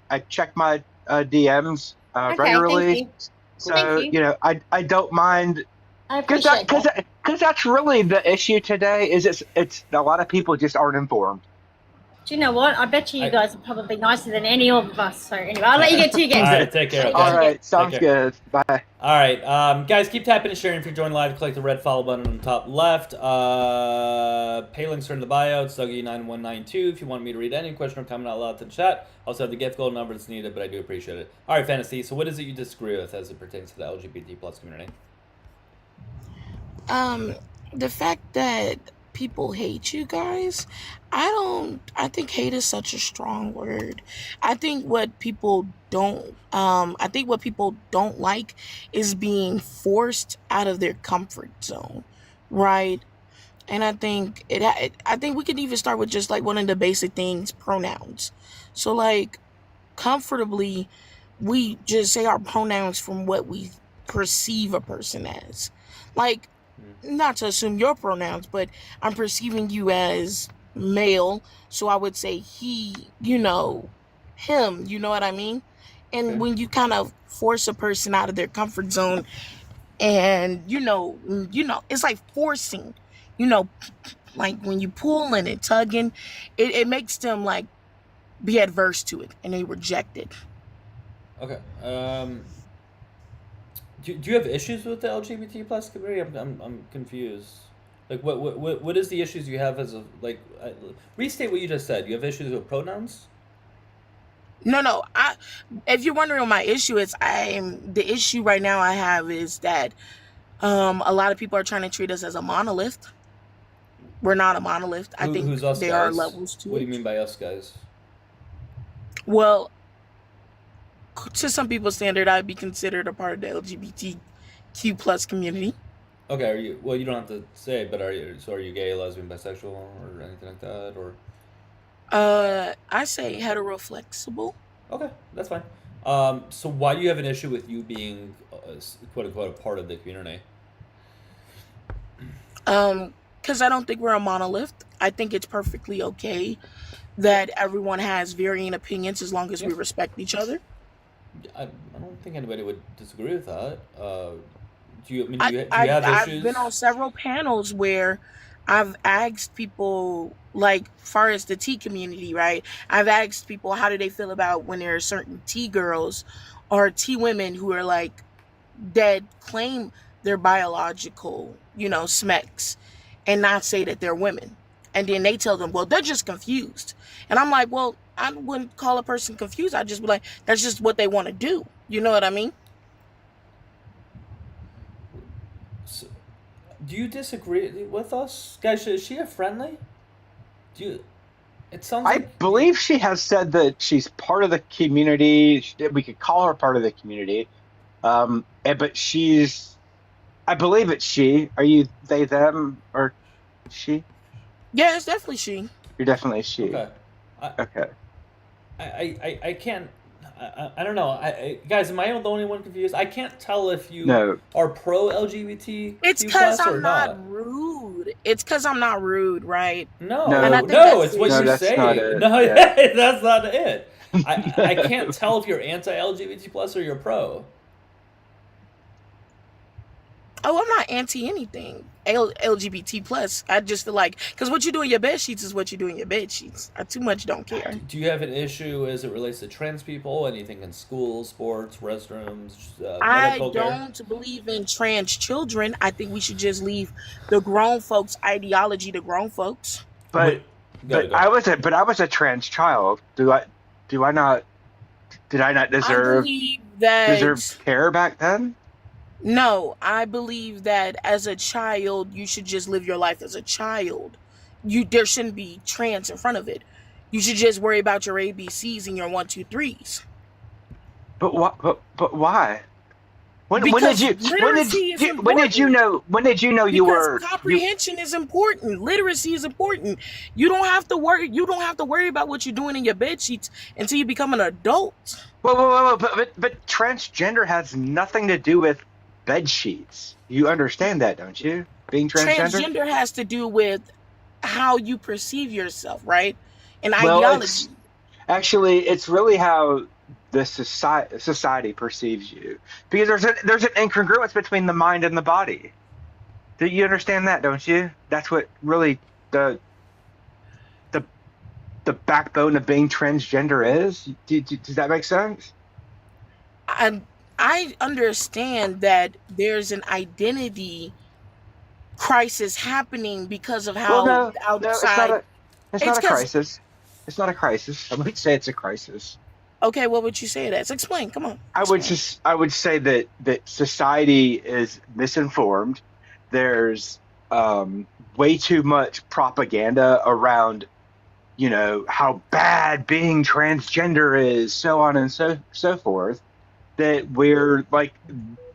I check my DMs regularly. Thank you. So Thank you. I don't mind, I appreciate that. because that's really the issue today. Is it's a lot of people just aren't informed. Do you know what? I bet you guys are probably nicer than any of us. So anyway, I'll let you get to your guests. All right, take care. All right, sounds good. Bye. All right, guys, keep tapping and sharing. If you're joining live, click the red follow button on the top left. Pay links are in the bio. It's Dougie9192. If you want me to read any question or comment out loud to the chat, I also have the gift gold number that's needed, but I do appreciate it. All right, Fantasy. So, what is it you disagree with as it pertains to the LGBT plus community? The fact that people hate you guys, I think hate is such a strong word. I think what people don't like is being forced out of their comfort zone, right? And I think we could even start with just one of the basic things, pronouns. So comfortably, we just say our pronouns from what we perceive a person as. Not to assume your pronouns, but I'm perceiving you as male, so I would say he, him, you know what I mean? And when you kind of force a person out of their comfort zone, and it's like forcing, when you pulling and tugging, it makes them be adverse to it and they reject it. Okay. Do you have issues with the LGBT plus community? I'm confused. What is the issues you have as a restate what you just said? You have issues with pronouns? No. If you're wondering what my issue is, the issue right now I have is that a lot of people are trying to treat us as a monolith. We're not a monolith. I think who's us, there guys? are levels to it. What do you mean by us, guys? Well, to some people's standard, I'd be considered a part of the LGBTQ plus community. Okay, are you? Well, you don't have to say, but are you gay, lesbian, bisexual, or anything like that, or? I say hetero flexible. Okay, that's fine. So why do you have an issue with you being, quote unquote, a part of the community? Because I don't think we're a monolith. I think it's perfectly okay that everyone has varying opinions as long as we respect each other. I don't think anybody would disagree with that. Do you have issues? I've been on several panels where I've asked people, far as the T community, right? I've asked people how do they feel about when there are certain T girls or T women who are that claim their biological, SMECs and not say that they're women. And then they tell them, well, they're just confused. And I'm like, well, I wouldn't call a person confused. I'd just be like, that's just what they want to do. You know what I mean? Do you disagree with us, guys? Is she a friendly? Do you? It sounds I like believe she has said that she's part of the community. We could call her part of the community. But I believe it's she. Are you they, them, or she? Yeah, it's definitely she. You're definitely she. okay. Okay. I can't. I don't know. Guys, am I the only one confused? I can't tell if you No. are pro LGBT It's because or I'm not. not rude. It's because I'm not rude, right? No, No. And I think no, that's it's what the you that's say. not it. No, Yeah. that's not it. I can't tell if you're anti-LGBT plus or you're pro. Oh, I'm not anti anything. LGBT plus. I just feel like because what you do in your bed sheets is what you do in your bed sheets. I too much don't care. Do you have an issue as it relates to trans people? Anything in schools, sports, restrooms, I medical care? don't believe in trans children. I think we should just leave the grown folks ideology to grown folks. But Go. I was a trans child. Did I not I deserve believe that care back then? no, I believe that as a child you should just live your life as a child. There shouldn't be trans in front of it. You should just worry about your ABCs and your 1, 2, 3s. But what? But why? When Because did you literacy is when did you know you were comprehension is important. Literacy is important. You don't have to worry about what you're doing in your bed sheets until you become an adult. Whoa, but transgender has nothing to do with bed sheets. You understand that, don't you? Being transgender? Transgender has to do with how you perceive yourself, right? And Well, ideology. it's really how the society perceives you, because there's an incongruence between the mind and the body. Do you understand that, don't you? That's what really the backbone of being transgender is. Does that make sense? I understand that there's an identity crisis happening because of how No, outside. it's not a 'cause- crisis. It's not a crisis. I wouldn't say it's a crisis. Okay, what would you say it as? Explain. Come on. I would say that society is misinformed. There's way too much propaganda around, how bad being transgender is, so on and so forth. That we're like,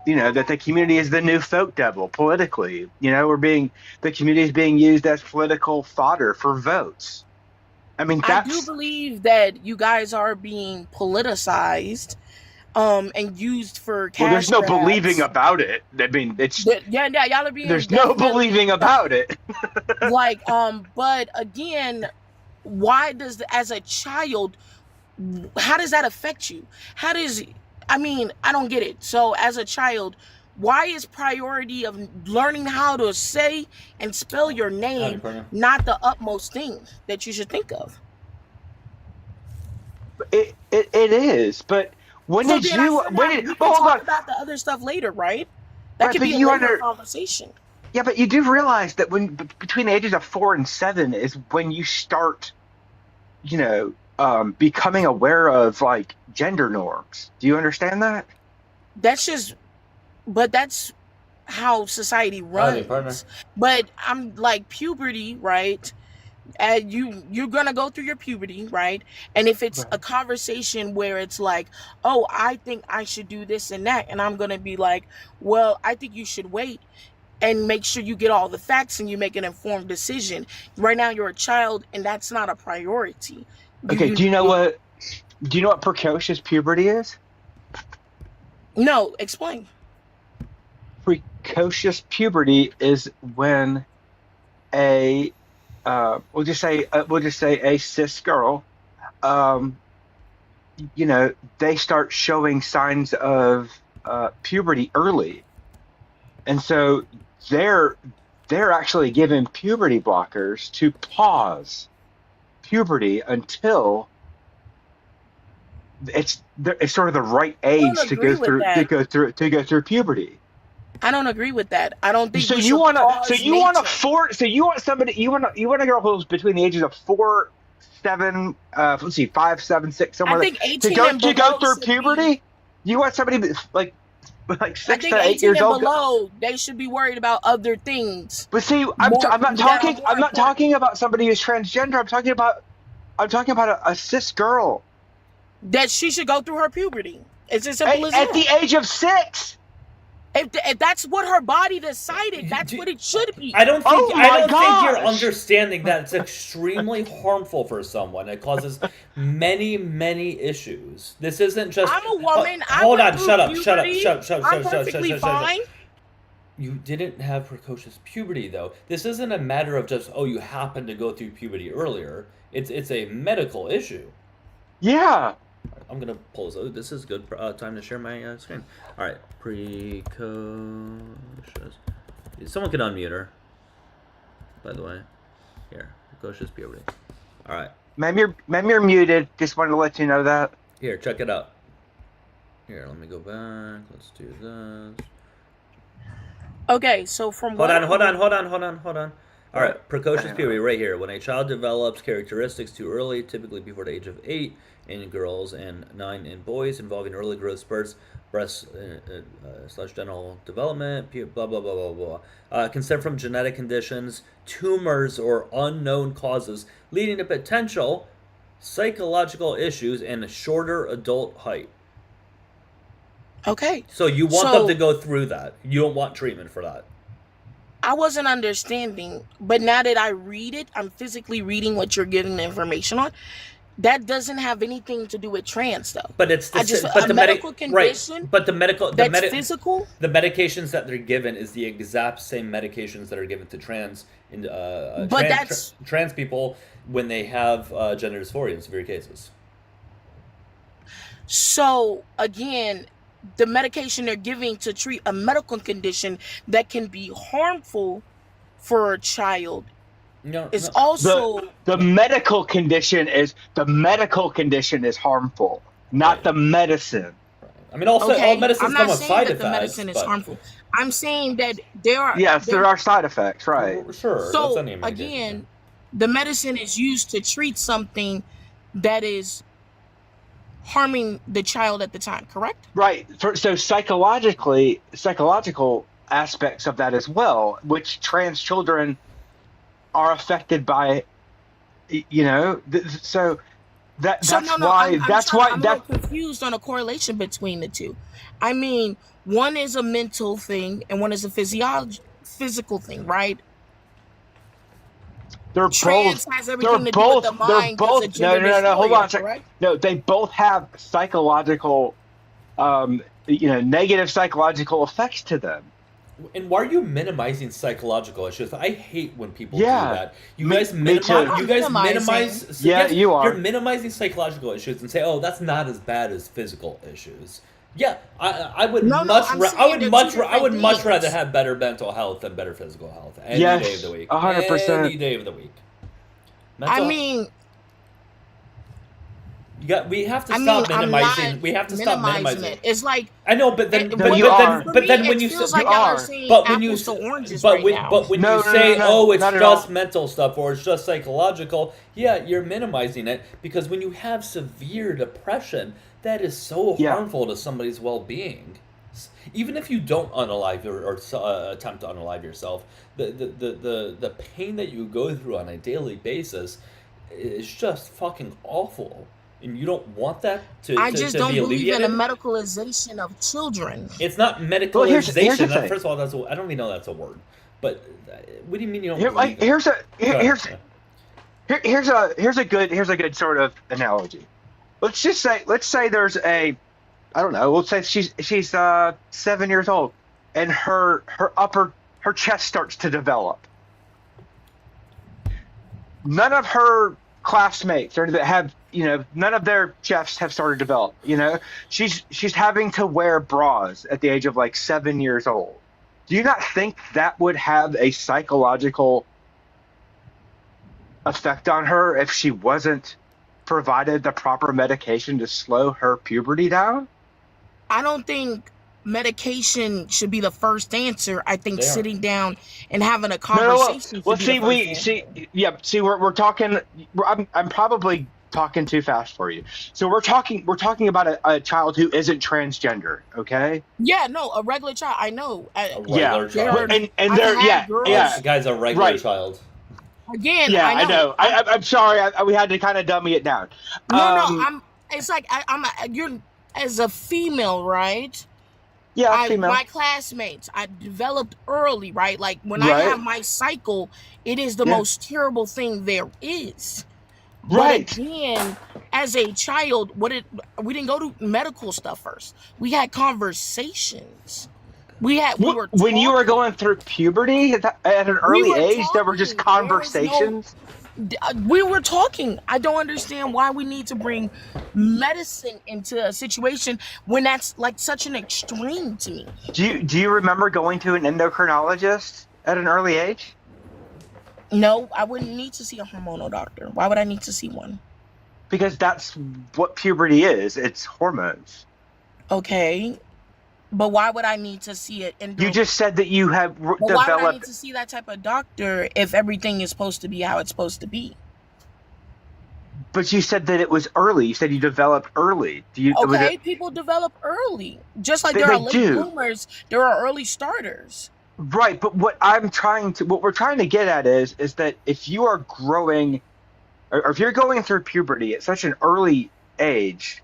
that the community is the new folk devil politically. The community is being used as political fodder for votes. I mean, I do believe that you guys are being politicized, and used for cash there's no grabs. believing about it. I mean, it's Yeah, y'all are being. there's no believing about it. But again, why as a child, how does that affect you? I don't get it. So as a child, why is priority of learning how to say and spell your name not the utmost thing that you should think of? It is, but when So did then you? I feel When like did? we But can hold talk on. about the other stuff later, right? That Right, could but be a you later conversation. Yeah, but you do realize that between the ages of 4 and 7 is when you start, becoming aware of like gender norms. Do you understand that? But that's how society runs. But I'm like puberty, right? And you're gonna go through your puberty, right? And if it's a conversation where it's like, oh, I think I should do this and that, and I'm gonna be like, well, I think you should wait and make sure you get all the facts and you make an informed decision. Right now you're a child and that's not a priority. Okay, do you know what precocious puberty is? No, explain. Precocious puberty is when we'll just say a cis girl, they start showing signs of puberty early, and so they're actually given puberty blockers to pause puberty until it's sort of the right age to go through puberty. I don't agree with that. I don't think you want a girl who's between the ages of 4, 7, 5, 7, 6, somewhere. I think 18 to go and below through should puberty. You want somebody like like I 6 think to 8 18 years and old. below, they should be worried about other things. But see, I'm More, not that are talking. more I'm not important. talking about somebody who's transgender. I'm talking about a cis girl That she should go through her puberty. It's as simple as at that. the age of 6. If that's what her body decided, that's what it should be. I don't think Oh I my don't think you're gosh! understanding that it's extremely harmful for someone. It causes many issues. This isn't just. I'm a woman. I Hold went on. through Shut up. puberty. I'm perfectly Shut. fine. You didn't have precocious puberty though. This isn't a matter of just you happen to go through puberty earlier. It's a medical issue. Yeah. I'm gonna pause. Oh, this is good time to share my screen. All right, precocious. Someone can unmute her. By the way, here, precocious puberty. All right. Ma'am, you're muted. Just wanted to let you know that. Here, check it out. Here, let me go back. Let's do this. Okay, so from Hold on. All right, precocious puberty right here. When a child develops characteristics too early, typically before the age of 8 in girls and 9 in boys, involving early growth spurts, breast / genital development, blah blah blah blah blah, can stem from genetic conditions, tumors, or unknown causes, leading to potential psychological issues and a shorter adult height. Okay. So you want them to go through that. You don't want treatment for that. I wasn't understanding, but now that I read it, I'm physically reading what you're giving the information on. That doesn't have anything to do with trans, though. But it's a medical condition. Right. But the Physical. The medications that they're given is the exact same medications that are given to trans people when they have gender dysphoria in severe cases. So again, the medication they're giving to treat a medical condition that can be harmful for a child is also the medical condition is harmful, not the medicine. I mean, also all medicines come with side effects. The medicine is harmful. I'm saying that there are there are side effects, right? Sure. So again, the medicine is used to treat something that is harming the child at the time, correct? Right. So psychological aspects of that as well, which trans children are affected by, so that's why I'm a little confused on a correlation between the two. I mean, one is a mental thing and one is a physical thing, right? Trans has everything to do with the mind. No. Hold on a second. No, they both have psychological, negative psychological effects to them. And why are you minimizing psychological issues? I hate when people do that. You guys minimize. Yeah, you are. You're minimizing psychological issues and say, "Oh, that's not as bad as physical issues." Yeah, I would much rather have better mental health than better physical health any day of the week. 100%. Any day of the week. We have to stop minimizing. We have to stop minimizing it. It's like I know, but then when you say, "Oh, it's just mental stuff or it's just psychological," yeah, you're minimizing it because when you have severe depression, that is so harmful to somebody's well-being. Even if you don't unalive or attempt to unalive yourself, the pain that you go through on a daily basis is just fucking awful. And you don't want that to I just don't believe in a alleviated? medicalization of children. It's not medicalization. Well, here's the thing. First of all, I don't even know that's a word. But what do you mean you don't? Here's a good sort of analogy. Let's say there's a, I don't know. Let's say she's 7 years old, and her chest starts to develop. None of her classmates or that have none of their chests have started to develop. She's having to wear bras at the age of 7 years old. Do you not think that would have a psychological effect on her if she wasn't provided the proper medication to slow her puberty down? I don't think medication should be the first answer. I think sitting down and having a conversation. We're talking. I'm probably talking too fast for you. So we're talking about a child who isn't transgender, okay? Yeah, no, a regular child. I know. A Yeah, regular child. and I've they're had girls. The guy's a regular right. child. Again, Yeah, I know. I'm sorry. We had to kind of dummy it down. No, it's like you're as a female, right? Yeah, female. My classmates, I developed early, right? Like when I Right. have my cycle, it is the Yeah. most terrible thing there is. Right. But again, as a child, we didn't go to medical stuff first. We had conversations. We were when you were talking. going through puberty at an We early were age, there were just talking. There is no- conversations. We were talking. I don't understand why we need to bring medicine into a situation when that's like such an extreme to me. Do you remember going to an endocrinologist at an early age? No, I wouldn't need to see a hormonal doctor. Why would I need to see one? Because that's what puberty is. It's hormones. Okay, but why would I need to see it? You just said that you have But why would I need developed. to see that type of doctor if everything is supposed to be how it's supposed to be? But you said that it was early. You said you developed early. Do you? was Okay, it- people develop early. Just like They- there are they late do. bloomers, there are early starters. Right, but what we're trying to get at is that if you are growing, or if you're going through puberty at such an early age,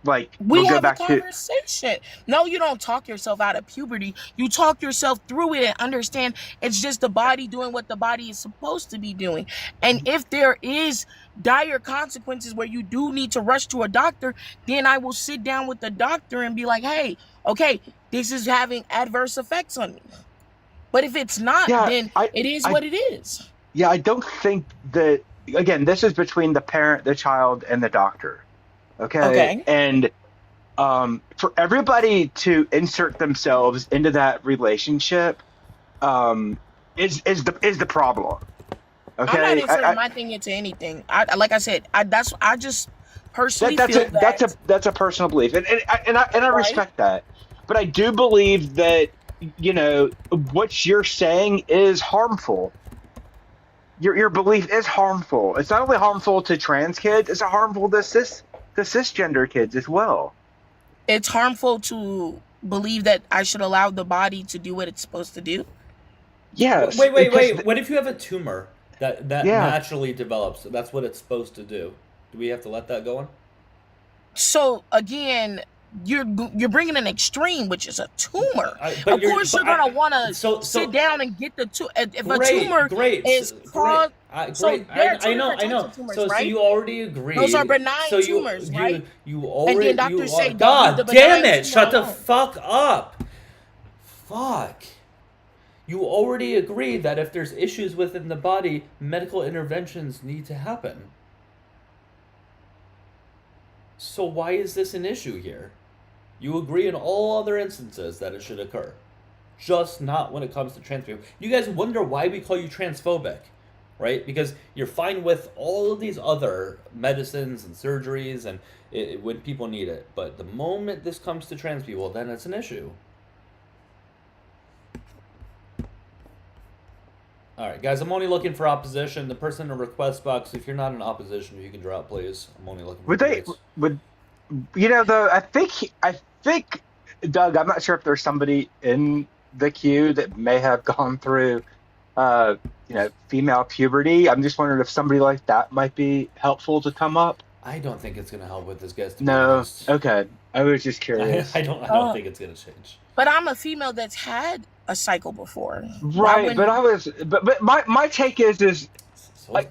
like We we'll go have a back to conversation. No, you don't talk yourself out of puberty. You talk yourself through it and understand it's just the body doing what the body is supposed to be doing. And if there is dire consequences where you do need to rush to a doctor, then I will sit down with the doctor and be like, hey, okay, this is having adverse effects on me. But if it's not, then it is what it is. Yeah, I don't think that. Again, this is between the parent, the child, and the doctor. Okay. And for everybody to insert themselves into that relationship is the problem. Okay. I'm not inserting my thing into anything. Like I said, I just personally feel that's a personal belief, and I respect that. But I do believe that what you're saying is harmful. Your belief is harmful. It's not only harmful to trans kids; it's harmful to cisgender kids as well. It's harmful to believe that I should allow the body to do what it's supposed to do. Yes. Wait. What if you have a tumor that Yeah. naturally develops? That's what it's supposed to do. Do we have to let that go on? So again, you're bringing an extreme, which is a tumor. but Of course, you're gonna want to sit down and get the tumor. If a tumor is caused, Great. I know. Tumors, So right? you already agree. Those are benign so tumors, right? You already. And then doctors say, "Don't God leave the damn benign it! tumor Shut the alone." fuck up. Fuck. You already agree that if there's issues within the body, medical interventions need to happen. So why is this an issue here? You agree in all other instances that it should occur. Just not when it comes to trans people. You guys wonder why we call you transphobic, right? Because you're fine with all of these other medicines and surgeries and when people need it. But the moment this comes to trans people, then it's an issue. Alright, guys, I'm only looking for opposition. The person in the request box, if you're not in opposition, you can drop, please. I'm only looking for debates. I think, Doug, I'm not sure if there's somebody in the queue that may have gone through, female puberty. I'm just wondering if somebody like that might be helpful to come up. I don't think it's going to help with this, guys. To be No. honest. Okay. I was just curious. I don't think it's going to change. But I'm a female that's had a cycle before. Right, but my take is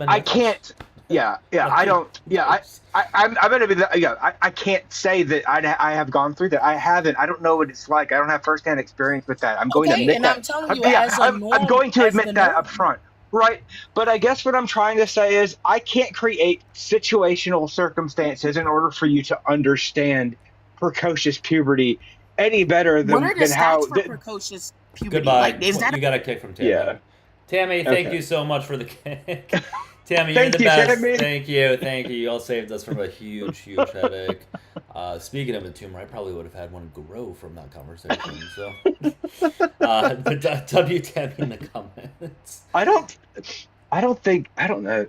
I can't. Yeah. I don't. Yeah, I'm gonna be. I can't say that I have gone through that. I haven't. I don't know what it's like. I don't have firsthand experience with that. I'm going to admit that. I'm telling you, I'm going to admit that up front. Right, but I guess what I'm trying to say is I can't create situational circumstances in order for you to understand precocious puberty any better than, what are the than how. stats for precocious puberty? Goodbye. Like, is that You got a kick from Tammy. Yeah. Tammy, thank Okay. you so much for the kick. Tammy, you're Thank the you, best. Tammy. Thank you. You all saved us from a huge headache. Speaking of a tumor, I probably would have had one grow from that conversation. So, the W Tammy in the comments. I don't know.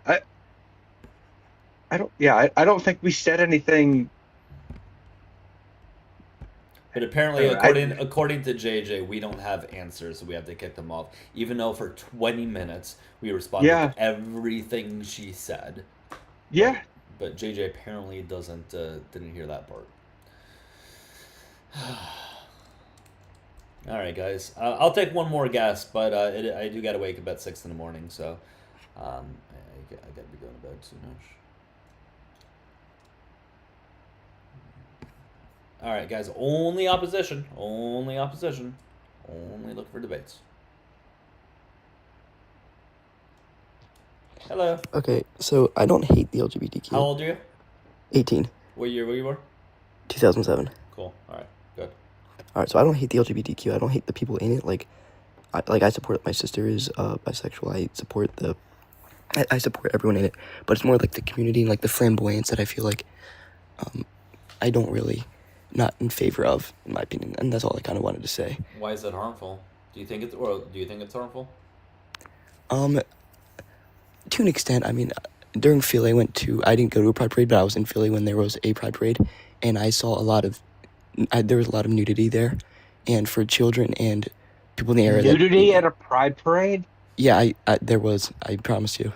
I don't think we said anything. But apparently, I don't know, according to JJ, we don't have answers, so we have to kick them off. Even though for 20 minutes we responded Yeah. to everything she said. Yeah. But JJ apparently didn't hear that part. All right, guys. I'll take one more guess, but I do got to wake up at 6 in the morning, so I got to be going to bed soonish. All right, guys. Only opposition. Only opposition. Only look for debates. Hello. Okay, so I don't hate the LGBTQ. How old are you? 18. What year were you born? 2007. Cool. All right. Good. All right, so I don't hate the LGBTQ. I don't hate the people in it. Like I support my sister is bisexual. I support everyone in it, but it's more like the community and like the flamboyance that I feel like I don't really not in favor of, in my opinion, and that's all I kind of wanted to say. Why is it harmful? Do you think it's harmful? To an extent, I mean, during Philly, I didn't go to a pride parade, but I was in Philly when there was a pride parade, and I saw there was a lot of nudity there, and for children and people in the area. Nudity at a pride parade? Yeah, there was. I promise you.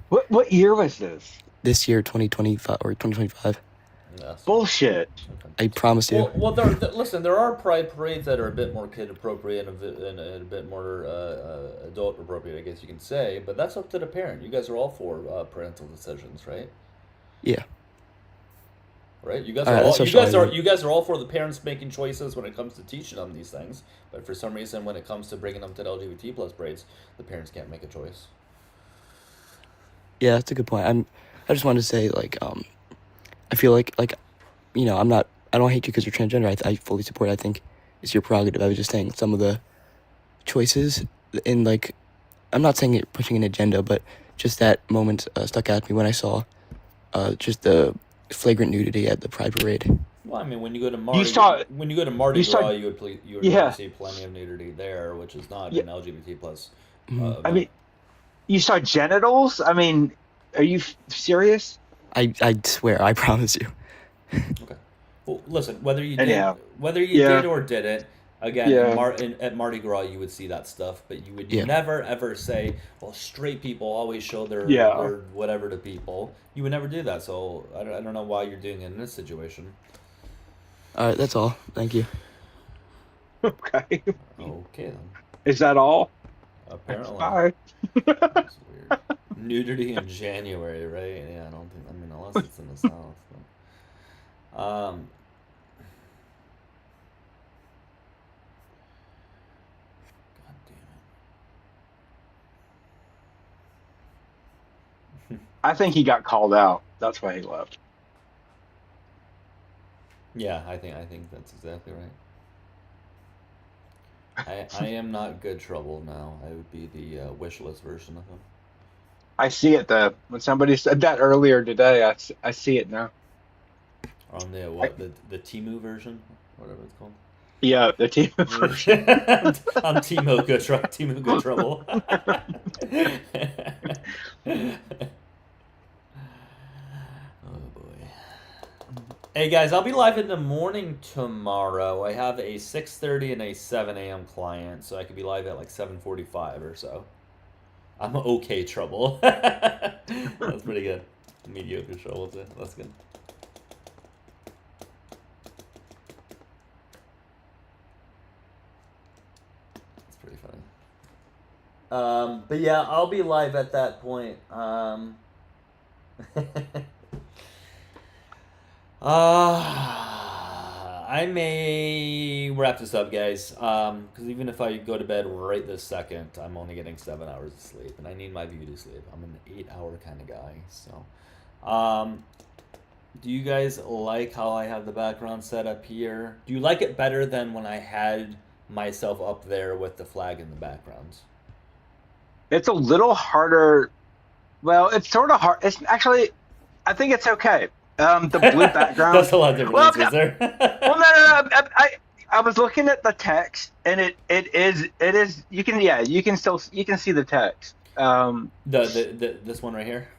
What year was this? This year, 2025 or 2025. Yes. Bullshit. I promise you. Well, listen. There are pride parades that are a bit more kid appropriate and a bit more adult appropriate, I guess you can say. But that's up to the parent. You guys are all for parental decisions, right? Yeah. Right. You guys are all for the parents making choices when it comes to teaching them these things. But for some reason, when it comes to bringing them to the LGBT plus parades, the parents can't make a choice. Yeah, that's a good point. I just wanted to say, like, I feel like, you know, I don't hate you because you're transgender. I fully support it. I think it's your prerogative. I was just saying some of the choices in, like, I'm not saying it pushing an agenda, but just that moment stuck at me when I saw just the flagrant nudity at the pride parade. Well, I mean, when you go to Mardi Gras, you would see plenty of nudity there, which is not an LGBT plus. I mean, you saw genitals? I mean, are you serious? I swear, I promise you. Okay. Well, listen, whether you did or didn't, again, at Mardi Gras, you would see that stuff, but you would never ever say, "Well, straight people always show their whatever to people." You would never do that. So I don't know why you're doing it in this situation. All right, that's all. Thank you. Okay. Okay then. Is that all? Apparently. Bye. That's weird. Nudity in January, right? Yeah, I don't think. I mean, unless it's in the South. But, God damn it. I think he got called out. That's why he left. Yeah, I think that's exactly right. I am not good trouble now. I would be the wish list version of him. I see it though. When somebody said that earlier today, I see it now. On the the Timu version, whatever it's called. Yeah, the Timu version. I'm Timo Good Trouble. Oh boy. Hey guys, I'll be live in the morning tomorrow. I have a 6:30 and a 7 a.m. client, so I could be live at like 7:45 or so. I'm okay trouble. That's pretty good. Mediocre trouble too. That's good. That's pretty funny. But yeah, I'll be live at that point. I may wrap this up, guys. Because even if I go to bed right this second, I'm only getting 7 hours of sleep, and I need my beauty sleep. I'm an 8-hour kind of guy. So, do you guys like how I have the background set up here? Do you like it better than when I had myself up there with the flag in the background? It's a little harder. Well, it's sort of hard. It's actually, I think it's okay. The blue background. That's a lot different, is there? Well, no. I was looking at the text, and it is. You can see the text. This one right here.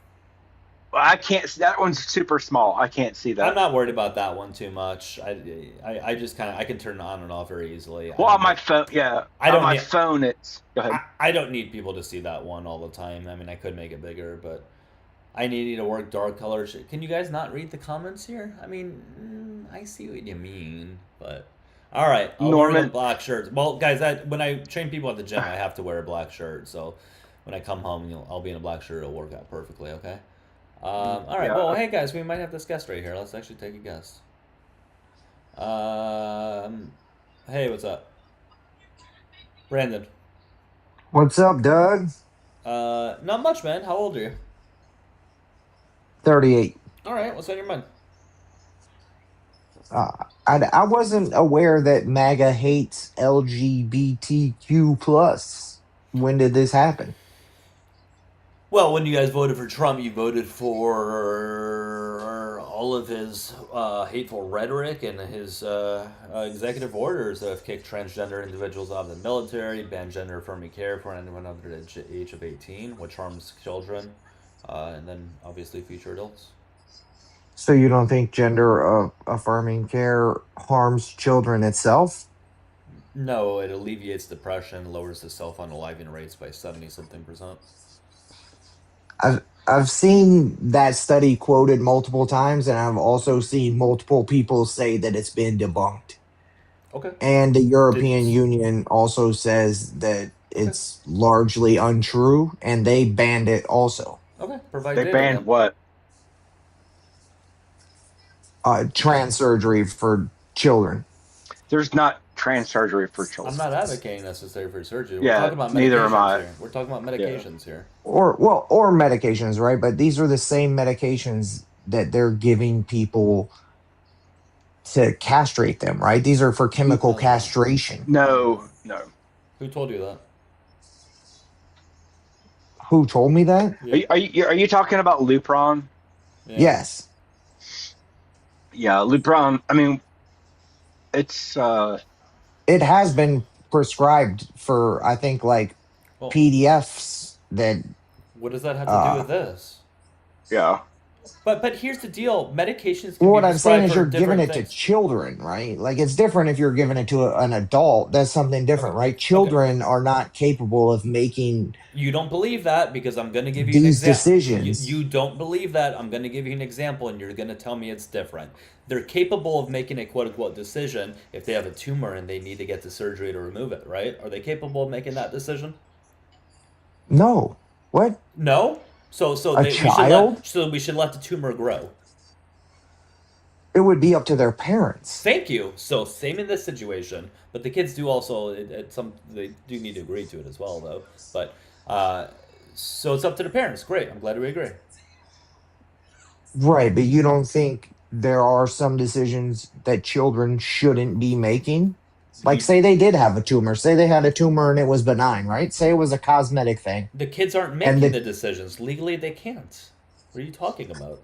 I can't. That one's super small. I can't see that. I'm not worried about that one too much. I just kind of I can turn it on and off very easily. Well, on my phone, yeah. I On don't my need phone, it's go ahead. I don't need people to see that one all the time. I mean, I could make it bigger, but I need you to work dark colors. Can you guys not read the comments here? I mean, I see what you mean, but all right, I'll wear the Norman, black shirts. Well, guys, when I train people at the gym, I have to wear a black shirt. So when I come home, I'll be in a black shirt. It'll work out perfectly. Okay. All right. yeah. Well, hey guys, we might have this guest right here. Let's actually take a guess. Hey, what's up, Brandon? What's up, Doug? Not much, man. How old are you? 38. All right. What's on your mind? I wasn't aware that MAGA hates LGBTQ plus. When did this happen? Well, when you guys voted for Trump, you voted for all of his hateful rhetoric and his executive orders that have kicked transgender individuals out of the military, banned gender-affirming care for anyone under the age of 18, which harms children, and then obviously future adults. So you don't think gender affirming care harms children itself? No, it alleviates depression, lowers the self-unaliving rates by 70-something%. I've seen that study quoted multiple times, and I've also seen multiple people say that it's been debunked. Okay. And the European Union also says that it's largely untrue, and they banned it also. Okay, provide They data. banned Then. what? Trans surgery for children. There's not trans surgery for children. I'm not advocating necessarily for surgery. Yeah, We're talking about neither am medications I. here. We're talking about medications here. Or medications, right? But these are the same medications that they're giving people to castrate them, right? These are for chemical castration. No. Who told you that? Who told me that? Yeah. Are you talking about Lupron? Yeah. Yes. Yeah, Lupron. I mean, it's It has been prescribed for, I think, like Well, PDFs that. what does that have to do with this? yeah. But here's the deal: medications can Well, what be I'm saying prescribed is for you're giving different it things. to children, right? Like it's different if you're giving it to an adult. That's something different, right? Children are not capable of making You don't believe that because I'm going to give you an these example. decisions. You don't believe that. I'm going to give you an example, and you're going to tell me it's different. They're capable of making a quote-unquote decision if they have a tumor and they need to get the surgery to remove it, right? Are they capable of making that decision? No. What? No? So A child? we should let the tumor grow. It would be up to their parents. Thank you. So same in this situation, but the kids do also they do need to agree to it as well, though. But so it's up to the parents. Great. I'm glad we agree. Right, but you don't think there are some decisions that children shouldn't be making? Like, say they did have a tumor. Say they had a tumor and it was benign, right? Say it was a cosmetic thing. The kids aren't making the decisions legally. They can't. What are you talking about?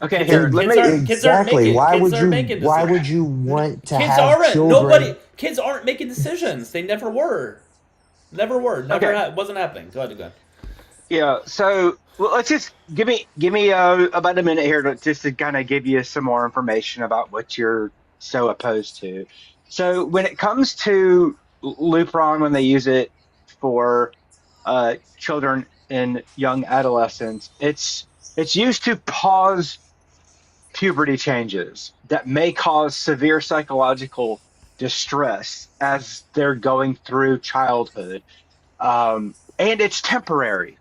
Okay, here. Let me exactly. Why would you want to Kids have aren't. children? Kids aren't making decisions. They never were. Never were. Never wasn't happening. Go ahead. Yeah. So let's just give me about a minute here to kind of give you some more information about what you're so opposed to. So when it comes to Lupron, when they use it for children and young adolescents, it's used to pause puberty changes that may cause severe psychological distress as they're going through childhood. And it's temporary.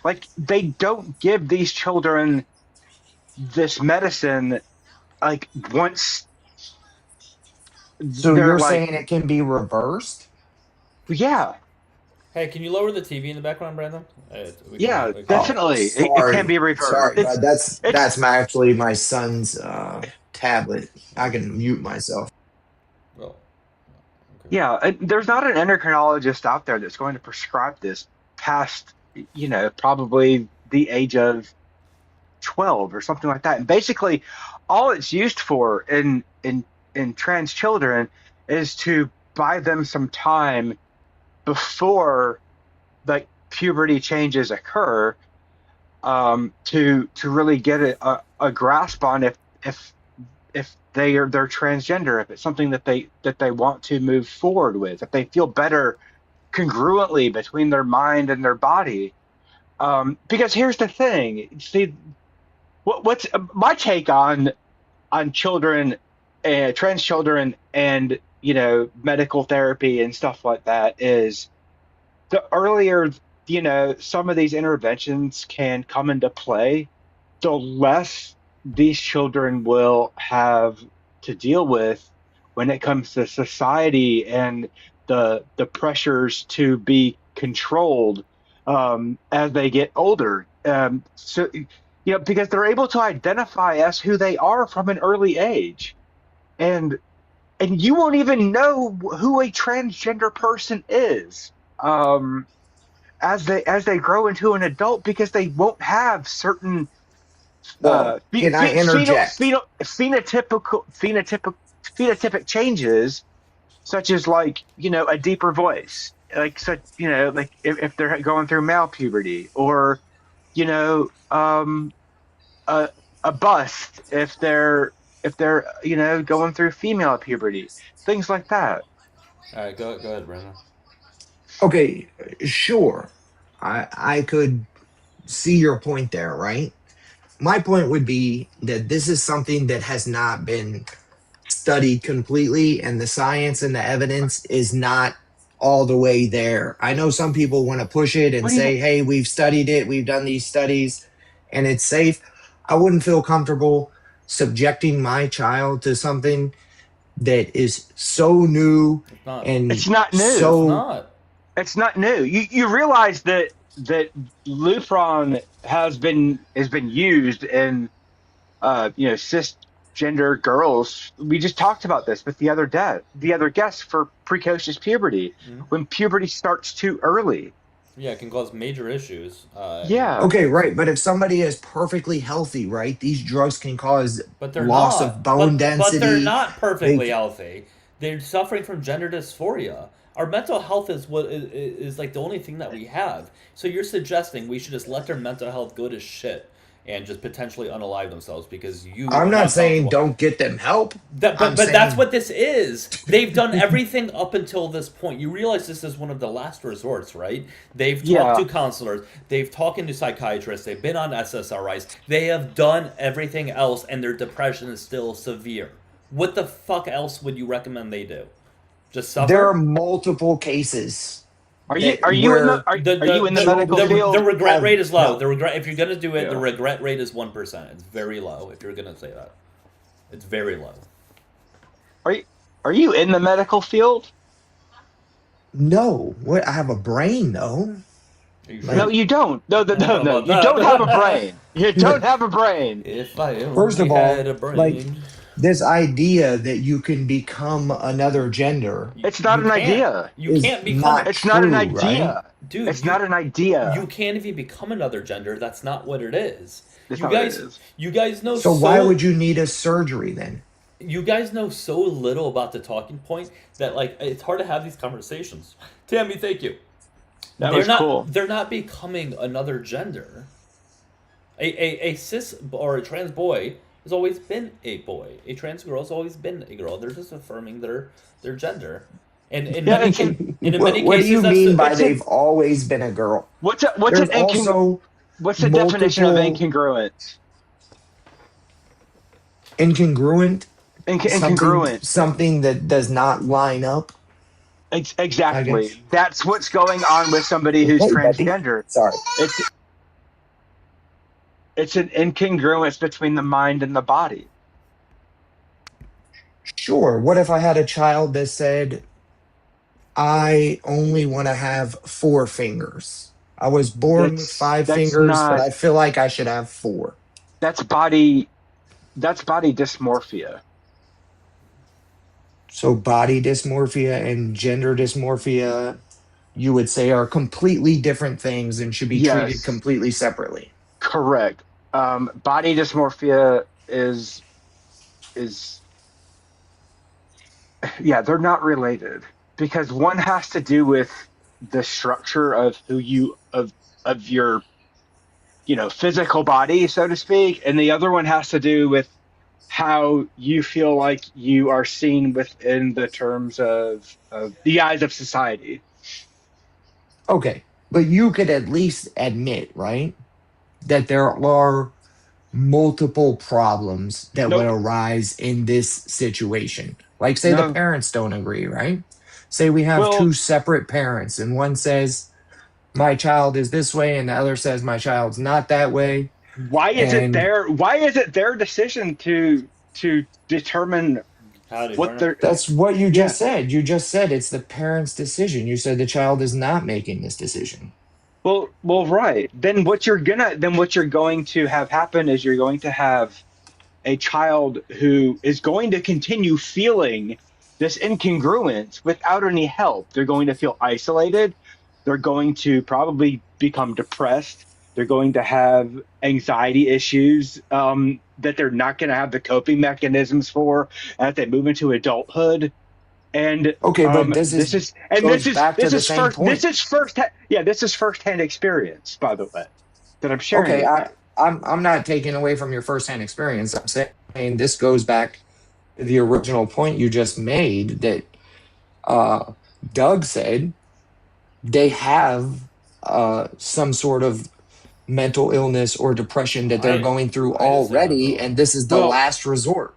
Like, they don't give these children this medicine, like, once. So you're saying it can be reversed? Yeah. Hey, can you lower the TV in the background, Brandon? Yeah, definitely. Sorry. It can be reversed. Sorry, that's actually my son's tablet. I can mute myself. Well, okay. Yeah, there's not an endocrinologist out there that's going to prescribe this past, probably the age of 12 or something like that. And basically, all it's used for in trans children is to buy them some time before puberty changes occur, to really get a grasp on if they're transgender, if it's something that they want to move forward with, if they feel better congruently between their mind and their body. Because here's the thing, see, what's my take on children, trans children, and medical therapy and stuff like that is the earlier some of these interventions can come into play, the less these children will have to deal with when it comes to society and the pressures to be controlled as they get older. So because they're able to identify as who they are from an early age, and you won't even know who a transgender person is as they grow into an adult, because they won't have certain Well, can I interject? phenotypic changes, such as like a deeper voice, like such like if they're going through male puberty, or a bust if they're going through female puberty, things like that. All right, go ahead, Brandon. Okay, sure. I could see your point there, right? My point would be that this is something that has not been studied completely, and the science and the evidence is not all the way there. I know some people want to push it and What do you say, hey, we've studied it, we've done these studies, and it's safe. I wouldn't feel comfortable subjecting my child to something that is so new It's not. and It's not new. It's so not. It's not new. You realize that Lupron has been used in cisgender girls. We just talked about this with the other guest, for precocious puberty, when puberty starts too early. Yeah, it can cause major issues. Yeah. okay, right. But if somebody is perfectly healthy, right, these drugs can cause But they're loss not. of bone density. But they're not perfectly They- healthy. They're suffering from gender dysphoria. Our mental health is what is like the only thing that we have. So you're suggesting we should just let their mental health go to shit and just potentially unalive themselves because you. I'm are not saying comfortable. don't get them help. But I'm that's saying- what this is. They've done everything up until this point. You realize this is one of the last resorts, right? They've talked to counselors. They've talked to psychiatrists. They've been on SSRIs. They have done everything else, and their depression is still severe. What the fuck else would you recommend they do? Just suffer? There are multiple cases. Are you in the medical field? The regret rate is low. The regret, if you're gonna do it, the regret rate is 1%. It's very low. If you're gonna say that, it's very low. Are you in the medical field? No. What? I have a brain though. No, you don't. No. You don't have a brain. You don't have a brain. If I only First of all, had a brain. like this idea that you can become another gender. It's not an idea. You can't become. It's not an true, idea, right? dude. It's not an idea. You can't even become another gender. That's not what it is. It's You not what guys, it is. you guys know. So why would you need a surgery then? You guys know so little about the talking point that like it's hard to have these conversations. Tammy, thank you. That was cool. They're not becoming another gender. A cis or a trans boy has always been a boy. A trans girl has always been a girl. They're just affirming their gender. And in many cases, what do you mean by they've always been a girl? What's the definition of incongruent? Incongruent? Incongruent. Something that does not line up. Exactly. That's what's going on with somebody who's transgender. Sorry. It's an incongruence between the mind and the body. Sure. What if I had a child that said, I only want to have 4 fingers? I was born with 5 fingers, but I feel like I should have 4. That's body dysmorphia. So body dysmorphia and gender dysmorphia, you would say, are completely different things and should be treated completely separately. Correct. Body dysmorphia is they're not related, because one has to do with the structure of who you of your physical body, so to speak, and the other one has to do with how you feel like you are seen within the terms of the eyes of society. Okay, but you could at least admit, right, that there are multiple problems that would Nope. arise in this situation. Like, say the No. parents don't agree, right? Say we have Well, two separate parents, and one says, my child is this way, and the other says, my child's not that way. And why is it their decision to determine Howdy, what Vernon. they're that's what you yeah. just said. You just said it's the parent's decision. You said the child is not making this decision. Well, right. Then what you're going to have happen is you're going to have a child who is going to continue feeling this incongruence without any help. They're going to feel isolated. They're going to probably become depressed. They're going to have anxiety issues that they're not going to have the coping mechanisms for as they move into adulthood. And Okay, but this is back to the same point. this is firsthand experience, by the way, that I'm sharing Okay, with you. I'm not taking away from your firsthand experience. I'm saying this goes back to the original point you just made that Doug said they have some sort of mental illness or depression that they're going through already, and this is the last resort.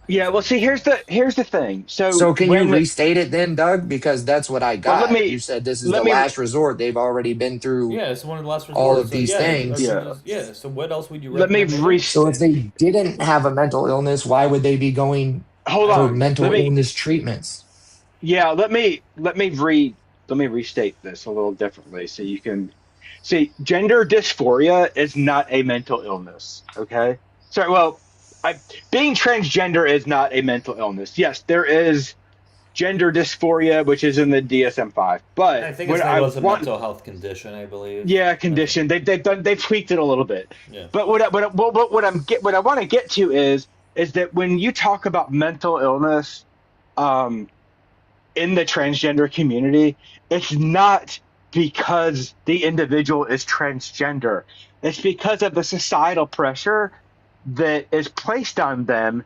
Yeah, well, see, here's the thing. So can you restate it then, Doug? Because that's what I got. You said this is the last resort. They've already been through it's one of the last resorts. all of these things. Yeah. So what else would you recommend? So if they didn't have a mental illness, why would they be going for mental illness treatments? Yeah, let me restate this a little differently so you can see. Gender dysphoria is not a mental illness. Okay. Sorry. Well, being transgender is not a mental illness. Yes, there is gender dysphoria, which is in the DSM-5. But I think it's a mental health condition, I believe. Yeah, condition. They've tweaked it a little bit. Yeah. But what I want to get to is that when you talk about mental illness, in the transgender community, it's not because the individual is transgender. It's because of the societal pressure that is placed on them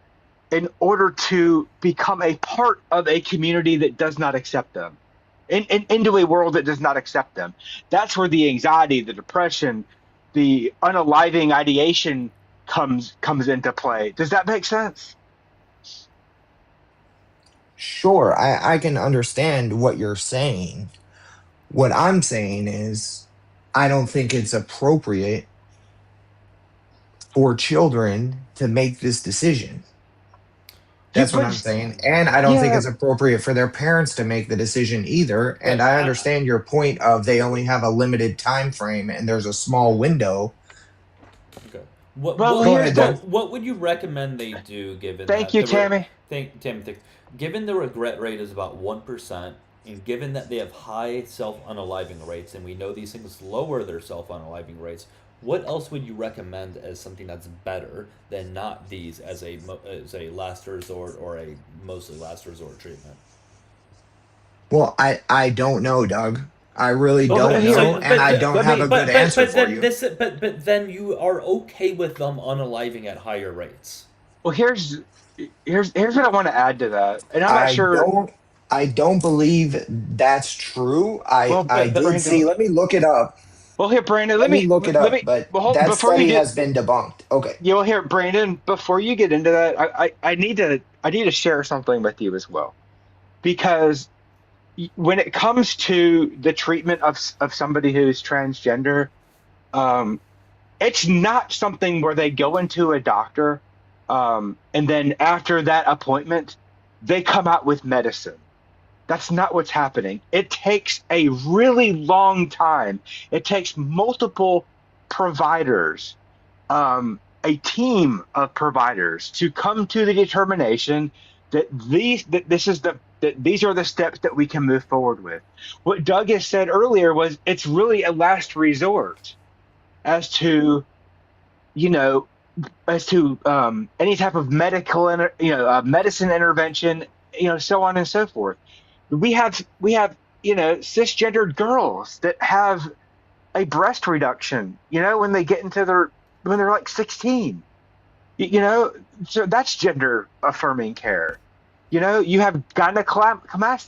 in order to become a part of a community that does not accept them, into a world that does not accept them. That's where the anxiety, the depression, the unaliving ideation comes into play. Does that make sense? Sure, I can understand what you're saying. What I'm saying is, I don't think it's appropriate for children to make this decision. That's what I'm saying. And I don't think it's appropriate for their parents to make the decision either. And I understand your point of they only have a limited time frame and there's a small window. Okay. What would you recommend they do given Thank you, Tammy. Given the regret rate is about 1%, and given that they have high self-unaliving rates, and we know these things lower their self-unaliving rates, what else would you recommend as something that's better than not these as a last resort or a mostly last resort treatment? Well, I don't know, Doug. I really don't know, and I don't have a good answer for you. But then you are okay with them unaliving at higher rates. Well, here's what I want to add to that, and I'm not sure. I don't believe that's true. I did see. Let me look it up. Well, here, Brandon, let me look it up. But that study has been debunked. Okay. Yeah, well, here, Brandon, before you get into that, I need to share something with you as well, because when it comes to the treatment of somebody who's transgender, it's not something where they go into a doctor, and then after that appointment, they come out with medicine. That's not what's happening. It takes a really long time. It takes multiple providers, a team of providers, to come to the determination that these are the steps that we can move forward with. What Doug has said earlier was it's really a last resort as to any type of medical medicine intervention, so on and so forth. We have cisgendered girls that have a breast reduction, when they get when they're like 16. You know, so that's gender affirming care. You have I cannot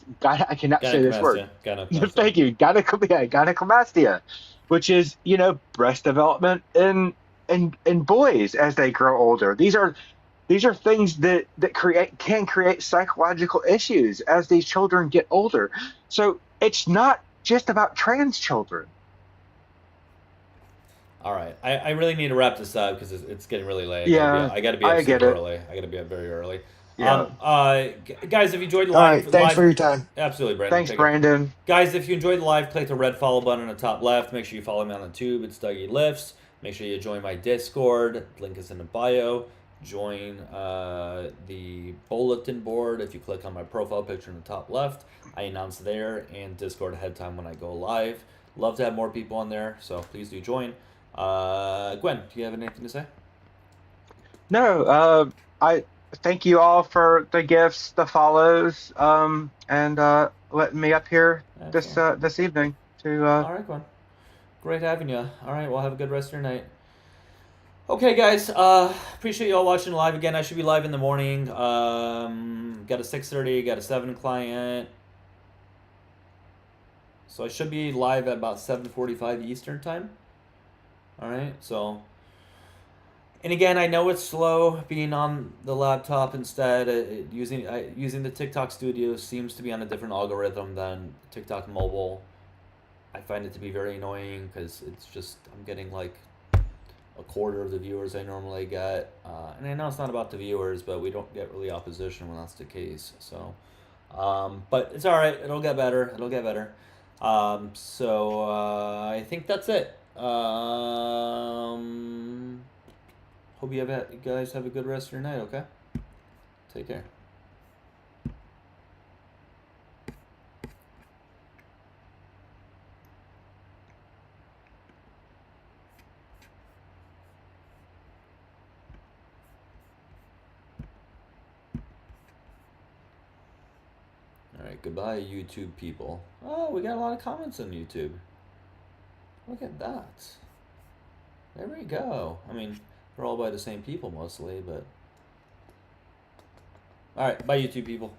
say this word. Gynecomastia. Gynecomastia. Thank you. Gynecomastia, which is, breast development in boys as they grow older. These are things that can create psychological issues as these children get older. So it's not just about trans children. All right, I really need to wrap this up because it's getting really late. Yeah, I gotta be up I super get it. early. I gotta be up very early. Yeah. Guys, if you enjoyed the All right. Thanks live, for your time. absolutely, Brandon. Thanks, Take care. Brandon. Guys, if you enjoyed the live, click the red follow button on the top left. Make sure you follow me on the tube. It's Dougielifts. Make sure you join my Discord. Link is in the bio. Join the bulletin board. If you click on my profile picture in the top left, I announce there, and Discord ahead of time when I go live. Love to have more people on there, so please do join. Gwen, do you have anything to say? No, I thank you all for the gifts, the follows, and letting me up here this evening to. All right, Gwen. Great having you. All right, well, have a good rest of your night. Okay, guys. Appreciate you all watching live again. I should be live in the morning. Got a 6:30, got a 7 client. So I should be live at about 7:45 Eastern time. All right, so. And again, I know it's slow being on the laptop instead. Using the TikTok Studio seems to be on a different algorithm than TikTok Mobile. I find it to be very annoying because it's just I'm getting like a quarter of the viewers I normally get. And I know it's not about the viewers, but we don't get really opposition when that's the case. So, but it's all right. It'll get better. It'll get better. So I think that's it. Hope you guys have a good rest of your night, okay? Take care. Alright, goodbye, YouTube people. Oh, we got a lot of comments on YouTube. Look at that. There we go. I mean, they're all by the same people mostly, but... Alright, bye YouTube people.